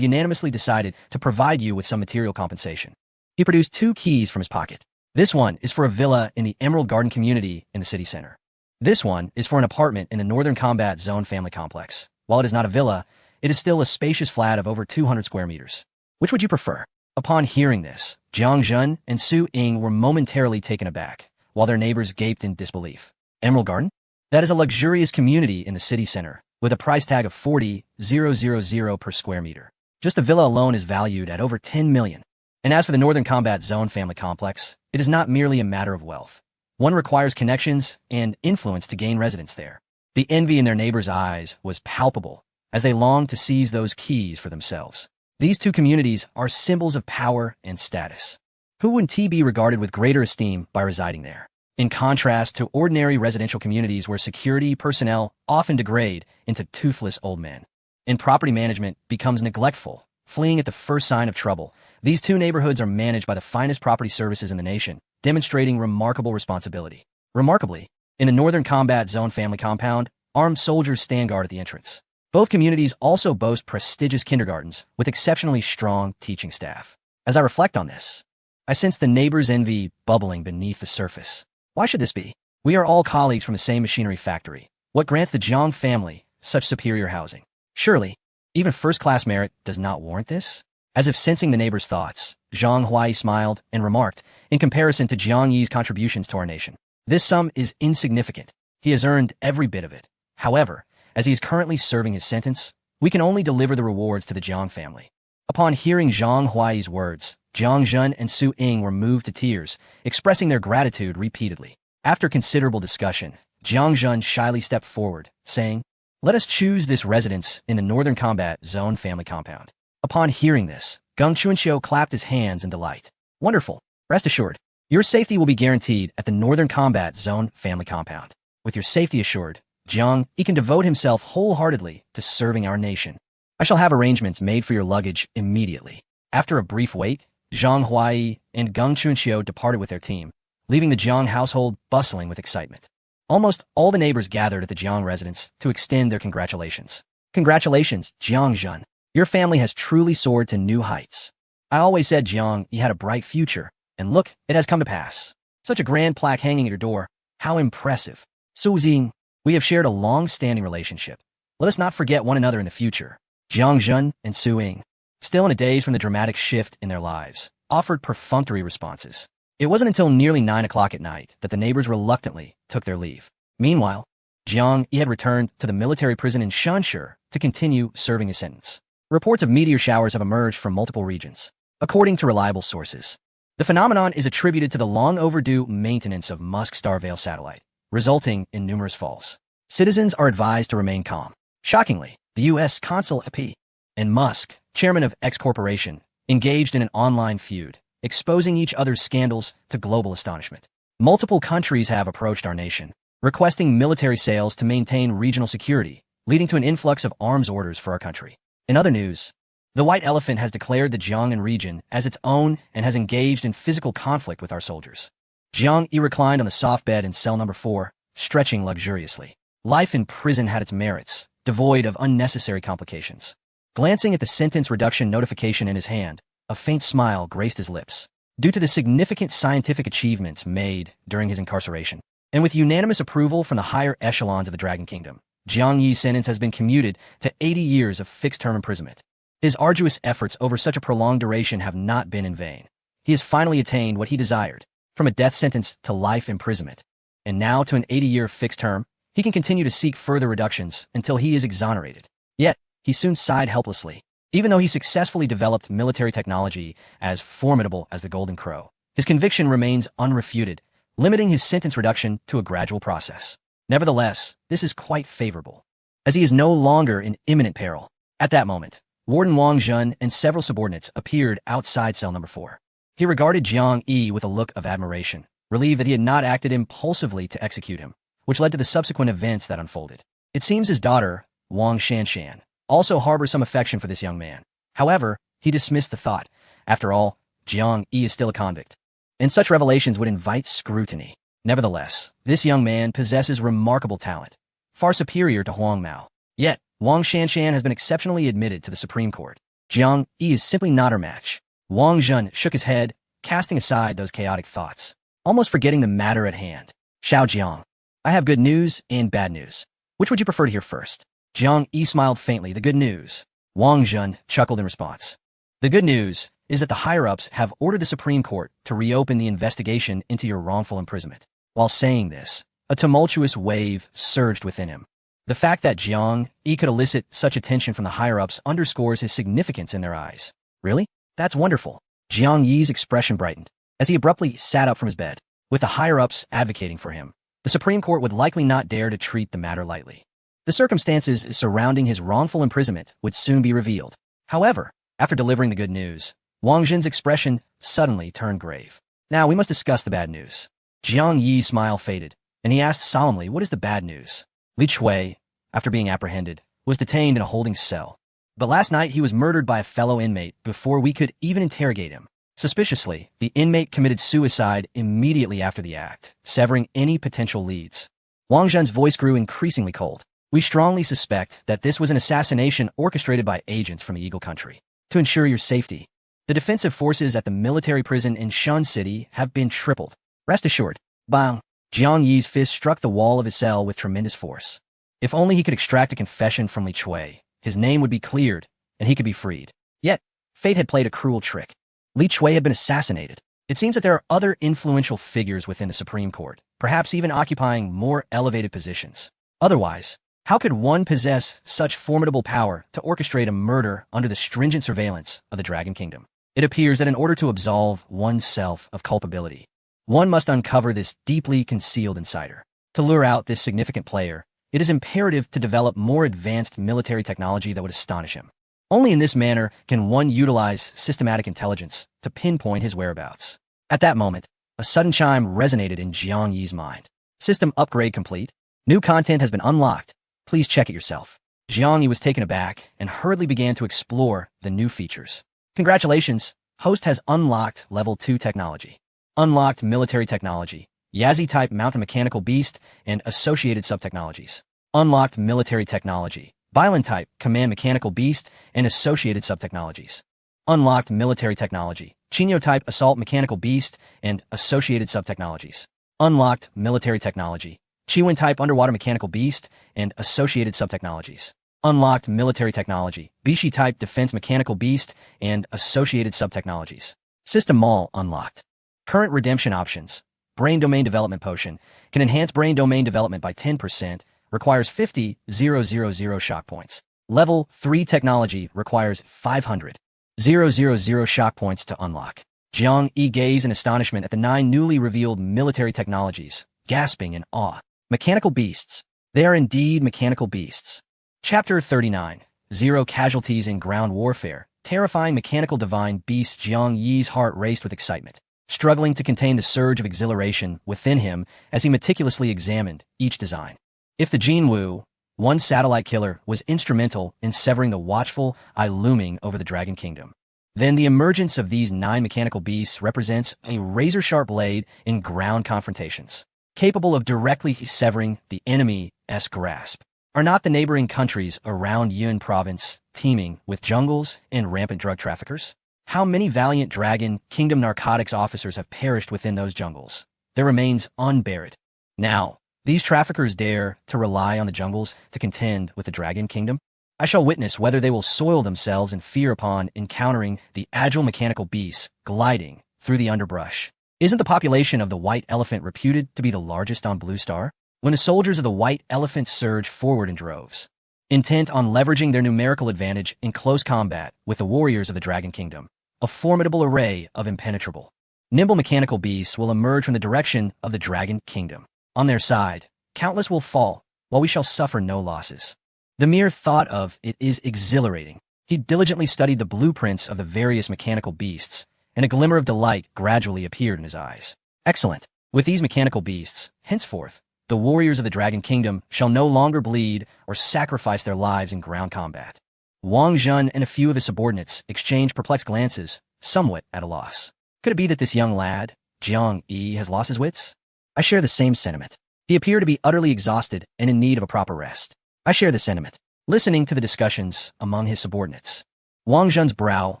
unanimously decided to provide you with some material compensation. He produced 2 keys from his pocket. This one is for a villa in the Emerald Garden community in the city center. This one is for an apartment in the Northern Combat Zone family complex. While it is not a villa, it is still a spacious flat of over 200 square meters. Which would you prefer? Upon hearing this, Jiang Zhen and Su Ying were momentarily taken aback, while their neighbors gaped in disbelief. Emerald Garden? That is a luxurious community in the city center, with a price tag of 40,000 per square meter. Just the villa alone is valued at over 10 million. And as for the Northern Combat Zone family complex, it is not merely a matter of wealth. One requires connections and influence to gain residence there. The envy in their neighbors' eyes was palpable, as they longed to seize those keys for themselves. These 2 communities are symbols of power and status. Who wouldn't be regarded with greater esteem by residing there? In contrast to ordinary residential communities where security personnel often degrade into toothless old men, and property management becomes neglectful, fleeing at the first sign of trouble, these 2 neighborhoods are managed by the finest property services in the nation, demonstrating remarkable responsibility. Remarkably, in the Northern Combat Zone family compound, armed soldiers stand guard at the entrance. Both communities also boast prestigious kindergartens with exceptionally strong teaching staff. As I reflect on this, I sense the neighbors' envy bubbling beneath the surface. Why should this be? We are all colleagues from the same machinery factory. What grants the Jiang family such superior housing? Surely, Even first-class merit does not warrant this? As if sensing the neighbor's thoughts, Zhang Huai smiled and remarked, in comparison to Jiang Yi's contributions to our nation, this sum is insignificant. He has earned every bit of it. However, as he is currently serving his sentence, we can only deliver the rewards to the Jiang family. Upon hearing Zhang Huai's words, Jiang Zhen and Su Ying were moved to tears, expressing their gratitude repeatedly. After considerable discussion, Jiang Zhen shyly stepped forward, saying, "Let us choose this residence in the Northern Combat Zone family compound." Upon hearing this, Geng Chuanxiu clapped his hands in delight. "Wonderful. Rest assured, your safety will be guaranteed at the Northern Combat Zone family compound. With your safety assured, Jiang, he can devote himself wholeheartedly to serving our nation. I shall have arrangements made for your luggage immediately." After a brief wait, Zhang Huai and Geng Chuanxiu departed with their team, leaving the Jiang household bustling with excitement. Almost all the neighbors gathered at the Jiang residence to extend their congratulations. "Congratulations, Jiang Zhen. Your family has truly soared to new heights. I always said, Jiang, you had a bright future, and look, it has come to pass. Such a grand plaque hanging at your door. How impressive. Su Ying, we have shared a long-standing relationship. Let us not forget one another in the future." Jiang Zhen and Su Ying, still in a daze from the dramatic shift in their lives, offered perfunctory responses. It wasn't until nearly 9 o'clock at night that the neighbors reluctantly took their leave. Meanwhile, Jiang Yi had returned to the military prison in Shanshi to continue serving his sentence. Reports of meteor showers have emerged from multiple regions. According to reliable sources, the phenomenon is attributed to the long-overdue maintenance of Musk's Starvale satellite, resulting in numerous falls. Citizens are advised to remain calm. Shockingly, the U.S. Consul EP and Musk, chairman of X Corporation, engaged in an online feud, exposing each other's scandals to global astonishment. Multiple countries have approached our nation, requesting military sales to maintain regional security, leading to an influx of arms orders for our country. In other news, the White Elephant has declared the Jiangnan region as its own and has engaged in physical conflict with our soldiers. Jiang Yi reclined on the soft bed in cell number 4, stretching luxuriously. Life in prison had its merits, devoid of unnecessary complications. Glancing at the sentence reduction notification in his hand, a faint smile graced his lips. Due to the significant scientific achievements made during his incarceration, and with unanimous approval from the higher echelons of the Dragon Kingdom, Jiang Yi's sentence has been commuted to 80 years of fixed-term imprisonment. His arduous efforts over such a prolonged duration have not been in vain. He has finally attained what he desired, from a death sentence to life imprisonment. And now to an 80-year fixed term, he can continue to seek further reductions until he is exonerated. Yet, he soon sighed helplessly. Even though he successfully developed military technology as formidable as the Golden Crow, his conviction remains unrefuted, limiting his sentence reduction to a gradual process. Nevertheless, this is quite favorable, as he is no longer in imminent peril. At that moment, Warden Wang Zhen and several subordinates appeared outside cell number 4. He regarded Jiang Yi with a look of admiration, relieved that he had not acted impulsively to execute him, which led to the subsequent events that unfolded. It seems his daughter, Wang Shanshan, also harbors some affection for this young man. However, he dismissed the thought. After all, Jiang Yi is still a convict, and such revelations would invite scrutiny. Nevertheless, this young man possesses remarkable talent, far superior to Huang Mao. Yet, Wang Shanshan has been exceptionally admitted to the Supreme Court. Jiang Yi is simply not her match. Wang Zhen shook his head, casting aside those chaotic thoughts, almost forgetting the matter at hand. Xiao Jiang, I have good news and bad news. Which would you prefer to hear first? Jiang Yi smiled faintly. The good news. Wang Zhen chuckled in response. The good news is that the higher-ups have ordered the Supreme Court to reopen the investigation into your wrongful imprisonment. While saying this, a tumultuous wave surged within him. The fact that Jiang Yi could elicit such attention from the higher-ups underscores his significance in their eyes. Really? That's wonderful. Jiang Yi's expression brightened as he abruptly sat up from his bed. With the higher-ups advocating for him, the Supreme Court would likely not dare to treat the matter lightly. The circumstances surrounding his wrongful imprisonment would soon be revealed. However, after delivering the good news, Wang Zhen's expression suddenly turned grave. Now we must discuss the bad news. Jiang Yi's smile faded, and he asked solemnly, what is the bad news? Li Chui, after being apprehended, was detained in a holding cell. But last night he was murdered by a fellow inmate before we could even interrogate him. Suspiciously, the inmate committed suicide immediately after the act, severing any potential leads. Wang Zhen's voice grew increasingly cold. We strongly suspect that this was an assassination orchestrated by agents from the Eagle Country. To ensure your safety, the defensive forces at the military prison in Shun City have been tripled. Rest assured. Bang! Jiang Yi's fist struck the wall of his cell with tremendous force. If only he could extract a confession from Li Chui, his name would be cleared, and he could be freed. Yet, fate had played a cruel trick. Li Chui had been assassinated. It seems that there are other influential figures within the Supreme Court, perhaps even occupying more elevated positions. Otherwise, how could one possess such formidable power to orchestrate a murder under the stringent surveillance of the Dragon Kingdom? It appears that in order to absolve oneself of culpability, one must uncover this deeply concealed insider. To lure out this significant player, it is imperative to develop more advanced military technology that would astonish him. Only in this manner can one utilize systematic intelligence to pinpoint his whereabouts. At that moment, a sudden chime resonated in Jiang Yi's mind. System upgrade complete. New content has been unlocked. Please check it yourself. Jiang Yi was taken aback and hurriedly began to explore the new features. Congratulations, host has unlocked level 2 technology. Unlocked military technology, Yazi-type mountain mechanical beast, and associated subtechnologies. Unlocked military technology, Bylin-type command mechanical beast, and associated subtechnologies. Unlocked military technology, Chinyo-type assault mechanical beast, and associated subtechnologies. Unlocked military technology, Chiwen-type underwater mechanical beast, and associated subtechnologies. Unlocked military technology, Bishi-type defense mechanical beast, and associated subtechnologies. System Mall unlocked. Current redemption options. Brain Domain Development Potion can enhance brain domain development by 10%, requires 50,000 shock points. Level 3 technology requires 500,000 shock points to unlock. Jiang Yi gazed in astonishment at the 9 newly revealed military technologies, gasping in awe. Mechanical beasts. They are indeed mechanical beasts. Chapter 39. Zero Casualties in Ground Warfare. Terrifying mechanical divine beasts. Jiang Yi's heart raced with excitement, struggling to contain the surge of exhilaration within him as he meticulously examined each design. If the Jinwu, one satellite killer, was instrumental in severing the watchful eye looming over the Dragon Kingdom, then the emergence of these 9 mechanical beasts represents a razor-sharp blade in ground confrontations, capable of directly severing the enemy's grasp. Are not the neighboring countries around Yun province teeming with jungles and rampant drug traffickers? How many valiant Dragon Kingdom narcotics officers have perished within those jungles? Their remains unburied. Now, these traffickers dare to rely on the jungles to contend with the Dragon Kingdom? I shall witness whether they will soil themselves in fear upon encountering the agile mechanical beasts gliding through the underbrush. Isn't the population of the White Elephant reputed to be the largest on Blue Star? When the soldiers of the White Elephant surge forward in droves, intent on leveraging their numerical advantage in close combat with the warriors of the Dragon Kingdom, a formidable array of impenetrable, nimble mechanical beasts will emerge from the direction of the Dragon Kingdom. On their side, countless will fall, while we shall suffer no losses. The mere thought of it is exhilarating. He diligently studied the blueprints of the various mechanical beasts, and a glimmer of delight gradually appeared in his eyes. Excellent. With these mechanical beasts, henceforth, the warriors of the Dragon Kingdom shall no longer bleed or sacrifice their lives in ground combat. Wang Zhen and a few of his subordinates exchanged perplexed glances, somewhat at a loss. Could it be that this young lad, Jiang Yi, has lost his wits? I share the same sentiment. He appeared to be utterly exhausted and in need of a proper rest. I share the sentiment. Listening to the discussions among his subordinates, Wang Zhen's brow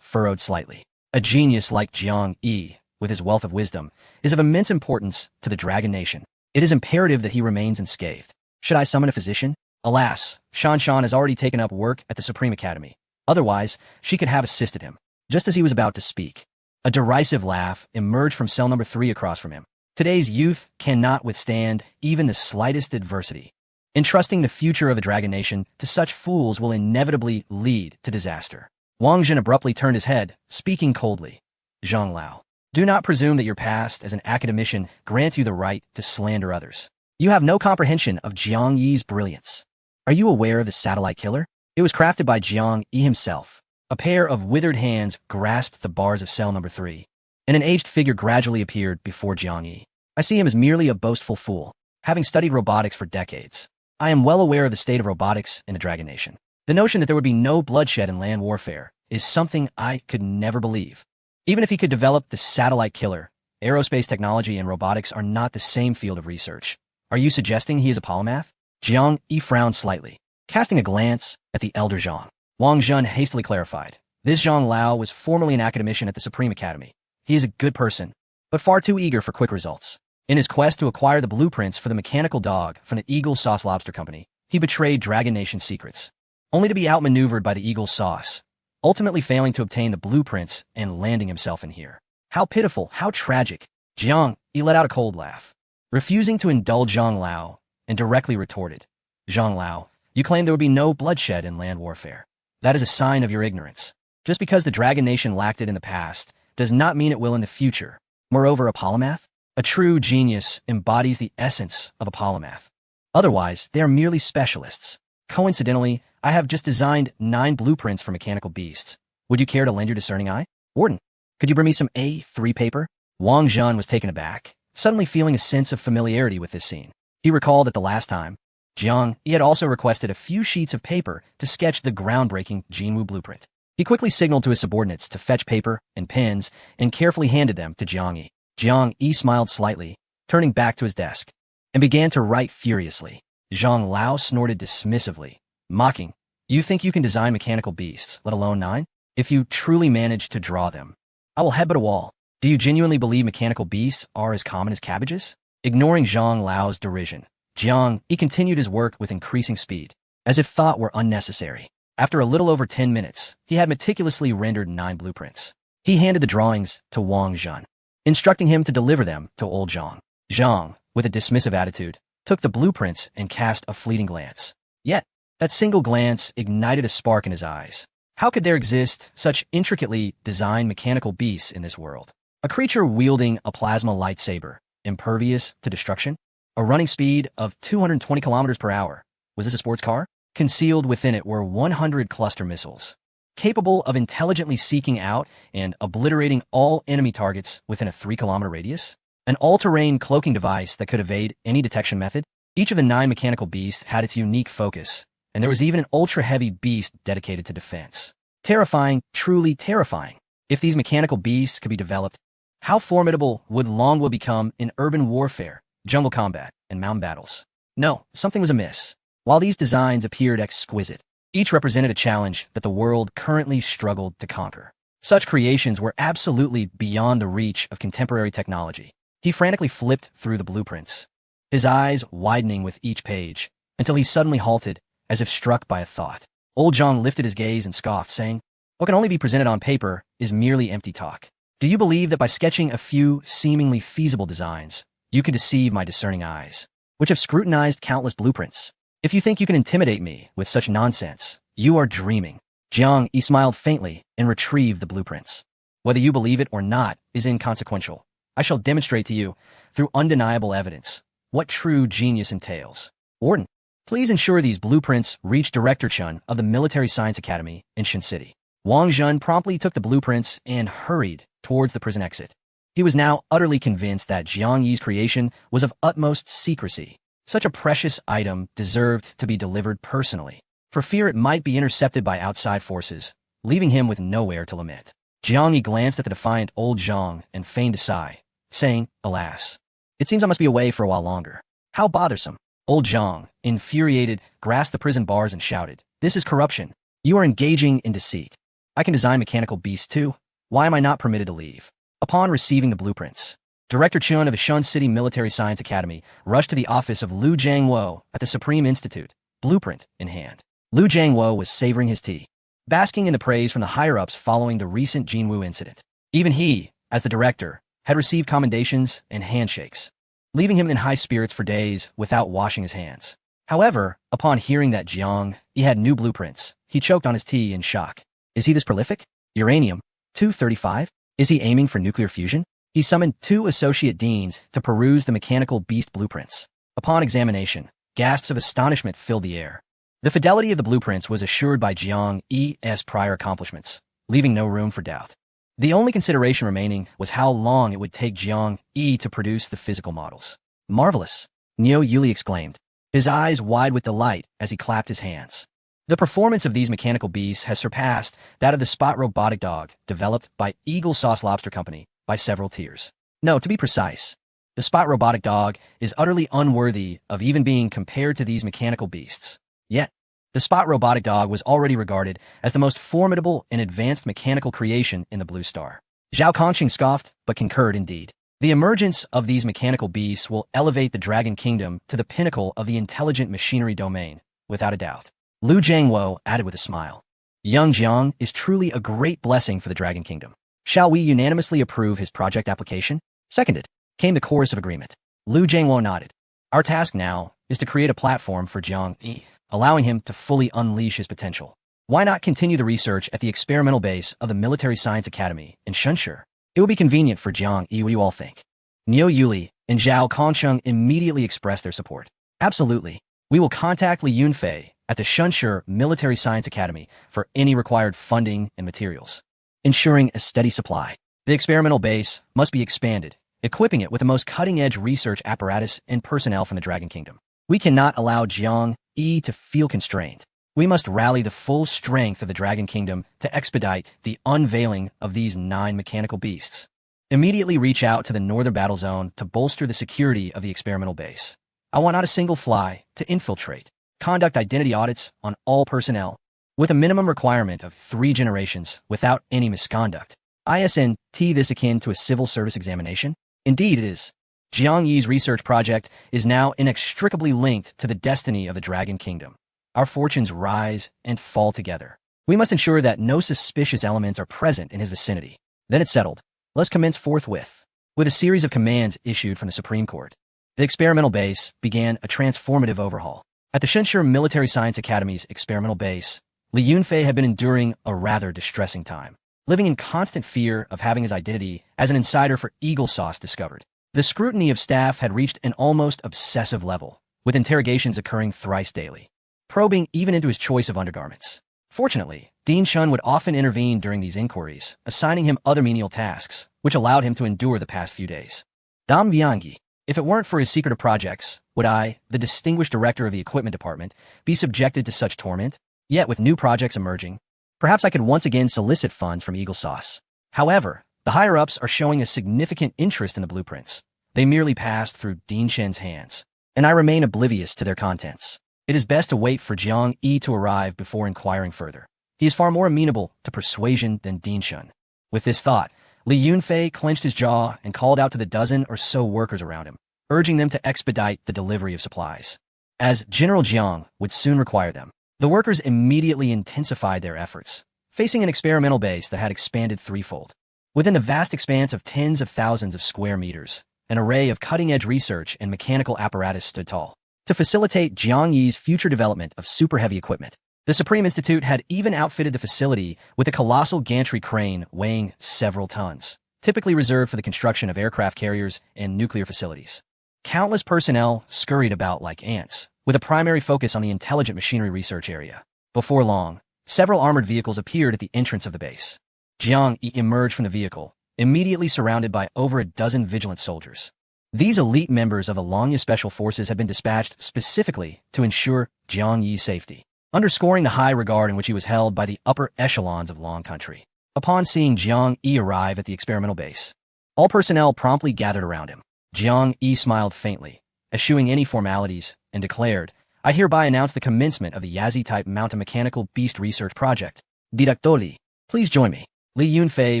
furrowed slightly. A genius like Jiang Yi, with his wealth of wisdom, is of immense importance to the Dragon Nation. It is imperative that he remains unscathed. Should I summon a physician? Alas, Shan Shan has already taken up work at the Supreme Academy. Otherwise, she could have assisted him. Just as he was about to speak, a derisive laugh emerged from cell number 3 across from him. Today's youth cannot withstand even the slightest adversity. Entrusting the future of the Dragon Nation to such fools will inevitably lead to disaster. Wang Zhen abruptly turned his head, speaking coldly. Zhang Lao, do not presume that your past as an academician grants you the right to slander others. You have no comprehension of Jiang Yi's brilliance. Are you aware of the satellite killer? It was crafted by Jiang Yi himself. A pair of withered hands grasped the bars of cell number 3, and an aged figure gradually appeared before Jiang Yi. I see him as merely a boastful fool, having studied robotics for decades. I am well aware of the state of robotics in the Dragon Nation. The notion that there would be no bloodshed in land warfare is something I could never believe. Even if he could develop the satellite killer, aerospace technology and robotics are not the same field of research. Are you suggesting he is a polymath? Jiang Yi frowned slightly, casting a glance at the elder Zhang. Wang Zhen hastily clarified. This Zhang Lao was formerly an academician at the Supreme Academy. He is a good person, but far too eager for quick results. In his quest to acquire the blueprints for the mechanical dog from the Eagle Sauce Lobster Company, he betrayed Dragon Nation's secrets. only to be outmaneuvered by the Eagle sauce, ultimately failing to obtain the blueprints and landing himself in here. How pitiful, how tragic. Jiang, he let out a cold laugh, refusing to indulge Zhang Lao, and directly retorted, Zhang Lao, you claim there would be no bloodshed in land warfare. That is a sign of your ignorance. Just because the Dragon Nation lacked it in the past does not mean it will in the future. Moreover, a polymath? A true genius embodies the essence of a polymath. Otherwise, they are merely specialists. Coincidentally, I have just designed 9 blueprints for mechanical beasts. Would you care to lend your discerning eye? Warden, could you bring me some A3 paper? Wang Zhen was taken aback, suddenly feeling a sense of familiarity with this scene. He recalled that the last time, Jiang, he had also requested a few sheets of paper to sketch the groundbreaking Jinwu blueprint. He quickly signaled to his subordinates to fetch paper and pens and carefully handed them to Jiang Yi. Jiang Yi smiled slightly, turning back to his desk, and began to write furiously. Zhang Lao snorted dismissively, mocking, You think you can design mechanical beasts, let alone 9? If you truly manage to draw them, I will headbutt a wall. Do you genuinely believe mechanical beasts are as common as cabbages? Ignoring Zhang Lao's derision, Jiang Yi continued his work with increasing speed, as if thought were unnecessary. After a little over 10 minutes, he had meticulously rendered 9 blueprints. He handed the drawings to Wang Zhen, instructing him to deliver them to old Zhang. Zhang, with a dismissive attitude, took the blueprints and cast a fleeting glance. Yet, that single glance ignited a spark in his eyes. How could there exist such intricately designed mechanical beasts in this world? A creature wielding a plasma lightsaber, impervious to destruction? A running speed of 220 kilometers per hour. Was this a sports car? Concealed within it were 100 cluster missiles, capable of intelligently seeking out and obliterating all enemy targets within a 3-kilometer radius? An all-terrain cloaking device that could evade any detection method? Each of the 9 mechanical beasts had its unique focus, and there was even an ultra-heavy beast dedicated to defense. Terrifying, truly terrifying. If these mechanical beasts could be developed, how formidable would Longwood become in urban warfare, jungle combat, and mountain battles? No, something was amiss. While these designs appeared exquisite, each represented a challenge that the world currently struggled to conquer. Such creations were absolutely beyond the reach of contemporary technology. He frantically flipped through the blueprints, his eyes widening with each page, until he suddenly halted, as if struck by a thought. Old Zhang lifted his gaze and scoffed, saying, What can only be presented on paper is merely empty talk. Do you believe that by sketching a few seemingly feasible designs, you can deceive my discerning eyes, which have scrutinized countless blueprints? If you think you can intimidate me with such nonsense, you are dreaming. Jiang Yi smiled faintly and retrieved the blueprints. Whether you believe it or not is inconsequential. I shall demonstrate to you, through undeniable evidence, what true genius entails. Warden, please ensure these blueprints reach Director Chun of the Military Science Academy in Shin City. Wang Zhen promptly took the blueprints and hurried towards the prison exit. He was now utterly convinced that Jiang Yi's creation was of utmost secrecy. Such a precious item deserved to be delivered personally, for fear it might be intercepted by outside forces, leaving him with nowhere to lament. Jiang Yi glanced at the defiant old Zhang and feigned a sigh, saying, Alas, it seems I must be away for a while longer. How bothersome. Old Zhang, infuriated, grasped the prison bars and shouted, This is corruption. You are engaging in deceit. I can design mechanical beasts too. Why am I not permitted to leave? Upon receiving the blueprints, Director Chun of the Shun City Military Science Academy rushed to the office of Liu Jiangwo at the Supreme Institute, blueprint in hand. Liu Jiangwo was savoring his tea, basking in the praise from the higher-ups following the recent Jinwu incident. Even he, as the director, had received commendations and handshakes, leaving him in high spirits for days without washing his hands. However, upon hearing that Jiang Yi had new blueprints, he choked on his tea in shock. Is he this prolific? Uranium-235? Is he aiming for nuclear fusion? He summoned 2 associate deans to peruse the mechanical beast blueprints. Upon examination, gasps of astonishment filled the air. The fidelity of the blueprints was assured by Jiang Yi's prior accomplishments, leaving no room for doubt. The only consideration remaining was how long it would take Jiang Yi to produce the physical models. Marvelous, Niu Yuli exclaimed, his eyes wide with delight as he clapped his hands. The performance of these mechanical beasts has surpassed that of the Spot robotic dog developed by Eagle Sauce Lobster Company by several tiers. No, to be precise, the Spot robotic dog is utterly unworthy of even being compared to these mechanical beasts. Yet, the Spot robotic dog was already regarded as the most formidable and advanced mechanical creation in the Blue Star. Zhao Kongqing scoffed, but concurred indeed. The emergence of these mechanical beasts will elevate the Dragon Kingdom to the pinnacle of the intelligent machinery domain, without a doubt. Lu Jiangwo added with a smile. Young Jiang is truly a great blessing for the Dragon Kingdom. Shall we unanimously approve his project application? Seconded, came the chorus of agreement. Lu Jiangwo nodded. Our task now is to create a platform for Jiang Yi, allowing him to fully unleash his potential. Why not continue the research at the experimental base of the Military Science Academy in Shunshi? It will be convenient for Jiang Yi. What do you all think? Niu Yuli and Zhao Kongcheng immediately expressed their support. Absolutely. We will contact Li Yunfei at the Shunshi Military Science Academy for any required funding and materials. Ensuring a steady supply. The experimental base must be expanded, equipping it with the most cutting-edge research apparatus and personnel from the Dragon Kingdom. We cannot allow Jiang Yi to feel constrained. We must rally the full strength of the Dragon Kingdom to expedite the unveiling of these 9 mechanical beasts. Immediately reach out to the northern battle zone to bolster the security of the experimental base. I want not a single fly to infiltrate. Conduct identity audits on all personnel, with a minimum requirement of 3 generations without any misconduct. ISNT this akin to a civil service examination? Indeed it is. Jiang Yi's research project is now inextricably linked to the destiny of the Dragon Kingdom. Our fortunes rise and fall together. We must ensure that no suspicious elements are present in his vicinity. Then it's settled. Let's commence forthwith. With a series of commands issued from the Supreme Court, the experimental base began a transformative overhaul. At the Shunshi Military Science Academy's experimental base, Li Yunfei had been enduring a rather distressing time, living in constant fear of having his identity as an insider for Eagle Sauce discovered. The scrutiny of staff had reached an almost obsessive level, with interrogations occurring thrice daily, probing even into his choice of undergarments. Fortunately, Dean Shun would often intervene during these inquiries, assigning him other menial tasks, which allowed him to endure the past few days. Dam Biangi, if it weren't for his secretive projects, would I, the distinguished director of the equipment department, be subjected to such torment? Yet with new projects emerging, perhaps I could once again solicit funds from Eagle Sauce. However, the higher-ups are showing a significant interest in the blueprints. They merely passed through Dean Shen's hands, and I remain oblivious to their contents. It is best to wait for Jiang Yi to arrive before inquiring further. He is far more amenable to persuasion than Dean Shun. With this thought, Li Yunfei clenched his jaw and called out to the dozen or so workers around him, urging them to expedite the delivery of supplies, as General Jiang would soon require them. The workers immediately intensified their efforts, facing an experimental base that had expanded threefold. Within the vast expanse of tens of thousands of square meters, an array of cutting-edge research and mechanical apparatus stood tall, to facilitate Jiang Yi's future development of super-heavy equipment. The Supreme Institute had even outfitted the facility with a colossal gantry crane weighing several tons, typically reserved for the construction of aircraft carriers and nuclear facilities. Countless personnel scurried about like ants, with a primary focus on the intelligent machinery research area. Before long, several armored vehicles appeared at the entrance of the base. Jiang Yi emerged from the vehicle, immediately surrounded by over a dozen vigilant soldiers. These elite members of the Longya Special Forces had been dispatched specifically to ensure Jiang Yi's safety, underscoring the high regard in which he was held by the upper echelons of Long Country. Upon seeing Jiang Yi arrive at the experimental base, all personnel promptly gathered around him. Jiang Yi smiled faintly, eschewing any formalities, and declared, I hereby announce the commencement of the Yazi-type mountain mechanical beast research project. Director Li, please join me. Li Yunfei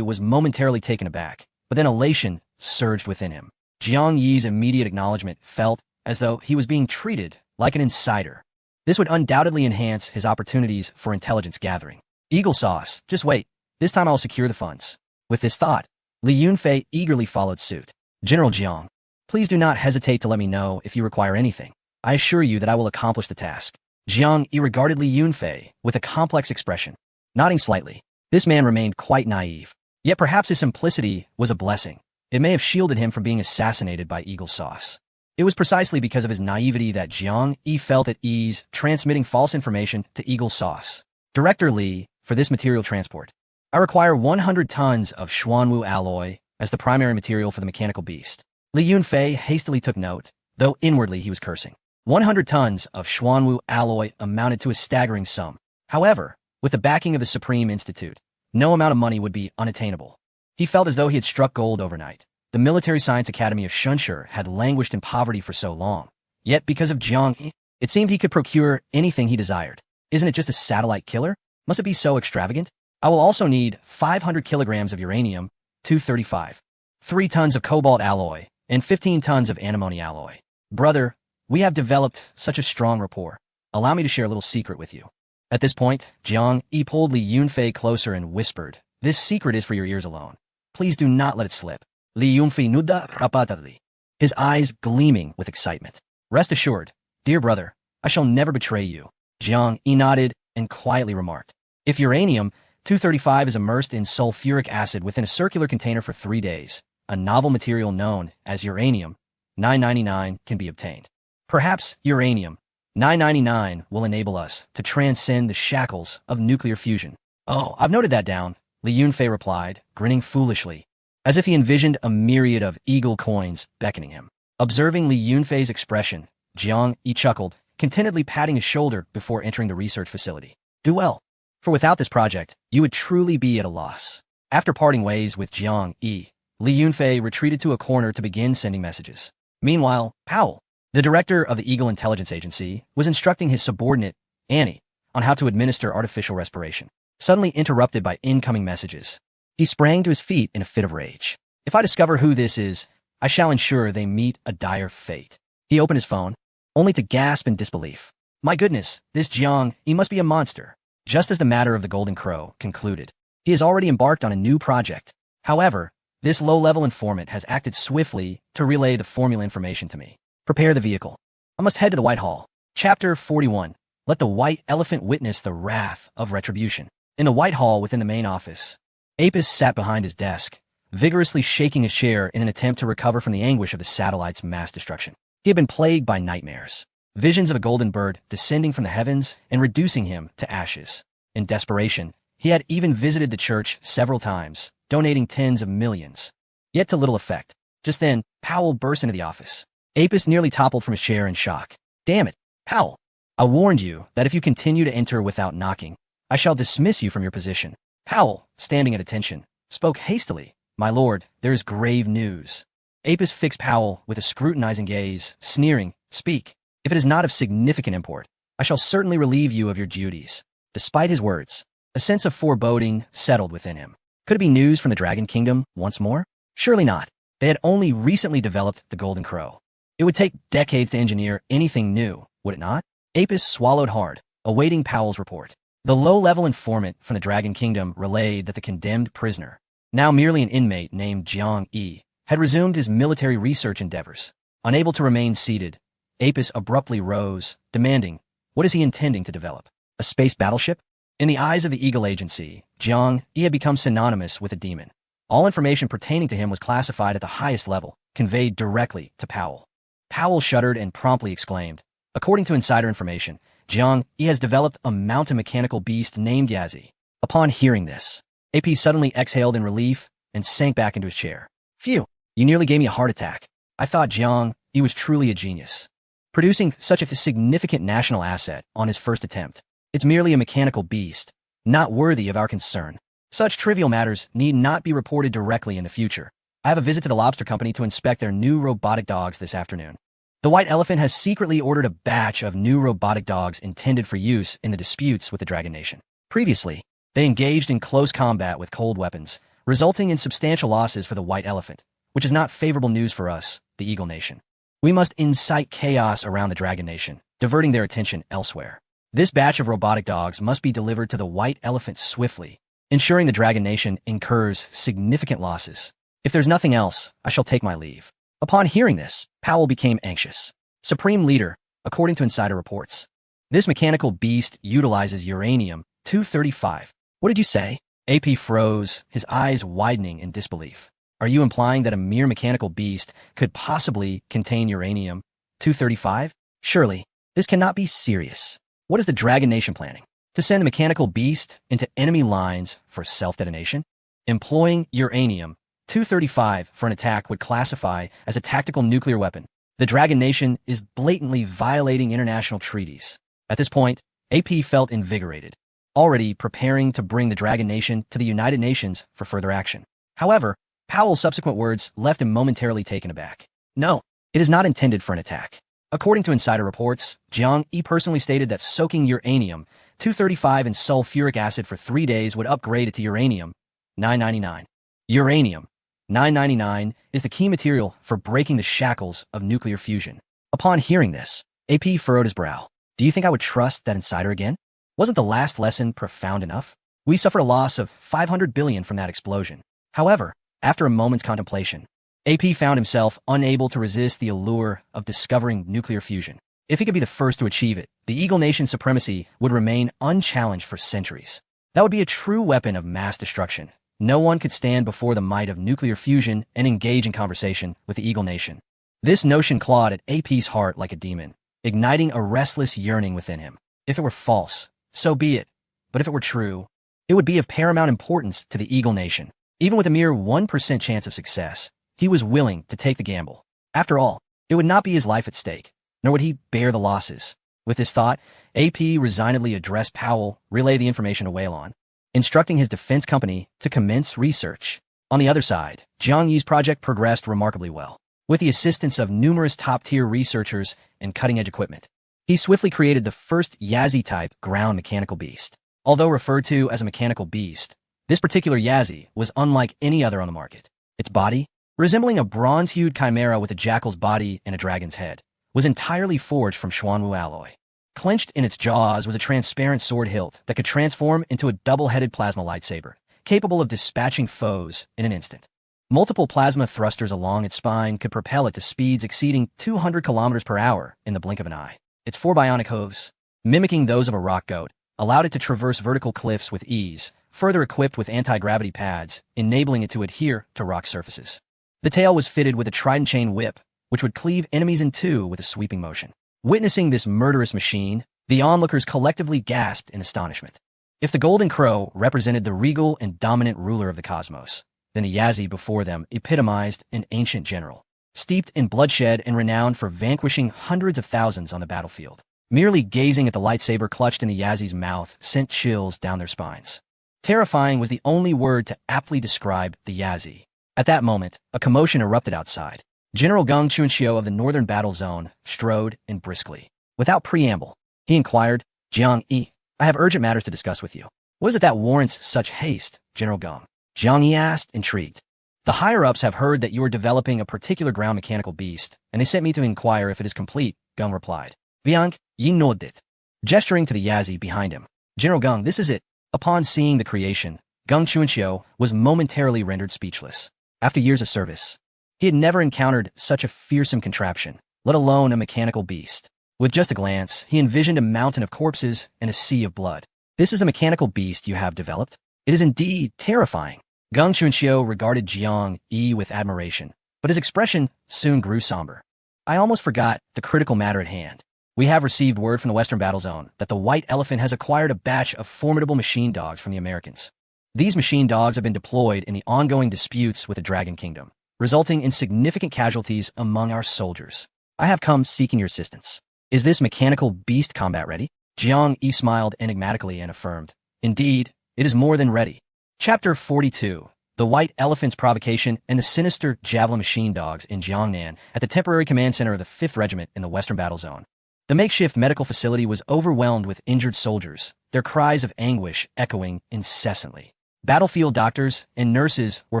was momentarily taken aback, but then elation surged within him. Jiang Yi's immediate acknowledgement felt as though he was being treated like an insider. This would undoubtedly enhance his opportunities for intelligence gathering. Eagle Sauce, just wait. This time I'll secure the funds. With this thought, Li Yunfei eagerly followed suit. General Jiang, please do not hesitate to let me know if you require anything. I assure you that I will accomplish the task. Jiang Yi regarded Li Yunfei with a complex expression. Nodding slightly, this man remained quite naive. Yet perhaps his simplicity was a blessing. It may have shielded him from being assassinated by Eagle Sauce. It was precisely because of his naivety that Jiang Yi felt at ease transmitting false information to Eagle Sauce. Director Li, for this material transport, I require 100 tons of Xuanwu alloy as the primary material for the mechanical beast. Li Yunfei hastily took note, though inwardly he was cursing. 100 tons of Xuanwu alloy amounted to a staggering sum. However, with the backing of the Supreme Institute, no amount of money would be unattainable. He felt as though he had struck gold overnight. The Military Science Academy of Shunshi had languished in poverty for so long. Yet because of Jiang Yi, it seemed he could procure anything he desired. Isn't it just a satellite killer? Must it be so extravagant? I will also need 500 kilograms of uranium-235, 3 tons of cobalt alloy, and 15 tons of antimony alloy. Brother, we have developed such a strong rapport. Allow me to share a little secret with you. At this point, Jiang Yi pulled Li Yunfei closer and whispered, "This secret is for your ears alone. Please do not let it slip." Li Yunfei nuda rapatadli, his eyes gleaming with excitement. "Rest assured, dear brother, I shall never betray you." Jiang Yi nodded and quietly remarked, "If uranium-235 is immersed in sulfuric acid within a circular container for 3 days, a novel material known as uranium-999 can be obtained. Perhaps uranium-999 will enable us to transcend the shackles of nuclear fusion." "Oh, I've noted that down," Li Yunfei replied, grinning foolishly, as if he envisioned a myriad of eagle coins beckoning him. Observing Li Yunfei's expression, Jiang Yi chuckled, contentedly patting his shoulder before entering the research facility. "Do well, for without this project, you would truly be at a loss." After parting ways with Jiang Yi, Li Yunfei retreated to a corner to begin sending messages. Meanwhile, Powell, the director of the Eagle Intelligence Agency, was instructing his subordinate, Annie, on how to administer artificial respiration. Suddenly interrupted by incoming messages, he sprang to his feet in a fit of rage. "If I discover who this is, I shall ensure they meet a dire fate." He opened his phone, only to gasp in disbelief. "My goodness, this Jiang, he must be a monster." Just as the matter of the Golden Crow concluded, he has already embarked on a new project. However, this low-level informant has acted swiftly to relay the formula information to me. "Prepare the vehicle. I must head to the White Hall." Chapter 41. Let the White Elephant witness the wrath of retribution. In the White Hall within the main office, Apis sat behind his desk, vigorously shaking his chair in an attempt to recover from the anguish of the satellite's mass destruction. He had been plagued by nightmares, visions of a golden bird descending from the heavens and reducing him to ashes. In desperation, he had even visited the church several times, donating tens of millions. Yet to little effect. Just then, Powell burst into the office. Apis nearly toppled from his chair in shock. "Damn it, Powell. I warned you that if you continue to enter without knocking, I shall dismiss you from your position." Powell, standing at attention, spoke hastily. "My lord, there is grave news." Apis fixed Powell with a scrutinizing gaze, sneering, "Speak. If it is not of significant import, I shall certainly relieve you of your duties." Despite his words, a sense of foreboding settled within him. Could it be news from the Dragon Kingdom once more? Surely not. They had only recently developed the Golden Crow. It would take decades to engineer anything new, would it not? Apis swallowed hard, awaiting Powell's report. The low-level informant from the Dragon Kingdom relayed that the condemned prisoner, now merely an inmate named Jiang Yi, had resumed his military research endeavors. Unable to remain seated, Apis abruptly rose, demanding, what is he intending to develop? A space battleship? In the eyes of the Eagle Agency, Jiang Yi had become synonymous with a demon. All information pertaining to him was classified at the highest level, conveyed directly to Powell. Powell shuddered and promptly exclaimed, "According to insider information, Jiang Yi has developed a mountain mechanical beast named Yazi." Upon hearing this, AP suddenly exhaled in relief and sank back into his chair. "Phew, you nearly gave me a heart attack. I thought Jiang Yi was truly a genius, producing such a significant national asset on his first attempt. It's merely a mechanical beast, not worthy of our concern. Such trivial matters need not be reported directly in the future. I have a visit to the lobster company to inspect their new robotic dogs this afternoon. The White Elephant has secretly ordered a batch of new robotic dogs intended for use in the disputes with the Dragon Nation. Previously, they engaged in close combat with cold weapons, resulting in substantial losses for the White Elephant, which is not favorable news for us, the Eagle Nation. We must incite chaos around the Dragon Nation, diverting their attention elsewhere. This batch of robotic dogs must be delivered to the White Elephant swiftly, ensuring the Dragon Nation incurs significant losses. If there's nothing else, I shall take my leave." Upon hearing this, Powell became anxious. "Supreme Leader, according to insider reports, this mechanical beast utilizes uranium-235. What did you say?" AP froze, his eyes widening in disbelief. "Are you implying that a mere mechanical beast could possibly contain uranium-235? Surely, this cannot be serious. What is the Dragon Nation planning? To send a mechanical beast into enemy lines for self-detonation? Employing uranium-235 for an attack would classify as a tactical nuclear weapon. The Dragon Nation is blatantly violating international treaties." At this point, AP felt invigorated, already preparing to bring the Dragon Nation to the United Nations for further action. However, Powell's subsequent words left him momentarily taken aback. "No, it is not intended for an attack." According to insider reports, Jiang Yi personally stated that soaking uranium-235 in sulfuric acid for 3 days would upgrade it to uranium-999. Uranium-999 is the key material for breaking the shackles of nuclear fusion. Upon hearing this, AP furrowed his brow. "Do you think I would trust that insider again? Wasn't the last lesson profound enough? We suffered a loss of 500 billion from that explosion. However, after a moment's contemplation, AP found himself unable to resist the allure of discovering nuclear fusion. If he could be the first to achieve it, the Eagle Nation's supremacy would remain unchallenged for centuries. That would be a true weapon of mass destruction. No one could stand before the might of nuclear fusion and engage in conversation with the Eagle Nation. This notion clawed at AP's heart like a demon, igniting a restless yearning within him. If it were false, so be it. But if it were true, it would be of paramount importance to the Eagle Nation. Even with a mere 1% chance of success, he was willing to take the gamble. After all, it would not be his life at stake, nor would he bear the losses. With this thought, AP resignedly addressed Powell, relayed the information to Whalon, instructing his defense company to commence research. On the other side, Jiang Yi's project progressed remarkably well. With the assistance of numerous top-tier researchers and cutting-edge equipment, he swiftly created the first Yazi-type ground mechanical beast. Although referred to as a mechanical beast, this particular Yazi was unlike any other on the market. Its body, resembling a bronze-hued chimera with a jackal's body and a dragon's head, was entirely forged from Xuanwu alloy. Clenched in its jaws was a transparent sword hilt that could transform into a double-headed plasma lightsaber, capable of dispatching foes in an instant. Multiple plasma thrusters along its spine could propel it to speeds exceeding 200 kilometers per hour in the blink of an eye. Its four bionic hooves, mimicking those of a rock goat, allowed it to traverse vertical cliffs with ease, further equipped with anti-gravity pads, enabling it to adhere to rock surfaces. The tail was fitted with a trident chain whip, which would cleave enemies in two with a sweeping motion. Witnessing this murderous machine, the onlookers collectively gasped in astonishment. If the Golden Crow represented the regal and dominant ruler of the cosmos, then the Yazi before them epitomized an ancient general, steeped in bloodshed and renowned for vanquishing hundreds of thousands on the battlefield. Merely gazing at the lightsaber clutched in the Yazi's mouth sent chills down their spines. Terrifying was the only word to aptly describe the Yazi. At that moment, a commotion erupted outside. General Geng Chunxiu of the Northern Battle Zone strode in briskly. Without preamble, he inquired, "Jiang Yi, I have urgent matters to discuss with you." "What is it that warrants such haste, General Geng?" Jiang Yi asked, intrigued. "The higher-ups have heard that you are developing a particular ground mechanical beast, and they sent me to inquire if it is complete," Geng replied. Jiang Yi nodded, gesturing to the Yazi behind him. "General Geng, this is it." Upon seeing the creation, Geng Chunxiu was momentarily rendered speechless. After years of service, he had never encountered such a fearsome contraption, let alone a mechanical beast. With just a glance, he envisioned a mountain of corpses and a sea of blood. "This is a mechanical beast you have developed? It is indeed terrifying." Geng Chunxiu regarded Jiang Yi with admiration, but his expression soon grew somber. "I almost forgot the critical matter at hand. We have received word from the Western Battle Zone that the White Elephant has acquired a batch of formidable machine dogs from the Americans. These machine dogs have been deployed in the ongoing disputes with the Dragon Kingdom, resulting in significant casualties among our soldiers. I have come seeking your assistance. Is this mechanical beast combat ready?" Jiang Yi smiled enigmatically and affirmed, "Indeed, it is more than ready." Chapter 42. The White Elephant's Provocation and the Sinister Javelin Machine Dogs in Jiangnan at the temporary command center of the 5th Regiment in the Western Battle Zone. The makeshift medical facility was overwhelmed with injured soldiers, their cries of anguish echoing incessantly. Battlefield doctors and nurses were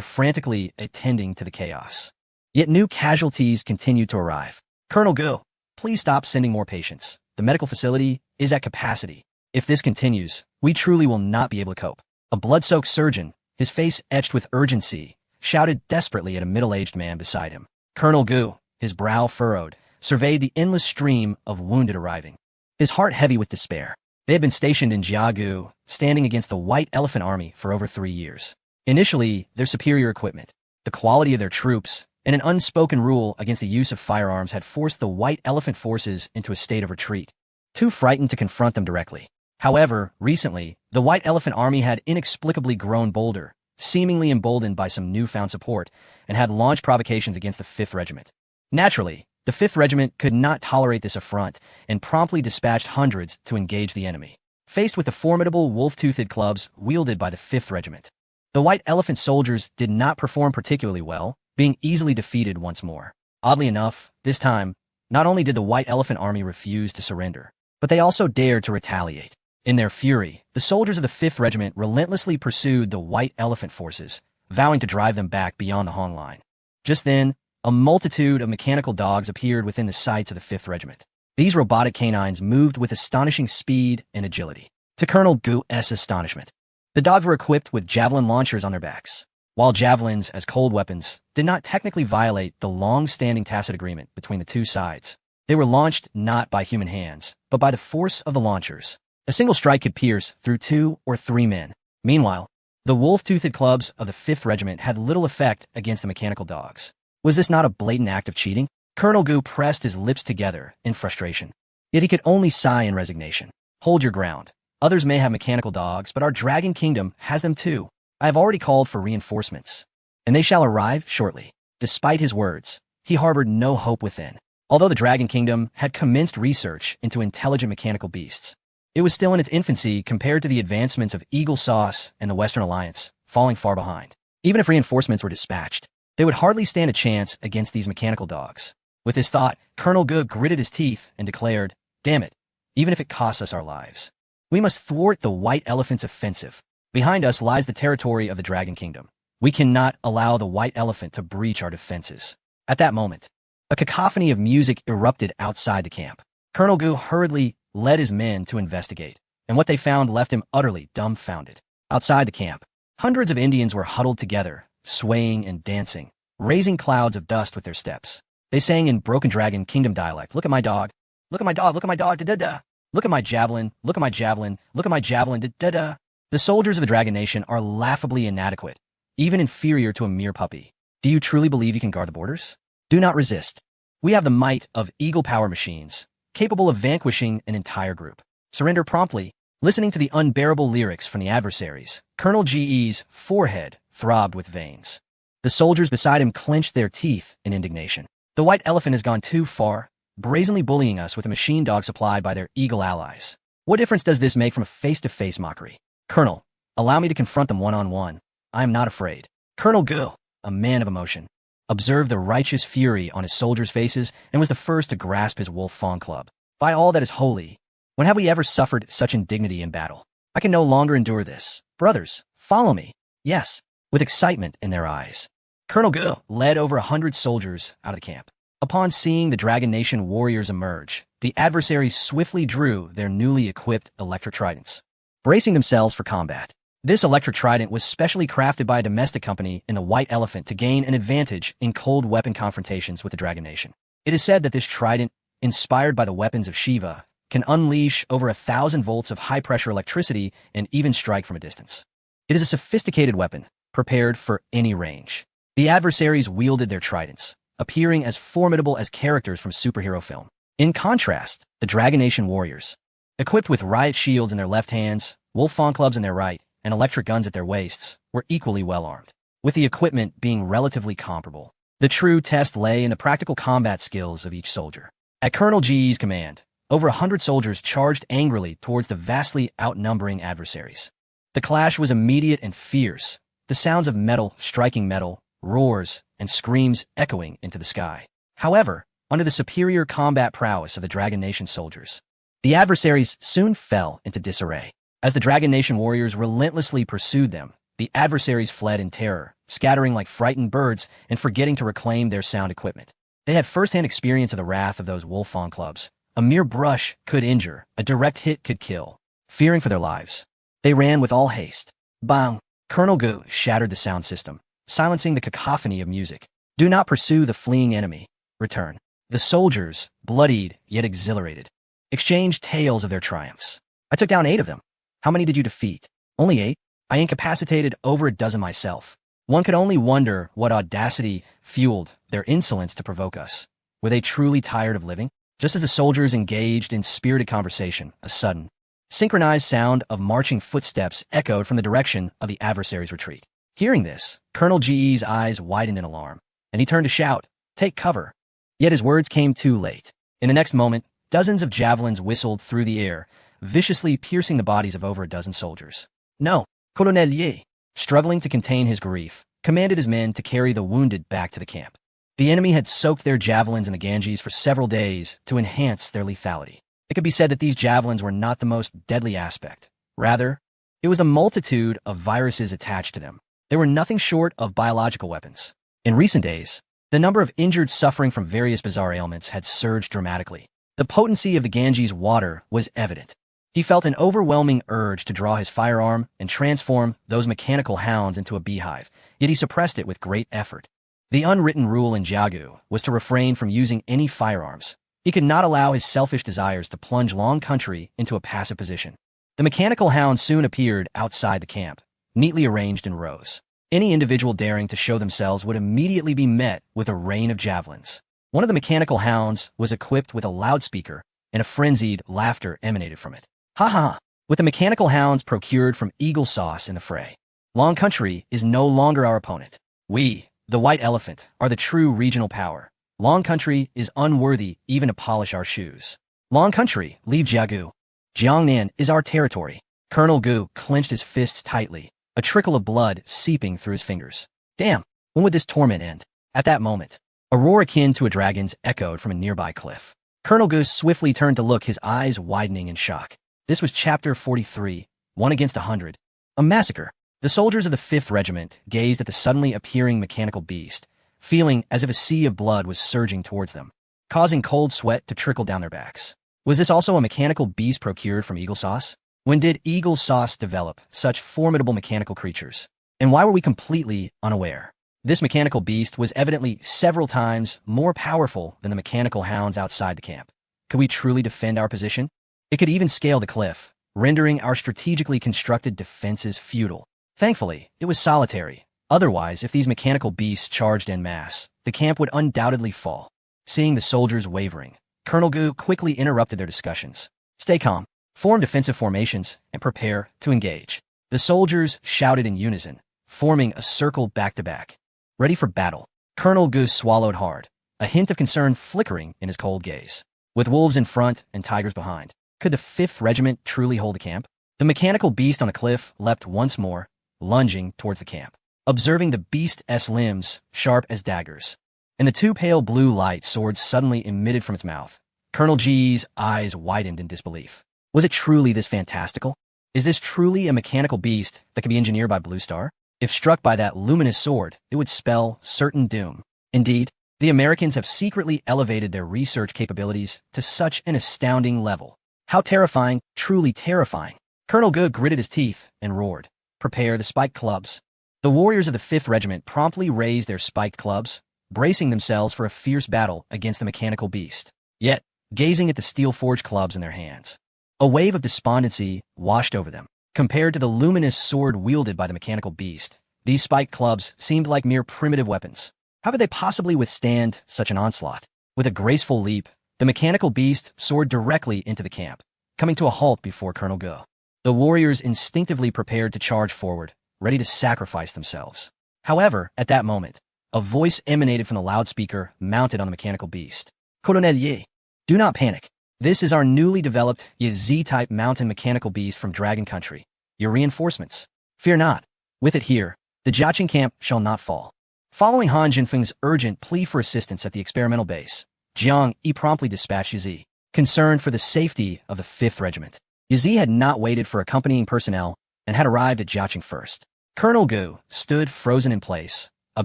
frantically attending to the chaos. Yet new casualties continued to arrive. "Colonel Gu, please stop sending more patients. The medical facility is at capacity. If this continues, we truly will not be able to cope." A blood-soaked surgeon, his face etched with urgency, shouted desperately at a middle-aged man beside him. Colonel Gu, his brow furrowed, surveyed the endless stream of wounded arriving, his heart heavy with despair. They had been stationed in Jiagu, standing against the White Elephant Army for over 3 years. Initially, their superior equipment, the quality of their troops, and an unspoken rule against the use of firearms had forced the White Elephant forces into a state of retreat, too frightened to confront them directly. However, recently, the White Elephant Army had inexplicably grown bolder, seemingly emboldened by some newfound support, and had launched provocations against the 5th Regiment. Naturally, the 5th Regiment could not tolerate this affront and promptly dispatched hundreds to engage the enemy. Faced with the formidable wolf-toothed clubs wielded by the 5th Regiment, the White Elephant soldiers did not perform particularly well, being easily defeated once more. Oddly enough, this time, not only did the White Elephant Army refuse to surrender, but they also dared to retaliate. In their fury, the soldiers of the 5th Regiment relentlessly pursued the White Elephant forces, vowing to drive them back beyond the Hong Line. Just then, a multitude of mechanical dogs appeared within the sights of the 5th Regiment. These robotic canines moved with astonishing speed and agility. to Colonel Gu's astonishment. The dogs were equipped with javelin launchers on their backs. While javelins, as cold weapons, did not technically violate the long-standing tacit agreement between the two sides, they were launched not by human hands, but by the force of the launchers. A single strike could pierce through 2 or 3 men. Meanwhile, the wolf-toothed clubs of the 5th Regiment had little effect against the mechanical dogs. Was this not a blatant act of cheating? Colonel Gu pressed his lips together in frustration. Yet he could only sigh in resignation. Hold your ground. Others may have mechanical dogs, but our Dragon Kingdom has them too. I have already called for reinforcements, and they shall arrive shortly. Despite his words, he harbored no hope within. Although the Dragon Kingdom had commenced research into intelligent mechanical beasts, it was still in its infancy compared to the advancements of Eagle Sauce and the Western Alliance, falling far behind. Even if reinforcements were dispatched, they would hardly stand a chance against these mechanical dogs. With this thought, Colonel Gu gritted his teeth and declared, "Damn it, even if it costs us our lives. We must thwart the White Elephant's offensive. Behind us lies the territory of the Dragon Kingdom. We cannot allow the White Elephant to breach our defenses." At that moment, a cacophony of music erupted outside the camp. Colonel Gu hurriedly led his men to investigate, and what they found left him utterly dumbfounded. Outside the camp, hundreds of Indians were huddled together, swaying and dancing, raising clouds of dust with their steps. They sang in broken Dragon Kingdom dialect, "Look at my dog. Look at my dog. Look at my dog. Da-da-da. Look at my javelin. Look at my javelin. Look at my javelin. Da-da-da." The soldiers of the Dragon Nation are laughably inadequate, even inferior to a mere puppy. Do you truly believe you can guard the borders? Do not resist. We have the might of Eagle Power machines, capable of vanquishing an entire group. Surrender promptly. Listening to the unbearable lyrics from the adversaries, Colonel Ge's forehead throbbed with veins. The soldiers beside him clenched their teeth in indignation. The White Elephant has gone too far, brazenly bullying us with a machine dog supplied by their Eagle allies. What difference does this make from a face-to-face mockery? Colonel, allow me to confront them one-on-one. I am not afraid. Colonel Gu, a man of emotion, observed the righteous fury on his soldiers' faces and was the first to grasp his wolf-fawn club. By all that is holy, when have we ever suffered such indignity in battle? I can no longer endure this. Brothers, follow me. Yes, with excitement in their eyes. Colonel Gu led over 100 soldiers out of the camp. Upon seeing the Dragon Nation warriors emerge, the adversaries swiftly drew their newly equipped electric tridents, bracing themselves for combat. This electric trident was specially crafted by a domestic company in the White Elephant to gain an advantage in cold weapon confrontations with the Dragon Nation. It is said that this trident, inspired by the weapons of Shiva, can unleash over 1,000 volts of high-pressure electricity and even strike from a distance. It is a sophisticated weapon, prepared for any range. The adversaries wielded their tridents, appearing as formidable as characters from superhero film. In contrast, the Dragon Nation warriors, equipped with riot shields in their left hands, wolf-fawn clubs in their right, and electric guns at their waists, were equally well armed, with the equipment being relatively comparable. The true test lay in the practical combat skills of each soldier. At Colonel Ge's command, over 100 soldiers charged angrily towards the vastly outnumbering adversaries. The clash was immediate and fierce, the sounds of metal striking metal, roars, and screams echoing into the sky. However, under the superior combat prowess of the Dragon Nation soldiers, the adversaries soon fell into disarray. As the Dragon Nation warriors relentlessly pursued them, the adversaries fled in terror, scattering like frightened birds and forgetting to reclaim their sound equipment. They had first-hand experience of the wrath of those wolf-fawn clubs. A mere brush could injure, a direct hit could kill. Fearing for their lives, they ran with all haste. Bang! Colonel Gu shattered the sound system, silencing the cacophony of music. Do not pursue the fleeing enemy. Return. The soldiers, bloodied yet exhilarated, exchanged tales of their triumphs. I took down 8 of them. How many did you defeat? Only 8? I incapacitated over a dozen myself. One could only wonder what audacity fueled their insolence to provoke us. Were they truly tired of living? Just as the soldiers engaged in spirited conversation, a sudden, synchronized sound of marching footsteps echoed from the direction of the adversary's retreat. Hearing this, Colonel Ge's eyes widened in alarm, and he turned to shout, "Take cover!" Yet his words came too late. In the next moment, dozens of javelins whistled through the air, viciously piercing the bodies of over a dozen soldiers. No, Colonel Ye, struggling to contain his grief, commanded his men to carry the wounded back to the camp. The enemy had soaked their javelins in the Ganges for several days to enhance their lethality. It could be said that these javelins were not the most deadly aspect. Rather, it was the multitude of viruses attached to them. They were nothing short of biological weapons. In recent days, the number of injured suffering from various bizarre ailments had surged dramatically. The potency of the Ganges water was evident. He felt an overwhelming urge to draw his firearm and transform those mechanical hounds into a beehive, yet he suppressed it with great effort. The unwritten rule in Jiagu was to refrain from using any firearms. He could not allow his selfish desires to plunge Long Country into a passive position. The mechanical hounds soon appeared outside the camp, neatly arranged in rows. Any individual daring to show themselves would immediately be met with a rain of javelins. One of the mechanical hounds was equipped with a loudspeaker, and a frenzied laughter emanated from it. Ha ha! With the mechanical hounds procured from Eagle Sauce in the fray, Long Country is no longer our opponent. We, the White Elephant, are the true regional power. Long Country is unworthy even to polish our shoes. Long Country, leave Jiagu. Jiangnan is our territory. Colonel Gu clenched his fists tightly, a trickle of blood seeping through his fingers. Damn, when would this torment end? At that moment, a roar akin to a dragon's echoed from a nearby cliff. Colonel Gu swiftly turned to look, his eyes widening in shock. This was Chapter 43, 1 against 100. A massacre. The soldiers of the 5th Regiment gazed at the suddenly appearing mechanical beast, feeling as if a sea of blood was surging towards them, causing cold sweat to trickle down their backs. Was this also a mechanical beast procured from Eagle Sauce? When did Eagle Sauce develop such formidable mechanical creatures? And why were we completely unaware? This mechanical beast was evidently several times more powerful than the mechanical hounds outside the camp. Could we truly defend our position? It could even scale the cliff, rendering our strategically constructed defenses futile. Thankfully, it was solitary. Otherwise, if these mechanical beasts charged en masse, the camp would undoubtedly fall. Seeing the soldiers wavering, Colonel Gu quickly interrupted their discussions. Stay calm, form defensive formations, and prepare to engage. The soldiers shouted in unison, forming a circle back-to-back. Ready for battle. Colonel Gu swallowed hard, a hint of concern flickering in his cold gaze. With wolves in front and tigers behind, could the 5th Regiment truly hold the camp? The mechanical beast on the cliff leapt once more, lunging towards the camp. Observing the beast's limbs, sharp as daggers, and the 2 pale blue light swords suddenly emitted from its mouth, Colonel G's eyes widened in disbelief. Was it truly this fantastical? Is this truly a mechanical beast that could be engineered by Blue Star? If struck by that luminous sword, it would spell certain doom. Indeed, the Americans have secretly elevated their research capabilities to such an astounding level. How terrifying, truly terrifying. Colonel Gu gritted his teeth and roared. Prepare the spiked clubs. The warriors of the 5th Regiment promptly raised their spiked clubs, bracing themselves for a fierce battle against the mechanical beast. Yet, gazing at the steel-forged clubs in their hands, a wave of despondency washed over them. Compared to the luminous sword wielded by the mechanical beast, these spiked clubs seemed like mere primitive weapons. How could they possibly withstand such an onslaught? With a graceful leap, the mechanical beast soared directly into the camp, coming to a halt before Colonel Gu. The warriors instinctively prepared to charge forward, ready to sacrifice themselves. However, at that moment, a voice emanated from the loudspeaker mounted on the mechanical beast. Colonel Ye, do not panic. This is our newly developed Z-type mountain mechanical beast from Dragon Country. Your reinforcements. Fear not. With it here, the Jiaqing camp shall not fall. Following Han Jinfeng's urgent plea for assistance at the experimental base, Jiang Yi promptly dispatched Yi, concerned for the safety of the 5th Regiment. Yi had not waited for accompanying personnel and had arrived at Jiaqing first. Colonel Gu stood frozen in place, a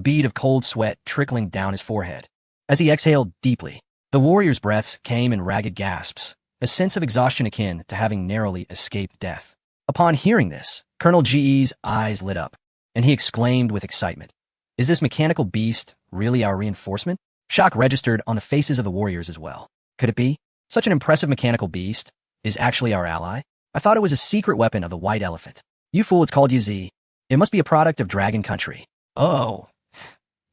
bead of cold sweat trickling down his forehead. As he exhaled deeply, the warrior's breaths came in ragged gasps, a sense of exhaustion akin to having narrowly escaped death. Upon hearing this, Colonel Ge's eyes lit up, and he exclaimed with excitement, "Is this mechanical beast really our reinforcement?" Shock registered on the faces of the warriors as well. Could it be? Such an impressive mechanical beast is actually our ally? I thought it was a secret weapon of the White Elephant. You fool, it's called Yi. It must be a product of Dragon Country. Oh,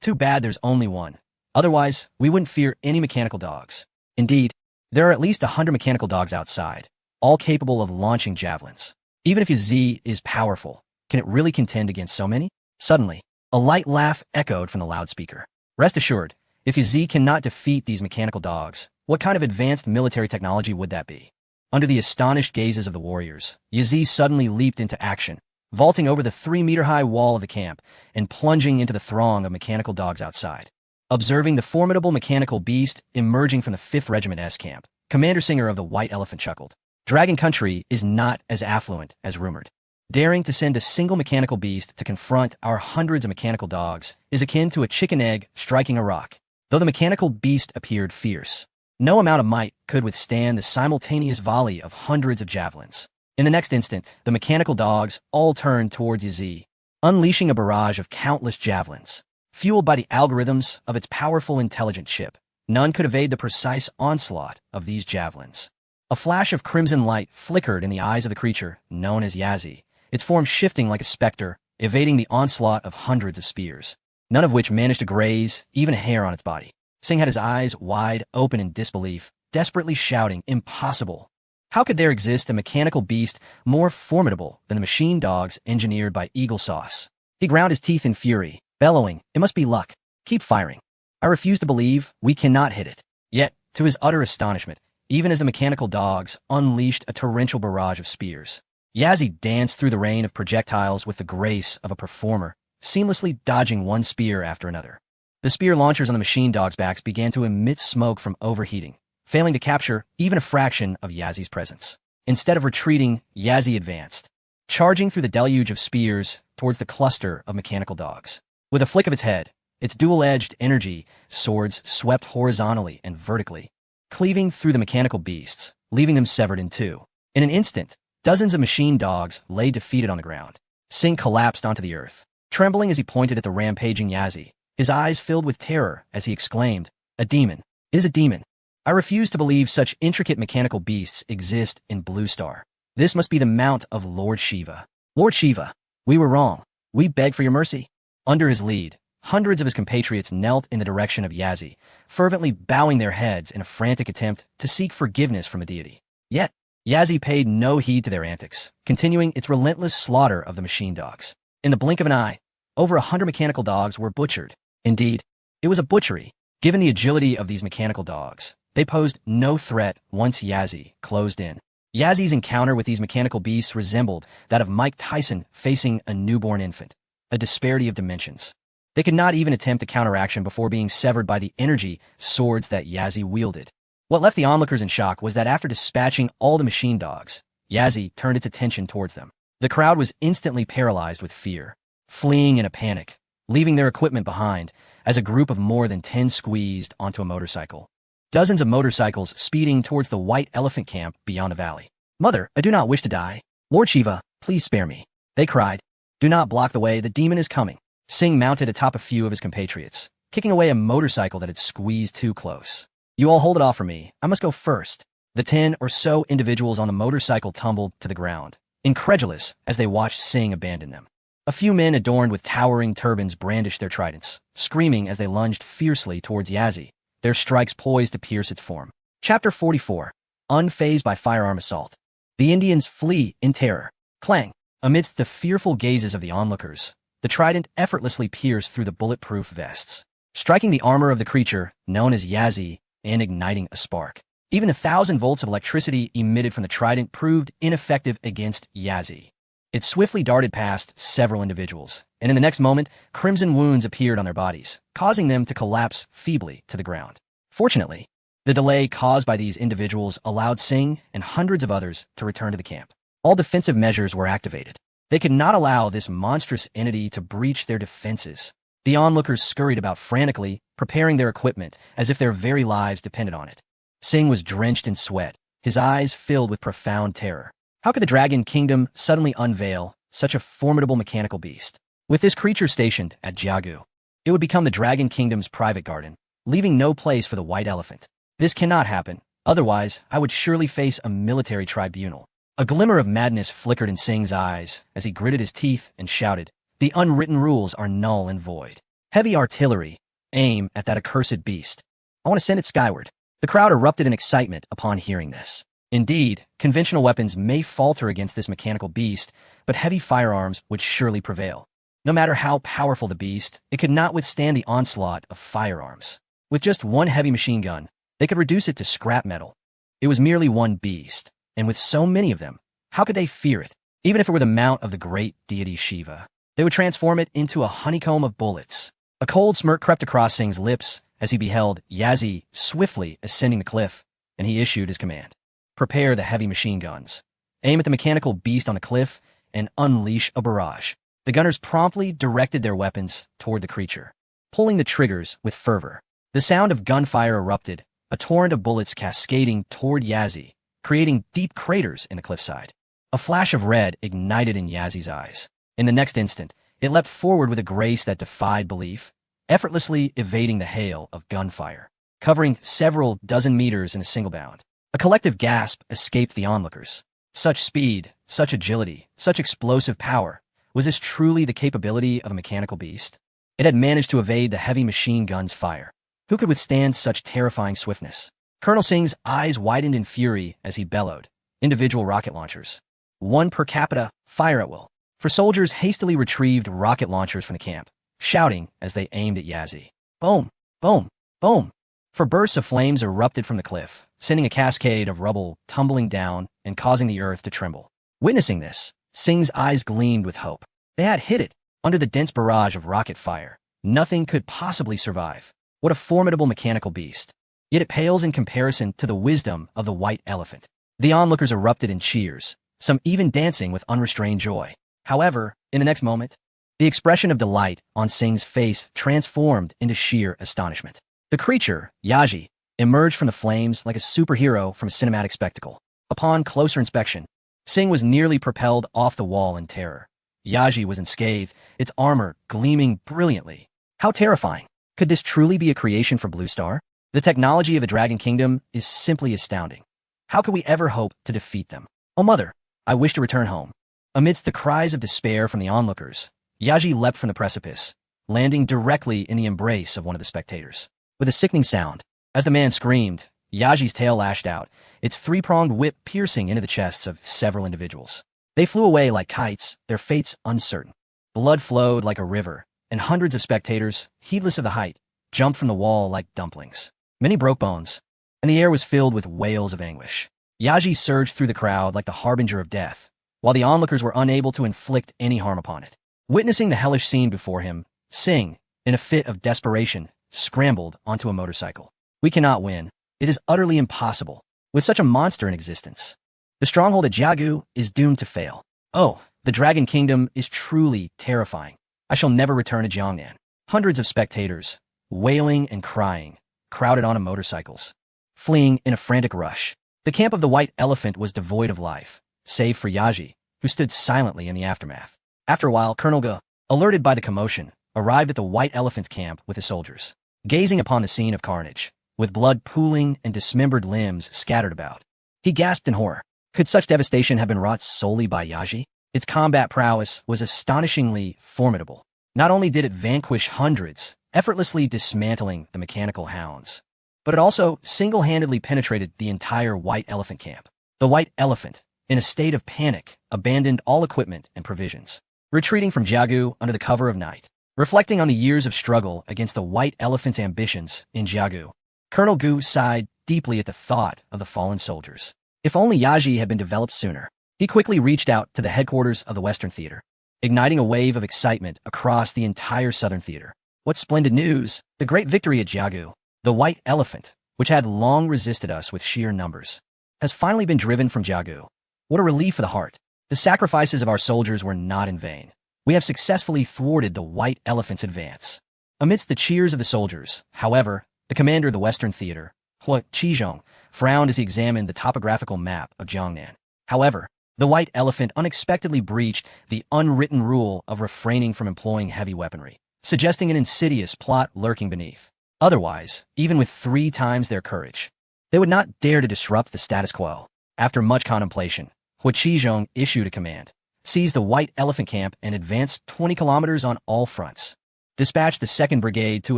too bad there's only one. Otherwise, we wouldn't fear any mechanical dogs. Indeed, there are at least 100 mechanical dogs outside, all capable of launching javelins. Even if Yi is powerful, can it really contend against so many? Suddenly, a light laugh echoed from the loudspeaker. Rest assured, if Yi cannot defeat these mechanical dogs, what kind of advanced military technology would that be? Under the astonished gazes of the warriors, Yi suddenly leaped into action, vaulting over the 3-meter-high wall of the camp and plunging into the throng of mechanical dogs outside. Observing the formidable mechanical beast emerging from the 5th Regiment camp, Commander Singer of the White Elephant chuckled. Dragon Country is not as affluent as rumored. Daring to send a single mechanical beast to confront our hundreds of mechanical dogs is akin to a chicken egg striking a rock. Though the mechanical beast appeared fierce, No amount of might could withstand the simultaneous volley of hundreds of javelins. In the next instant, the mechanical dogs all turned towards Yazi, unleashing a barrage of countless javelins. Fueled by the algorithms of its powerful intelligent chip, none could evade the precise onslaught of these javelins. A flash of crimson light flickered in the eyes of the creature known as Yazi, its form shifting like a specter, evading the onslaught of hundreds of spears, none of which managed to graze even a hair on its body. Singh had his eyes wide open in disbelief, desperately shouting, "Impossible! How could there exist a mechanical beast more formidable than the machine dogs engineered by Eagle Sauce?" He ground his teeth in fury, bellowing, "It must be luck. Keep firing. I refuse to believe we cannot hit it." Yet, to his utter astonishment, even as the mechanical dogs unleashed a torrential barrage of spears, Yazi danced through the rain of projectiles with the grace of a performer, seamlessly dodging one spear after another. The spear launchers on the machine dogs' backs began to emit smoke from overheating, failing to capture even a fraction of Yazi's presence. Instead of retreating, Yazi advanced, charging through the deluge of spears towards the cluster of mechanical dogs. With a flick of its head, its dual-edged energy swords swept horizontally and vertically, cleaving through the mechanical beasts, leaving them severed in two. In an instant, dozens of machine dogs lay defeated on the ground. Singh collapsed onto the earth, trembling as he pointed at the rampaging Yazi, his eyes filled with terror as he exclaimed, "A demon! It is a demon! I refuse to believe such intricate mechanical beasts exist in Blue Star. This must be the mount of Lord Shiva. Lord Shiva, we were wrong. We beg for your mercy." Under his lead, hundreds of his compatriots knelt in the direction of Yazi, fervently bowing their heads in a frantic attempt to seek forgiveness from the deity. Yet, Yazi paid no heed to their antics, continuing its relentless slaughter of the machine dogs. In the blink of an eye, over 100 mechanical dogs were butchered. Indeed, it was a butchery. Given the agility of these mechanical dogs, they posed no threat once Yazi closed in. Yazi's encounter with these mechanical beasts resembled that of Mike Tyson facing a newborn infant, a disparity of dimensions. They could not even attempt a counteraction before being severed by the energy swords that Yazi wielded. What left the onlookers in shock was that after dispatching all the machine dogs, Yazi turned its attention towards them. The crowd was instantly paralyzed with fear, fleeing in a panic, leaving their equipment behind as a group of more than 10 squeezed onto a motorcycle. Dozens of motorcycles speeding towards the White Elephant camp beyond the valley. "Mother, I do not wish to die. Lord Shiva, please spare me," they cried. "Do not block the way, the demon is coming." Singh mounted atop a few of his compatriots, kicking away a motorcycle that had squeezed too close. "You all hold it off for me. I must go first." The 10 or so individuals on the motorcycle tumbled to the ground, incredulous as they watched Singh abandon them. A few men adorned with towering turbans brandished their tridents, screaming as they lunged fiercely towards Yazi, their strikes poised to pierce its form. Chapter 44. Unfazed by firearm assault. The Indians flee in terror. Clang! Amidst the fearful gazes of the onlookers, the trident effortlessly pierced through the bulletproof vests, striking the armor of the creature known as Yazi and igniting a spark. Even the 1,000 volts of electricity emitted from the trident proved ineffective against Yazi. It swiftly darted past several individuals, and in the next moment, crimson wounds appeared on their bodies, causing them to collapse feebly to the ground. Fortunately, the delay caused by these individuals allowed Singh and hundreds of others to return to the camp. All defensive measures were activated. They could not allow this monstrous entity to breach their defenses. The onlookers scurried about frantically, preparing their equipment as if their very lives depended on it. Singh was drenched in sweat, his eyes filled with profound terror. How could the Dragon Kingdom suddenly unveil such a formidable mechanical beast? With this creature stationed at Jiagu, it would become the Dragon Kingdom's private garden, leaving no place for the White Elephant. This cannot happen, otherwise I would surely face a military tribunal. A glimmer of madness flickered in Singh's eyes as he gritted his teeth and shouted, "The unwritten rules are null and void. Heavy artillery, aim at that accursed beast. I want to send it skyward." The crowd erupted in excitement upon hearing this. Indeed, conventional weapons may falter against this mechanical beast, but heavy firearms would surely prevail. No matter how powerful the beast, it could not withstand the onslaught of firearms. With just one heavy machine gun, they could reduce it to scrap metal. It was merely one beast, and with so many of them, how could they fear it? Even if it were the mount of the great deity Shiva, they would transform it into a honeycomb of bullets. A cold smirk crept across Singh's lips as he beheld Yazi swiftly ascending the cliff, and he issued his command. "Prepare the heavy machine guns. Aim at the mechanical beast on the cliff and unleash a barrage." The gunners promptly directed their weapons toward the creature, pulling the triggers with fervor. The sound of gunfire erupted a torrent of bullets cascading toward Yazi, creating deep craters in the cliffside. A flash of red ignited in Yazi's eyes. In the next instant, it leapt forward with a grace that defied belief, effortlessly evading the hail of gunfire, covering several dozen meters in a single bound. A collective gasp escaped the onlookers. Such speed, such agility, such explosive power. Was this truly the capability of a mechanical beast? It had managed to evade the heavy machine gun's fire. Who could withstand such terrifying swiftness? Colonel Singh's eyes widened in fury as he bellowed. Individual rocket launchers. One per capita, fire at will. For soldiers hastily retrieved rocket launchers from the camp, shouting as they aimed at Yazi. Boom! Boom! Boom! For bursts of flames erupted from the cliff, sending a cascade of rubble tumbling down and causing the earth to tremble. Witnessing this, Singh's eyes gleamed with hope. They had hit it. Under the dense barrage of rocket fire, nothing could possibly survive. What a formidable mechanical beast. Yet it pales in comparison to the wisdom of the white elephant. The onlookers erupted in cheers, some even dancing with unrestrained joy. However, in the next moment, the expression of delight on Singh's face transformed into sheer astonishment. The creature, Yaji, emerged from the flames like a superhero from a cinematic spectacle. Upon closer inspection, Singh was nearly propelled off the wall in terror. Yaji was unscathed, its armor gleaming brilliantly. How terrifying! Could this truly be a creation for Blue Star? The technology of the Dragon Kingdom is simply astounding. How could we ever hope to defeat them? Oh mother, I wish to return home. Amidst the cries of despair from the onlookers, Yaji leapt from the precipice, landing directly in the embrace of one of the spectators. With a sickening sound, as the man screamed, Yaji's tail lashed out, its three-pronged whip piercing into the chests of several individuals. They flew away like kites, their fates uncertain. Blood flowed like a river, and hundreds of spectators, heedless of the height, jumped from the wall like dumplings. Many broke bones, and the air was filled with wails of anguish. Yaji surged through the crowd like the harbinger of death, while the onlookers were unable to inflict any harm upon it. Witnessing the hellish scene before him, Singh, in a fit of desperation, scrambled onto a motorcycle. We cannot win. It is utterly impossible, with such a monster in existence. The stronghold at Jiagu is doomed to fail. Oh, the Dragon Kingdom is truly terrifying. I shall never return to Jiangnan. Hundreds of spectators, wailing and crying, crowded onto motorcycles, fleeing in a frantic rush. The camp of the White Elephant was devoid of life, save for Yaji, who stood silently in the aftermath. After a while, Colonel Ge, alerted by the commotion, arrived at the White Elephant's camp with his soldiers. Gazing upon the scene of carnage, with blood pooling and dismembered limbs scattered about, he gasped in horror. Could such devastation have been wrought solely by Yaji? Its combat prowess was astonishingly formidable. Not only did it vanquish hundreds, effortlessly dismantling the mechanical hounds, but it also single-handedly penetrated the entire White Elephant camp. The White Elephant, in a state of panic, abandoned all equipment and provisions, retreating from Jiagu under the cover of night. Reflecting on the years of struggle against the White Elephant's ambitions in Jiagu, Colonel Gu sighed deeply at the thought of the fallen soldiers. If only Yaji had been developed sooner. He quickly reached out to the headquarters of the Western Theater, igniting a wave of excitement across the entire Southern Theater. What splendid news! The great victory at Jiagu. The White Elephant, which had long resisted us with sheer numbers, has finally been driven from Jiagu. What a relief for the heart. The sacrifices of our soldiers were not in vain. We have successfully thwarted the White Elephant's advance. Amidst the cheers of the soldiers, however, the commander of the Western Theater, Hua Qizhong, frowned as he examined the topographical map of Jiangnan. However, the White Elephant unexpectedly breached the unwritten rule of refraining from employing heavy weaponry, suggesting an insidious plot lurking beneath. Otherwise, even with 3 times their courage, they would not dare to disrupt the status quo. After much contemplation, Hua Qizhong issued a command: seize the White Elephant camp and advance 20 kilometers on all fronts. Dispatch the 2nd Brigade to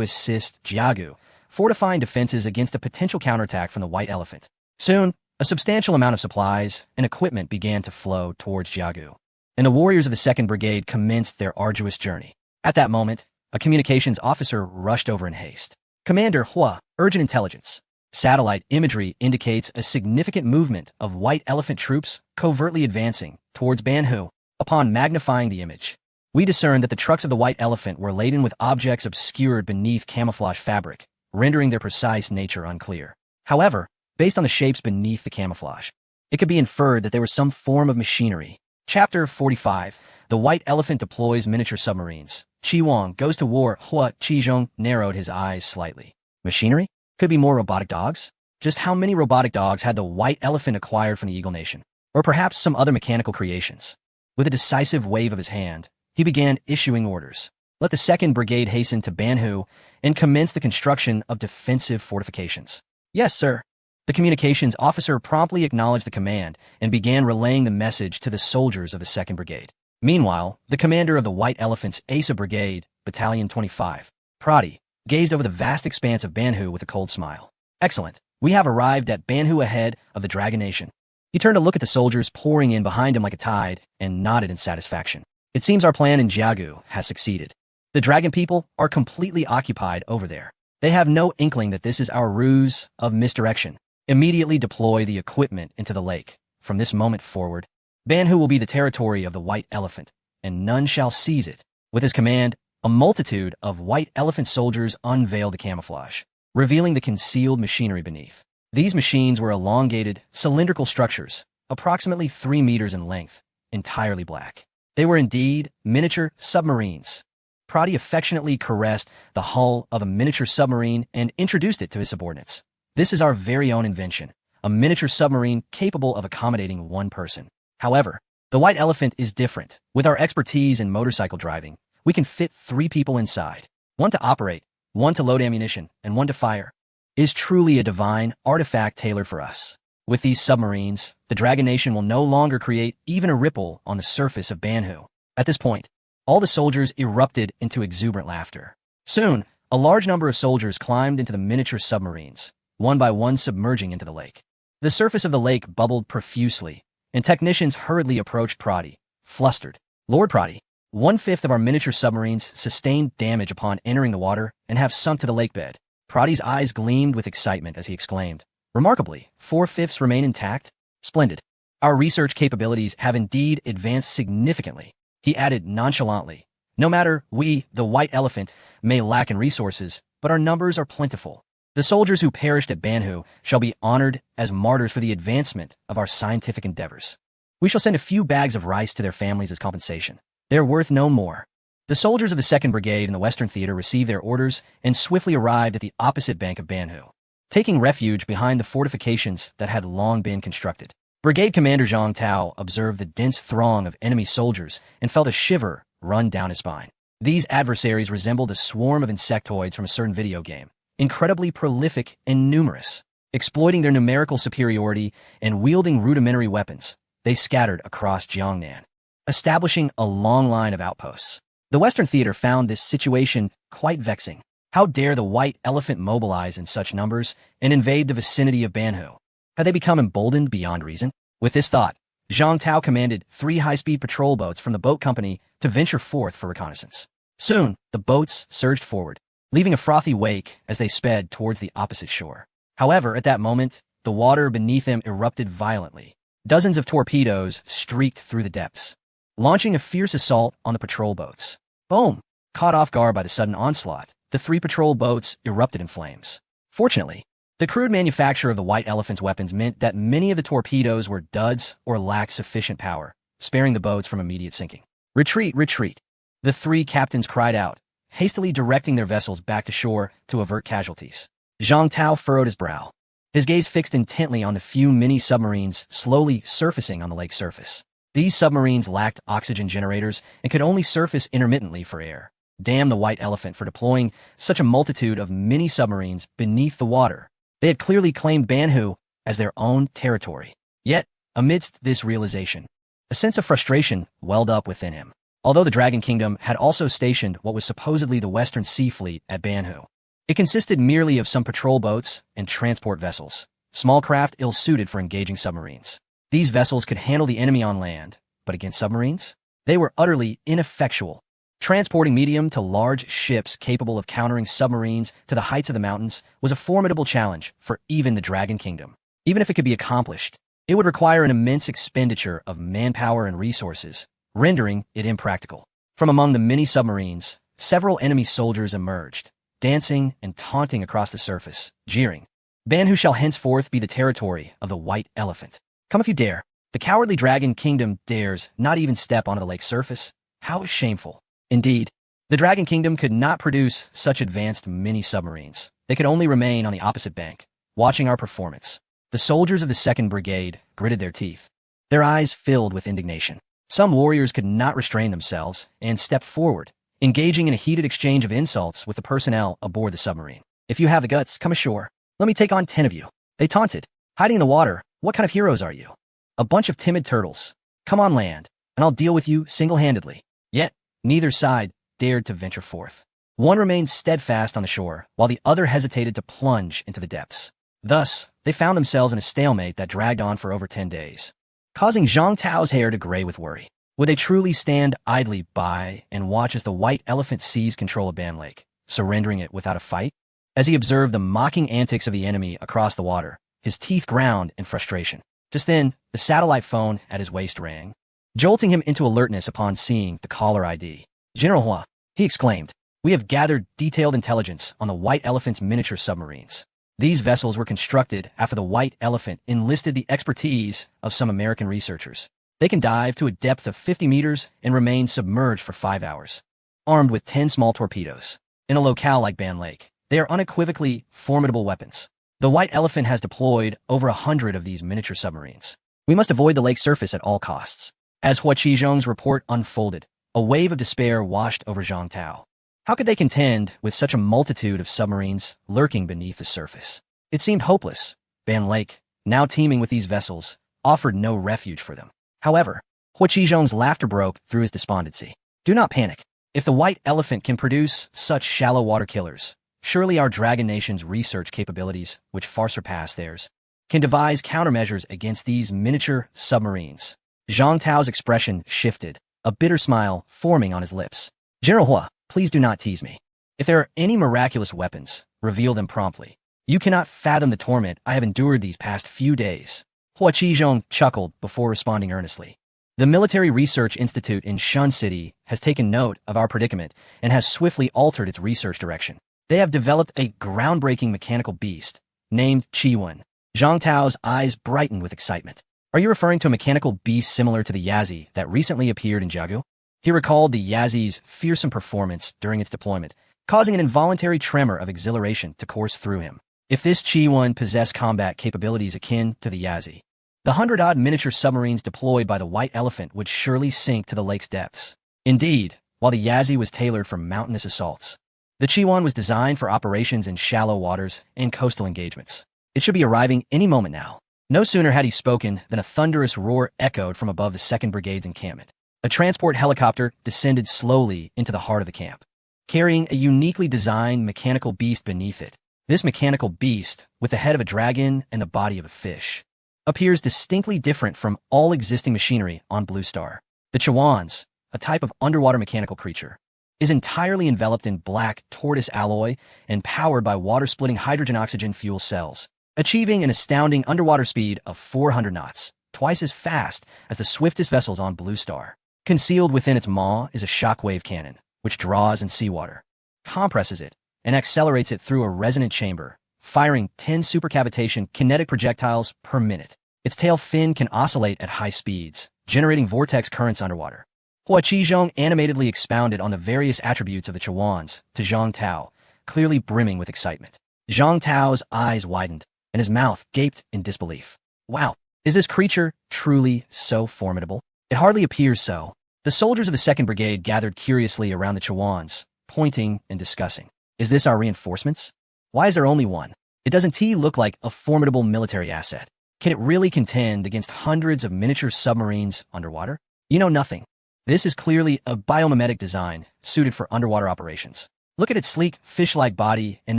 assist Jiagu, fortifying defenses against a potential counterattack from the White Elephant. Soon, a substantial amount of supplies and equipment began to flow towards Jiagu, and the warriors of the 2nd Brigade commenced their arduous journey. At that moment, a communications officer rushed over in haste. Commander Hua, urgent intelligence. Satellite imagery indicates a significant movement of White Elephant troops covertly advancing towards Banhu. Upon magnifying the image, we discerned that the trucks of the White Elephant were laden with objects obscured beneath camouflage fabric, rendering their precise nature unclear. However, based on the shapes beneath the camouflage, it could be inferred that there was some form of machinery. Chapter 45. The White Elephant deploys miniature submarines. Qi Wang goes to war. Hua Qizhong narrowed his eyes slightly. Machinery? Could be more robotic dogs? Just how many robotic dogs had the white elephant acquired from the Eagle Nation? Or perhaps some other mechanical creations? With a decisive wave of his hand, he began issuing orders. Let the 2nd Brigade hasten to Banhu and commence the construction of defensive fortifications. Yes, sir. The communications officer promptly acknowledged the command and began relaying the message to the soldiers of the 2nd Brigade. Meanwhile, the commander of the White Elephant's Asa Brigade, Battalion 25, Prati, gazed over the vast expanse of Banhu with a cold smile. Excellent. We have arrived at Banhu ahead of the Dragon Nation. He turned to look at the soldiers pouring in behind him like a tide and nodded in satisfaction. It seems our plan in Jiagu has succeeded. The dragon people are completely occupied over there. They have no inkling that this is our ruse of misdirection. Immediately deploy the equipment into the lake. From this moment forward, Banhu will be the territory of the White Elephant, and none shall seize it. With his command, a multitude of White Elephant soldiers unveiled the camouflage, revealing the concealed machinery beneath. These machines were elongated, cylindrical structures, approximately 3 meters in length, entirely black. They were indeed miniature submarines. Prati affectionately caressed the hull of a miniature submarine and introduced it to his subordinates. This is our very own invention, a miniature submarine capable of accommodating 1 person. However, the White Elephant is different. With our expertise in motorcycle driving, we can fit 3 people inside. 1 to operate, 1 to load ammunition, and 1 to fire. It is truly a divine artifact tailored for us. With these submarines, the Dragon Nation will no longer create even a ripple on the surface of Banhu. At this point, all the soldiers erupted into exuberant laughter. Soon, a large number of soldiers climbed into the miniature submarines, one by one submerging into the lake. The surface of the lake bubbled profusely, and technicians hurriedly approached Prati, flustered. Lord Prati, 1/5 of our miniature submarines sustained damage upon entering the water and have sunk to the lake bed. Prati's eyes gleamed with excitement as he exclaimed, Remarkably, 4/5 remain intact? Splendid. Our research capabilities have indeed advanced significantly. He added nonchalantly, No matter we, the White Elephant, may lack in resources, but our numbers are plentiful. The soldiers who perished at Banhu shall be honored as martyrs for the advancement of our scientific endeavors. We shall send a few bags of rice to their families as compensation. They are worth no more. The soldiers of the 2nd Brigade in the Western Theater received their orders and swiftly arrived at the opposite bank of Banhu, taking refuge behind the fortifications that had long been constructed. Brigade Commander Zhang Tao observed the dense throng of enemy soldiers and felt a shiver run down his spine. These adversaries resembled a swarm of insectoids from a certain video game, incredibly prolific and numerous. Exploiting their numerical superiority and wielding rudimentary weapons, they scattered across Jiangnan, establishing a long line of outposts. The Western Theater found this situation quite vexing. How dare the White Elephant mobilize in such numbers and invade the vicinity of Banhu? Had they become emboldened beyond reason? With this thought, Zhang Tao commanded 3 high-speed patrol boats from the boat company to venture forth for reconnaissance. Soon, the boats surged forward, leaving a frothy wake as they sped towards the opposite shore. However, at that moment, the water beneath them erupted violently. Dozens of torpedoes streaked through the depths, launching a fierce assault on the patrol boats. Boom! Caught off guard by the sudden onslaught, the 3 patrol boats erupted in flames. Fortunately, the crude manufacture of the White Elephant's weapons meant that many of the torpedoes were duds or lacked sufficient power, sparing the boats from immediate sinking. Retreat, retreat! The 3 captains cried out, hastily directing their vessels back to shore to avert casualties. Zhang Tao furrowed his brow, his gaze fixed intently on the few mini-submarines slowly surfacing on the lake's surface. These submarines lacked oxygen generators and could only surface intermittently for air. Damn the White Elephant for deploying such a multitude of mini-submarines beneath the water. They had clearly claimed Banhu as their own territory. Yet, amidst this realization, a sense of frustration welled up within him. Although the Dragon Kingdom had also stationed what was supposedly the Western Sea Fleet at Banhu, it consisted merely of some patrol boats and transport vessels, small craft ill-suited for engaging submarines. These vessels could handle the enemy on land, but against submarines? They were utterly ineffectual. Transporting medium to large ships capable of countering submarines to the heights of the mountains was a formidable challenge for even the Dragon Kingdom. Even if it could be accomplished, it would require an immense expenditure of manpower and resources, rendering it impractical. From among the many submarines, several enemy soldiers emerged, dancing and taunting across the surface, jeering. Banhu shall henceforth be the territory of the White Elephant. Come if you dare. The cowardly Dragon Kingdom dares not even step onto the lake's surface. How shameful. Indeed, the Dragon Kingdom could not produce such advanced mini-submarines. They could only remain on the opposite bank, watching our performance. The soldiers of the 2nd Brigade gritted their teeth, their eyes filled with indignation. Some warriors could not restrain themselves and stepped forward, engaging in a heated exchange of insults with the personnel aboard the submarine. "If you have the guts, come ashore. Let me take on 10 of you," they taunted. "Hiding in the water, what kind of heroes are you? A bunch of timid turtles. Come on land, and I'll deal with you single-handedly." Yet, neither side dared to venture forth. One remained steadfast on the shore, while the other hesitated to plunge into the depths. Thus, they found themselves in a stalemate that dragged on for over 10 days, causing Zhang Tao's hair to gray with worry. Would they truly stand idly by and watch as the white elephant seized control of Ban Lake, surrendering it without a fight? As he observed the mocking antics of the enemy across the water, his teeth ground in frustration. Just then, the satellite phone at his waist rang, jolting him into alertness upon seeing the caller ID. "General Hua," he exclaimed, "we have gathered detailed intelligence on the White Elephant's miniature submarines. These vessels were constructed after the White Elephant enlisted the expertise of some American researchers. They can dive to a depth of 50 meters and remain submerged for 5 hours. Armed with 10 small torpedoes. In a locale like Ban Lake, they are unequivocally formidable weapons. The White Elephant has deployed over 100 of these miniature submarines. We must avoid the lake's surface at all costs." As Hua Qizhong's report unfolded, a wave of despair washed over Zhang Tao. How could they contend with such a multitude of submarines lurking beneath the surface? It seemed hopeless. Ban Lake, now teeming with these vessels, offered no refuge for them. However, Hua Qizhong's laughter broke through his despondency. "Do not panic. If the White Elephant can produce such shallow water killers, surely our Dragon Nation's research capabilities, which far surpass theirs, can devise countermeasures against these miniature submarines." Zhang Tao's expression shifted, a bitter smile forming on his lips. "General Hua, please do not tease me. If there are any miraculous weapons, reveal them promptly. You cannot fathom the torment I have endured these past few days." Hua Qizhong chuckled before responding earnestly. "The Military Research Institute in Shun City has taken note of our predicament and has swiftly altered its research direction. They have developed a groundbreaking mechanical beast named Qi-Wen." Zhang Tao's eyes brightened with excitement. "Are you referring to a mechanical beast similar to the Yazi that recently appeared in Jiagu?" He recalled the Yazi's fearsome performance during its deployment, causing an involuntary tremor of exhilaration to course through him. If this Qi-Wen possessed combat capabilities akin to the Yazi, the 100-odd miniature submarines deployed by the White Elephant would surely sink to the lake's depths. Indeed, while the Yazi was tailored for mountainous assaults, the Qi-Wen was designed for operations in shallow waters and coastal engagements. It should be arriving any moment now. No sooner had he spoken than a thunderous roar echoed from above the 2nd Brigade's encampment. A transport helicopter descended slowly into the heart of the camp, carrying a uniquely designed mechanical beast beneath it. This mechanical beast, with the head of a dragon and the body of a fish, appears distinctly different from all existing machinery on Blue Star. The Chawans, a type of underwater mechanical creature, is entirely enveloped in black tortoise alloy and powered by water-splitting hydrogen-oxygen fuel cells, achieving an astounding underwater speed of 400 knots, twice as fast as the swiftest vessels on Blue Star. Concealed within its maw is a shockwave cannon, which draws in seawater, compresses it, and accelerates it through a resonant chamber, firing 10 supercavitation kinetic projectiles per minute. Its tail fin can oscillate at high speeds, generating vortex currents underwater. Hua Qizhong animatedly expounded on the various attributes of the Chawans to Zhang Tao, clearly brimming with excitement. Zhang Tao's eyes widened, and his mouth gaped in disbelief. "Wow, is this creature truly so formidable?" "It hardly appears so." The soldiers of the 2nd Brigade gathered curiously around the Chawans, pointing and discussing. "Is this our reinforcements? Why is there only one? It doesn't look like a formidable military asset. Can it really contend against hundreds of miniature submarines underwater? You know nothing. This is clearly a biomimetic design suited for underwater operations. Look at its sleek, fish-like body and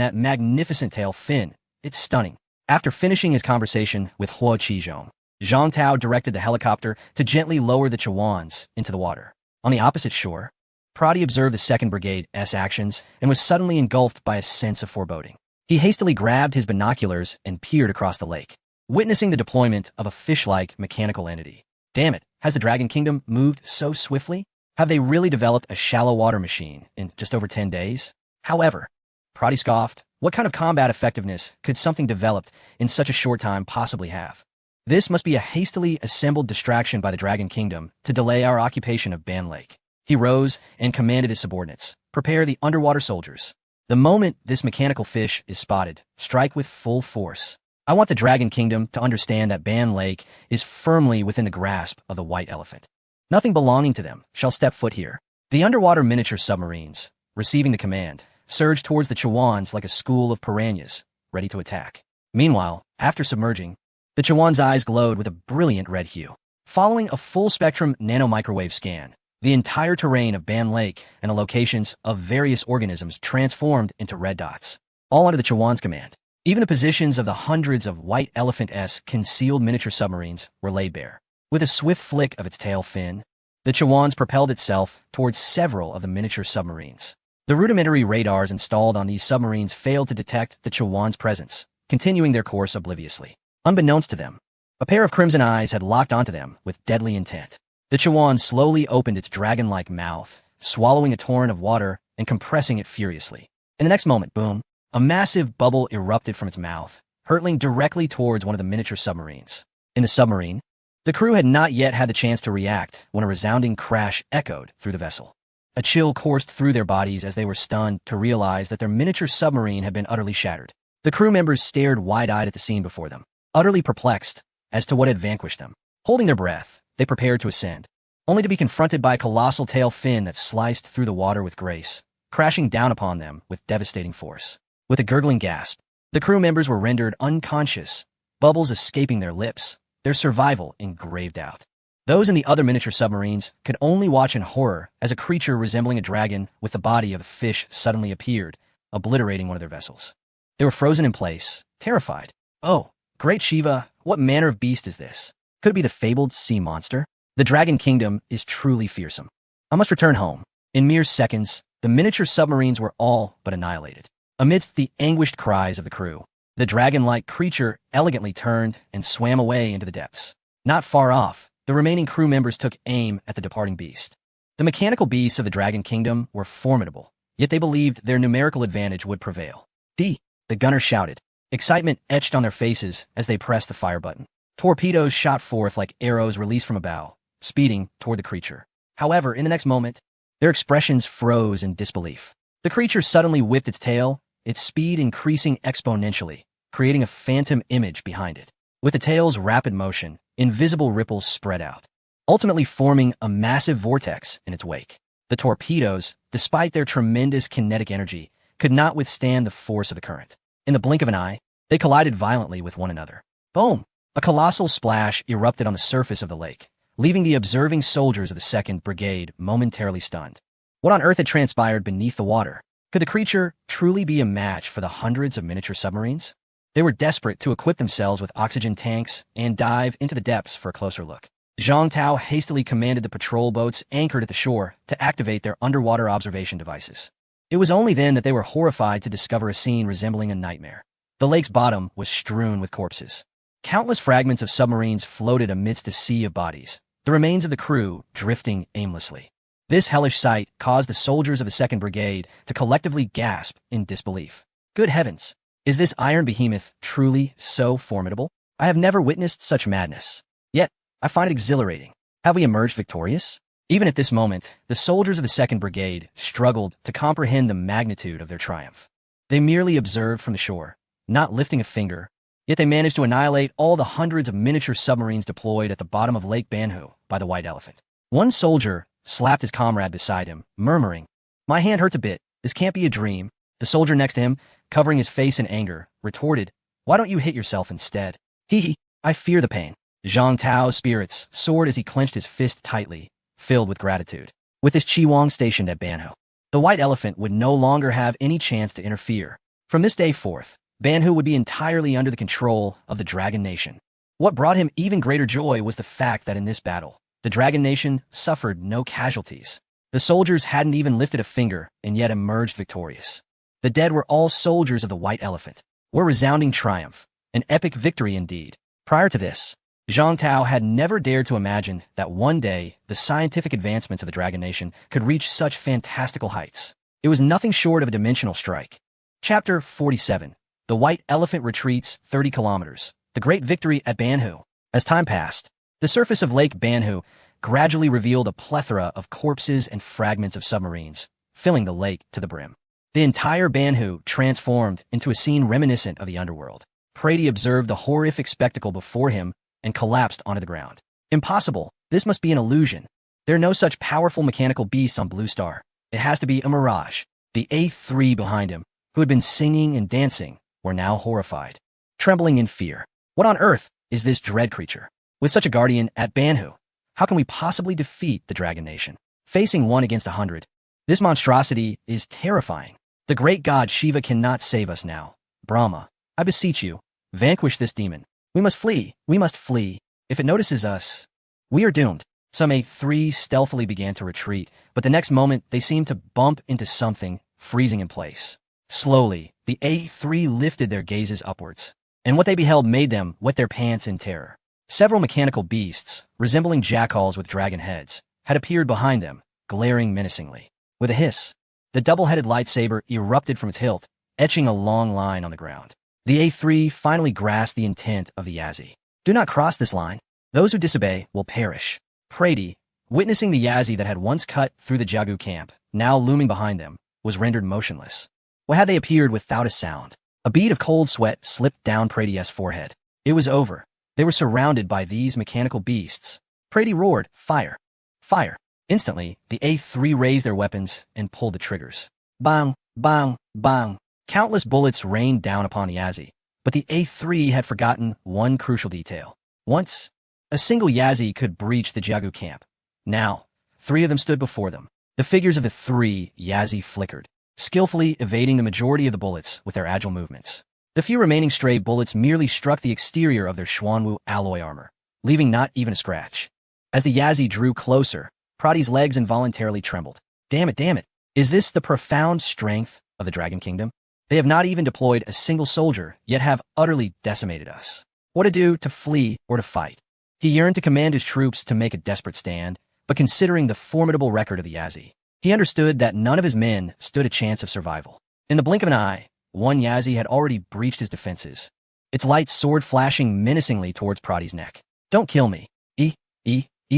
that magnificent tail fin. It's stunning." After finishing his conversation with Hua Qizhong, Zhang Tao directed the helicopter to gently lower the Chawans into the water. On the opposite shore, Prati observed the 2nd Brigade's actions and was suddenly engulfed by a sense of foreboding. He hastily grabbed his binoculars and peered across the lake, witnessing the deployment of a fish-like mechanical entity. Damn it, has the Dragon Kingdom moved so swiftly? Have they really developed a shallow water machine in just over 10 days? However, Prati scoffed, what kind of combat effectiveness could something developed in such a short time possibly have? This must be a hastily assembled distraction by the Dragon Kingdom to delay our occupation of Ban Lake. He rose and commanded his subordinates, prepare the underwater soldiers. The moment this mechanical fish is spotted, strike with full force. I want the Dragon Kingdom to understand that Ban Lake is firmly within the grasp of the White Elephant. Nothing belonging to them shall step foot here. The underwater miniature submarines, receiving the command, surged towards the Chawans like a school of piranhas, ready to attack. Meanwhile, after submerging, the Chawan's eyes glowed with a brilliant red hue. Following a full-spectrum nanomicrowave scan, the entire terrain of Ban Lake and the locations of various organisms transformed into red dots, all under the Chawan's command. Even the positions of the hundreds of White Elephant-esque concealed miniature submarines were laid bare. With a swift flick of its tail fin, the Chawan's propelled itself towards several of the miniature submarines. The rudimentary radars installed on these submarines failed to detect the Chawan's presence, continuing their course obliviously. Unbeknownst to them, a pair of crimson eyes had locked onto them with deadly intent. The Chawan slowly opened its dragon-like mouth, swallowing a torrent of water and compressing it furiously. In the next moment, boom, a massive bubble erupted from its mouth, hurtling directly towards one of the miniature submarines. In the submarine, the crew had not yet had the chance to react when a resounding crash echoed through the vessel. A chill coursed through their bodies as they were stunned to realize that their miniature submarine had been utterly shattered. The crew members stared wide-eyed at the scene before them, utterly perplexed as to what had vanquished them. Holding their breath, they prepared to ascend, only to be confronted by a colossal tail fin that sliced through the water with grace, crashing down upon them with devastating force. With a gurgling gasp, the crew members were rendered unconscious, bubbles escaping their lips, their survival in grave doubt. Those in the other miniature submarines could only watch in horror as a creature resembling a dragon with the body of a fish suddenly appeared, obliterating one of their vessels. They were frozen in place, terrified. Oh, great Shiva, what manner of beast is this? Could it be the fabled sea monster? The Dragon Kingdom is truly fearsome. I must return home. In mere seconds, the miniature submarines were all but annihilated. Amidst the anguished cries of the crew, the dragon-like creature elegantly turned and swam away into the depths. Not far off, the remaining crew members took aim at the departing beast. The mechanical beasts of the Dragon Kingdom were formidable, yet they believed their numerical advantage would prevail. The gunners shouted. Excitement etched on their faces as they pressed the fire button. Torpedoes shot forth like arrows released from a bow, speeding toward the creature. However, in the next moment, their expressions froze in disbelief. The creature suddenly whipped its tail, its speed increasing exponentially, creating a phantom image behind it. With the tail's rapid motion, invisible ripples spread out, ultimately forming a massive vortex in its wake. The torpedoes, despite their tremendous kinetic energy, could not withstand the force of the current. In the blink of an eye, they collided violently with one another. Boom! A colossal splash erupted on the surface of the lake, leaving the observing soldiers of the 2nd Brigade momentarily stunned. What on earth had transpired beneath the water? Could the creature truly be a match for the hundreds of miniature submarines? They were desperate to equip themselves with oxygen tanks and dive into the depths for a closer look. Zhang Tao hastily commanded the patrol boats anchored at the shore to activate their underwater observation devices. It was only then that they were horrified to discover a scene resembling a nightmare. The lake's bottom was strewn with corpses. Countless fragments of submarines floated amidst a sea of bodies, the remains of the crew drifting aimlessly. This hellish sight caused the soldiers of the 2nd Brigade to collectively gasp in disbelief. Good heavens! Is this iron behemoth truly so formidable? I have never witnessed such madness. Yet, I find it exhilarating. Have we emerged victorious? Even at this moment, the soldiers of the 2nd Brigade struggled to comprehend the magnitude of their triumph. They merely observed from the shore, not lifting a finger, yet they managed to annihilate all the hundreds of miniature submarines deployed at the bottom of Lake Banhu by the White Elephant. One soldier slapped his comrade beside him, murmuring, "My hand hurts a bit. This can't be a dream." The soldier next to him, covering his face in anger, retorted, "Why don't you hit yourself instead?" Hee, I fear the pain. Zhang Tao's spirits soared as he clenched his fist tightly, filled with gratitude. With his Chiwang stationed at Banhu, the White Elephant would no longer have any chance to interfere. From this day forth, Banhu would be entirely under the control of the Dragon Nation. What brought him even greater joy was the fact that in this battle, the Dragon Nation suffered no casualties. The soldiers hadn't even lifted a finger and yet emerged victorious. The dead were all soldiers of the White Elephant. What resounding triumph, an epic victory indeed. Prior to this, Zhang Tao had never dared to imagine that one day the scientific advancements of the Dragon Nation could reach such fantastical heights. It was nothing short of a dimensional strike. Chapter 47. The White Elephant retreats 30 kilometers. The great victory at Banhu. As time passed, the surface of Lake Banhu gradually revealed a plethora of corpses and fragments of submarines, filling the lake to the brim. The entire Banhu transformed into a scene reminiscent of the underworld. Prady observed the horrific spectacle before him and collapsed onto the ground. Impossible. This must be an illusion. There are no such powerful mechanical beasts on Blue Star. It has to be a mirage. The A3 behind him, who had been singing and dancing, were now horrified, trembling in fear. What on earth is this dread creature? With such a guardian at Banhu, how can we possibly defeat the Dragon Nation? Facing 1 against 100, this monstrosity is terrifying. The great god Shiva cannot save us now. Brahma, I beseech you, vanquish this demon. We must flee. We must flee. If it notices us, we are doomed. Some A3 stealthily began to retreat, but the next moment they seemed to bump into something, freezing in place. Slowly, the A3 lifted their gazes upwards, and what they beheld made them wet their pants in terror. Several mechanical beasts, resembling jackals with dragon heads, had appeared behind them, glaring menacingly. With a hiss, the double-headed lightsaber erupted from its hilt, etching a long line on the ground. The A3 finally grasped the intent of the Yazi. Do not cross this line. Those who disobey will perish. Prady, witnessing the Yazi that had once cut through the Jagu camp, now looming behind them, was rendered motionless. Why had they appeared without a sound? A bead of cold sweat slipped down Prady's forehead. It was over. They were surrounded by these mechanical beasts. Prady roared, "Fire! Fire!" Instantly, the A3 raised their weapons and pulled the triggers. Bang! Bang! Bang! Countless bullets rained down upon the Yazi, but the A3 had forgotten one crucial detail. Once, a single Yazi could breach the Jagu camp. Now, 3 of them stood before them. The figures of the 3 Yazi flickered, skillfully evading the majority of the bullets with their agile movements. The few remaining stray bullets merely struck the exterior of their Xuanwu alloy armor, leaving not even a scratch. As the Yazi drew closer, Prady's legs involuntarily trembled. Damn it, damn it. Is this the profound strength of the Dragon Kingdom? They have not even deployed a single soldier, yet have utterly decimated us. What to do, to flee or to fight? He yearned to command his troops to make a desperate stand, but considering the formidable record of the Yazi, he understood that none of his men stood a chance of survival. In the blink of an eye, one Yazi had already breached his defenses, its light sword flashing menacingly towards Prady's neck. Don't kill me.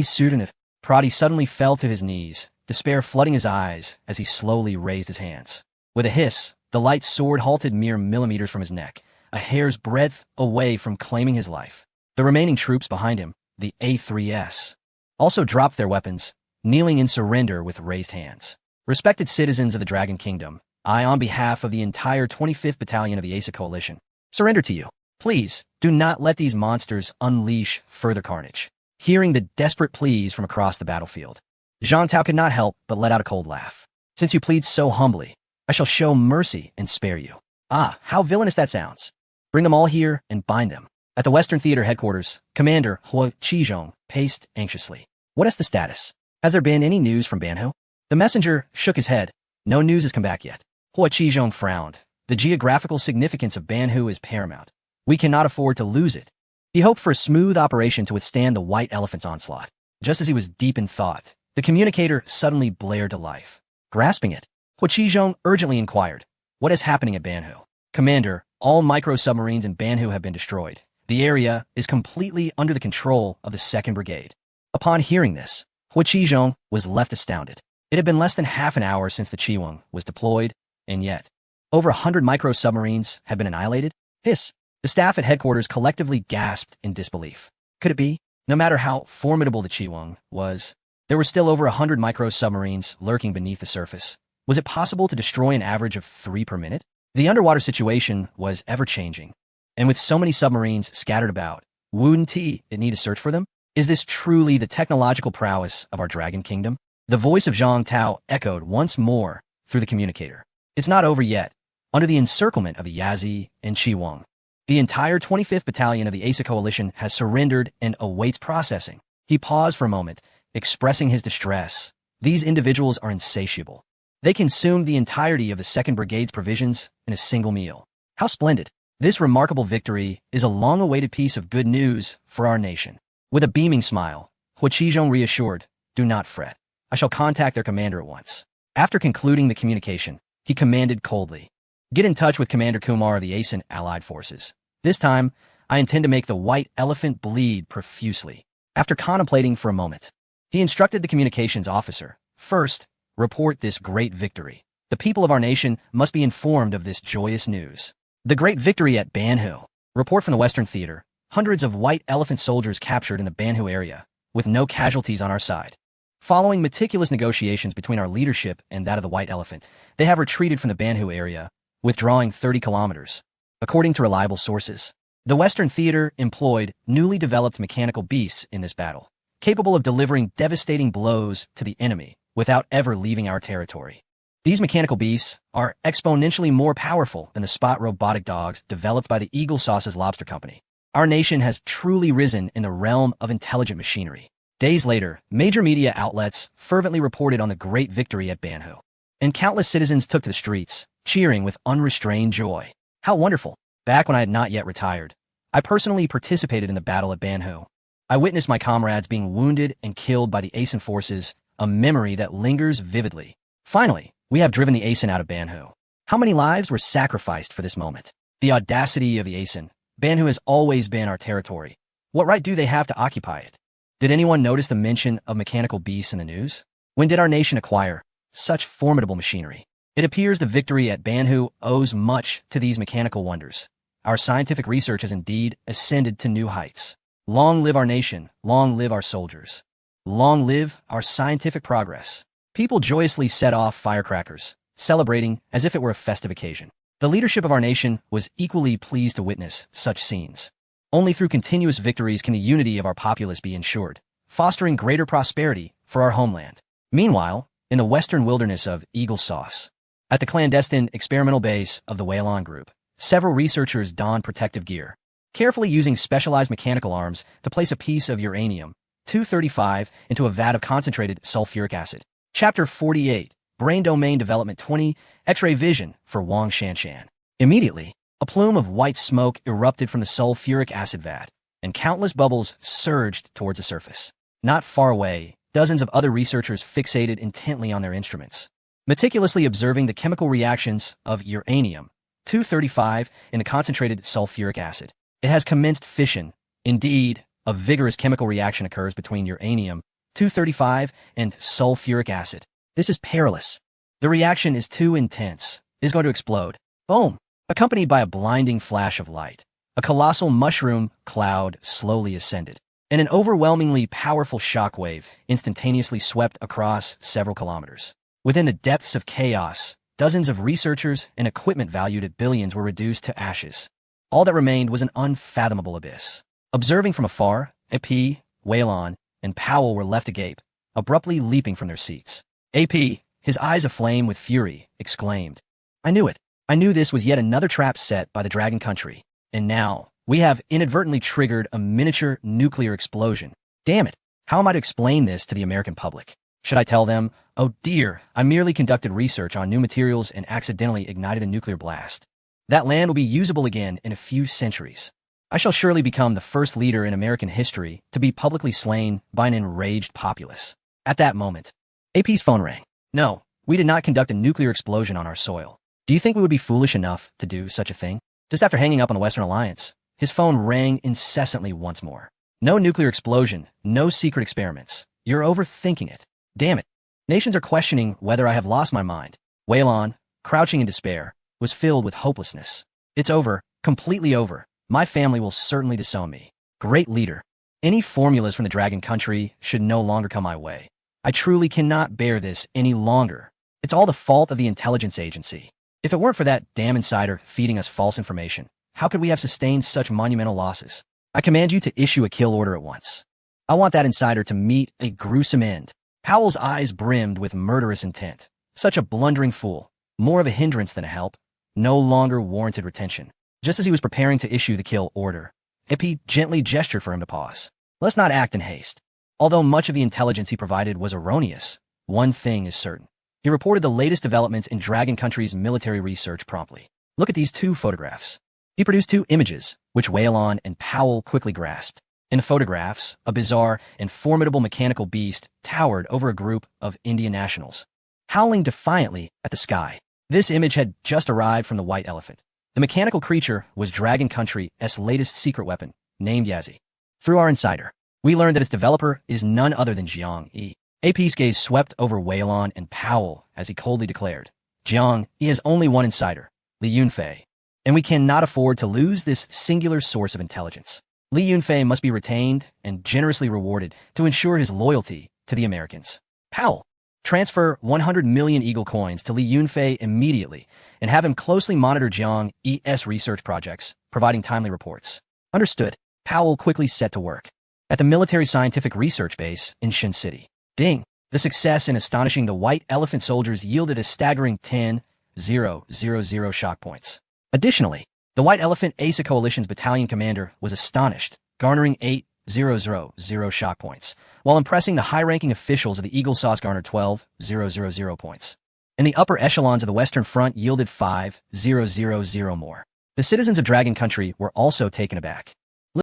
Sudanit. Prady suddenly fell to his knees, despair flooding his eyes as he slowly raised his hands. With a hiss, the light sword halted mere millimeters from his neck, a hair's breadth away from claiming his life. The remaining troops behind him, the A3S, also dropped their weapons, kneeling in surrender with raised hands. Respected citizens of the Dragon Kingdom, I, on behalf of the entire 25th Battalion of the Asa Coalition, surrender to you. Please, do not let these monsters unleash further carnage. Hearing the desperate pleas from across the battlefield, Zhang Tao could not help but let out a cold laugh. Since you plead so humbly, I shall show mercy and spare you. Ah, how villainous that sounds. Bring them all here and bind them. At the Western Theater headquarters, Commander Hua Qizhong paced anxiously. What is the status? Has there been any news from Banhu? The messenger shook his head. No news has come back yet. Hua Qizhong frowned. The geographical significance of Banhu is paramount. We cannot afford to lose it. He hoped for a smooth operation to withstand the White Elephant's onslaught. Just as he was deep in thought, the communicator suddenly blared to life. Grasping it, Hua Qizhong urgently inquired, what is happening at Banhu? Commander, all micro-submarines in Banhu have been destroyed. The area is completely under the control of the 2nd Brigade. Upon hearing this, Hua Qizhong was left astounded. It had been less than half an hour since the Chiweng was deployed, and yet, over 100 micro-submarines had been annihilated? Hiss! The staff at headquarters collectively gasped in disbelief. Could it be? No matter how formidable the Chiweng was, there were still over 100 micro-submarines lurking beneath the surface. Was it possible to destroy an average of 3 per minute? The underwater situation was ever-changing, and with so many submarines scattered about, wouldn't it need to search for them? Is this truly the technological prowess of our Dragon Kingdom? The voice of Zhang Tao echoed once more through the communicator. It's not over yet. Under the encirclement of the Yazi and Chiweng, the entire 25th Battalion of the Asa Coalition has surrendered and awaits processing. He paused for a moment, expressing his distress. These individuals are insatiable. They consumed the entirety of the 2nd Brigade's provisions in a single meal. How splendid! This remarkable victory is a long-awaited piece of good news for our nation. With a beaming smile, Hua Qizhong reassured, do not fret. I shall contact their commander at once. After concluding the communication, he commanded coldly, get in touch with Commander Kumar of the ASEAN Allied Forces. This time, I intend to make the White Elephant bleed profusely. After contemplating for a moment, he instructed the communications officer, first, report this great victory. The people of our nation must be informed of this joyous news. The great victory at Banhu. Report from the Western Theater. Hundreds of white elephant soldiers captured in the Banhu area, with no casualties on our side. Following meticulous negotiations between our leadership and that of the white elephant, they have retreated from the Banhu area, withdrawing 30 kilometers. According to reliable sources, the Western Theater employed newly developed mechanical beasts in this battle, capable of delivering devastating blows to the enemy without ever leaving our territory. These mechanical beasts are exponentially more powerful than the spot robotic dogs developed by the Eagle Sauce's Lobster Company. Our nation has truly risen in the realm of intelligent machinery. Days later, major media outlets fervently reported on the great victory at Banhu, and countless citizens took to the streets, cheering with unrestrained joy. How wonderful! Back when I had not yet retired, I personally participated in the battle at Banhu. I witnessed my comrades being wounded and killed by the ASIN forces, a memory that lingers vividly. Finally, we have driven the ASIN out of Banhu. How many lives were sacrificed for this moment? The audacity of the ASIN. Banhu has always been our territory. What right do they have to occupy it? Did anyone notice the mention of mechanical beasts in the news? When did our nation acquire such formidable machinery? It appears the victory at Banhu owes much to these mechanical wonders. Our scientific research has indeed ascended to new heights. Long live our nation, long live our soldiers. Long live our scientific progress. People joyously set off firecrackers, celebrating as if it were a festive occasion. The leadership of our nation was equally pleased to witness such scenes. Only through continuous victories can the unity of our populace be ensured, fostering greater prosperity for our homeland. Meanwhile, in the western wilderness of Eagle Sauce, at the clandestine experimental base of the Whalon Group, several researchers donned protective gear, carefully using specialized mechanical arms to place a piece of uranium-235 into a vat of concentrated sulfuric acid. Chapter 48. Brain Domain Development 20, X-ray Vision for Wang Shanshan. Immediately, a plume of white smoke erupted from the sulfuric acid vat, and countless bubbles surged towards the surface. Not far away, dozens of other researchers fixated intently on their instruments, meticulously observing the chemical reactions of uranium-235 in the concentrated sulfuric acid. It has commenced fission. Indeed, a vigorous chemical reaction occurs between uranium-235 and sulfuric acid. This is perilous. The reaction is too intense. It is going to explode. Boom! Accompanied by a blinding flash of light, a colossal mushroom cloud slowly ascended, and an overwhelmingly powerful shockwave instantaneously swept across several kilometers. Within the depths of chaos, dozens of researchers and equipment valued at billions were reduced to ashes. All that remained was an unfathomable abyss. Observing from afar, AP, Whalon, and Powell were left agape, abruptly leaping from their seats. AP, his eyes aflame with fury, exclaimed, "I knew it. I knew this was yet another trap set by the Dragon Country. And now, we have inadvertently triggered a miniature nuclear explosion. Damn it. How am I to explain this to the American public? Should I tell them, oh dear, I merely conducted research on new materials and accidentally ignited a nuclear blast? That land will be usable again in a few centuries. I shall surely become the first leader in American history to be publicly slain by an enraged populace." At that moment, AP's phone rang. No, we did not conduct a nuclear explosion on our soil. Do you think we would be foolish enough to do such a thing? Just after hanging up on the Western Alliance, his phone rang incessantly once more. No nuclear explosion, no secret experiments. You're overthinking it. Damn it. Nations are questioning whether I have lost my mind. Whalon, crouching in despair, was filled with hopelessness. It's over, completely over. My family will certainly disown me. Great leader. Any formulas from the Dragon Country should no longer come my way. I truly cannot bear this any longer. It's all the fault of the intelligence agency. If it weren't for that damn insider feeding us false information, how could we have sustained such monumental losses? I command you to issue a kill order at once. I want that insider to meet a gruesome end. Powell's eyes brimmed with murderous intent. Such a blundering fool. More of a hindrance than a help. No longer warranted retention. Just as he was preparing to issue the kill order, Epi gently gestured for him to pause. Let's not act in haste. Although much of the intelligence he provided was erroneous, one thing is certain. He reported the latest developments in Dragon Country's military research promptly. Look at these two photographs. He produced two images, which Whalon and Powell quickly grasped. In the photographs, a bizarre and formidable mechanical beast towered over a group of Indian nationals, howling defiantly at the sky. This image had just arrived from the White Elephant. The mechanical creature was Dragon Country's latest secret weapon, named Yazi. Through our insider, we learned that its developer is none other than Jiang Yi. AP's gaze swept over Whalon and Powell as he coldly declared, Jiang Yi has only one insider, Li Yunfei. and we cannot afford to lose this singular source of intelligence. Li Yunfei must be retained and generously rewarded to ensure his loyalty to the Americans. Powell, transfer 100 million Eagle coins to Li Yunfei immediately and have him closely monitor Jiang E.'s research projects, providing timely reports. Understood. Powell quickly set to work. At the Military Scientific Research Base in Shin City. Ding! The success in astonishing the White Elephant soldiers yielded a staggering 10,000 shock points. Additionally, the White Elephant ASA Coalition's battalion commander was astonished, garnering 8,000 shock points, while impressing the high-ranking officials of the Eagle Sauce garnered 12,000 points. And the upper echelons of the Western Front yielded 5,000 more. The citizens of Dragon Country were also taken aback.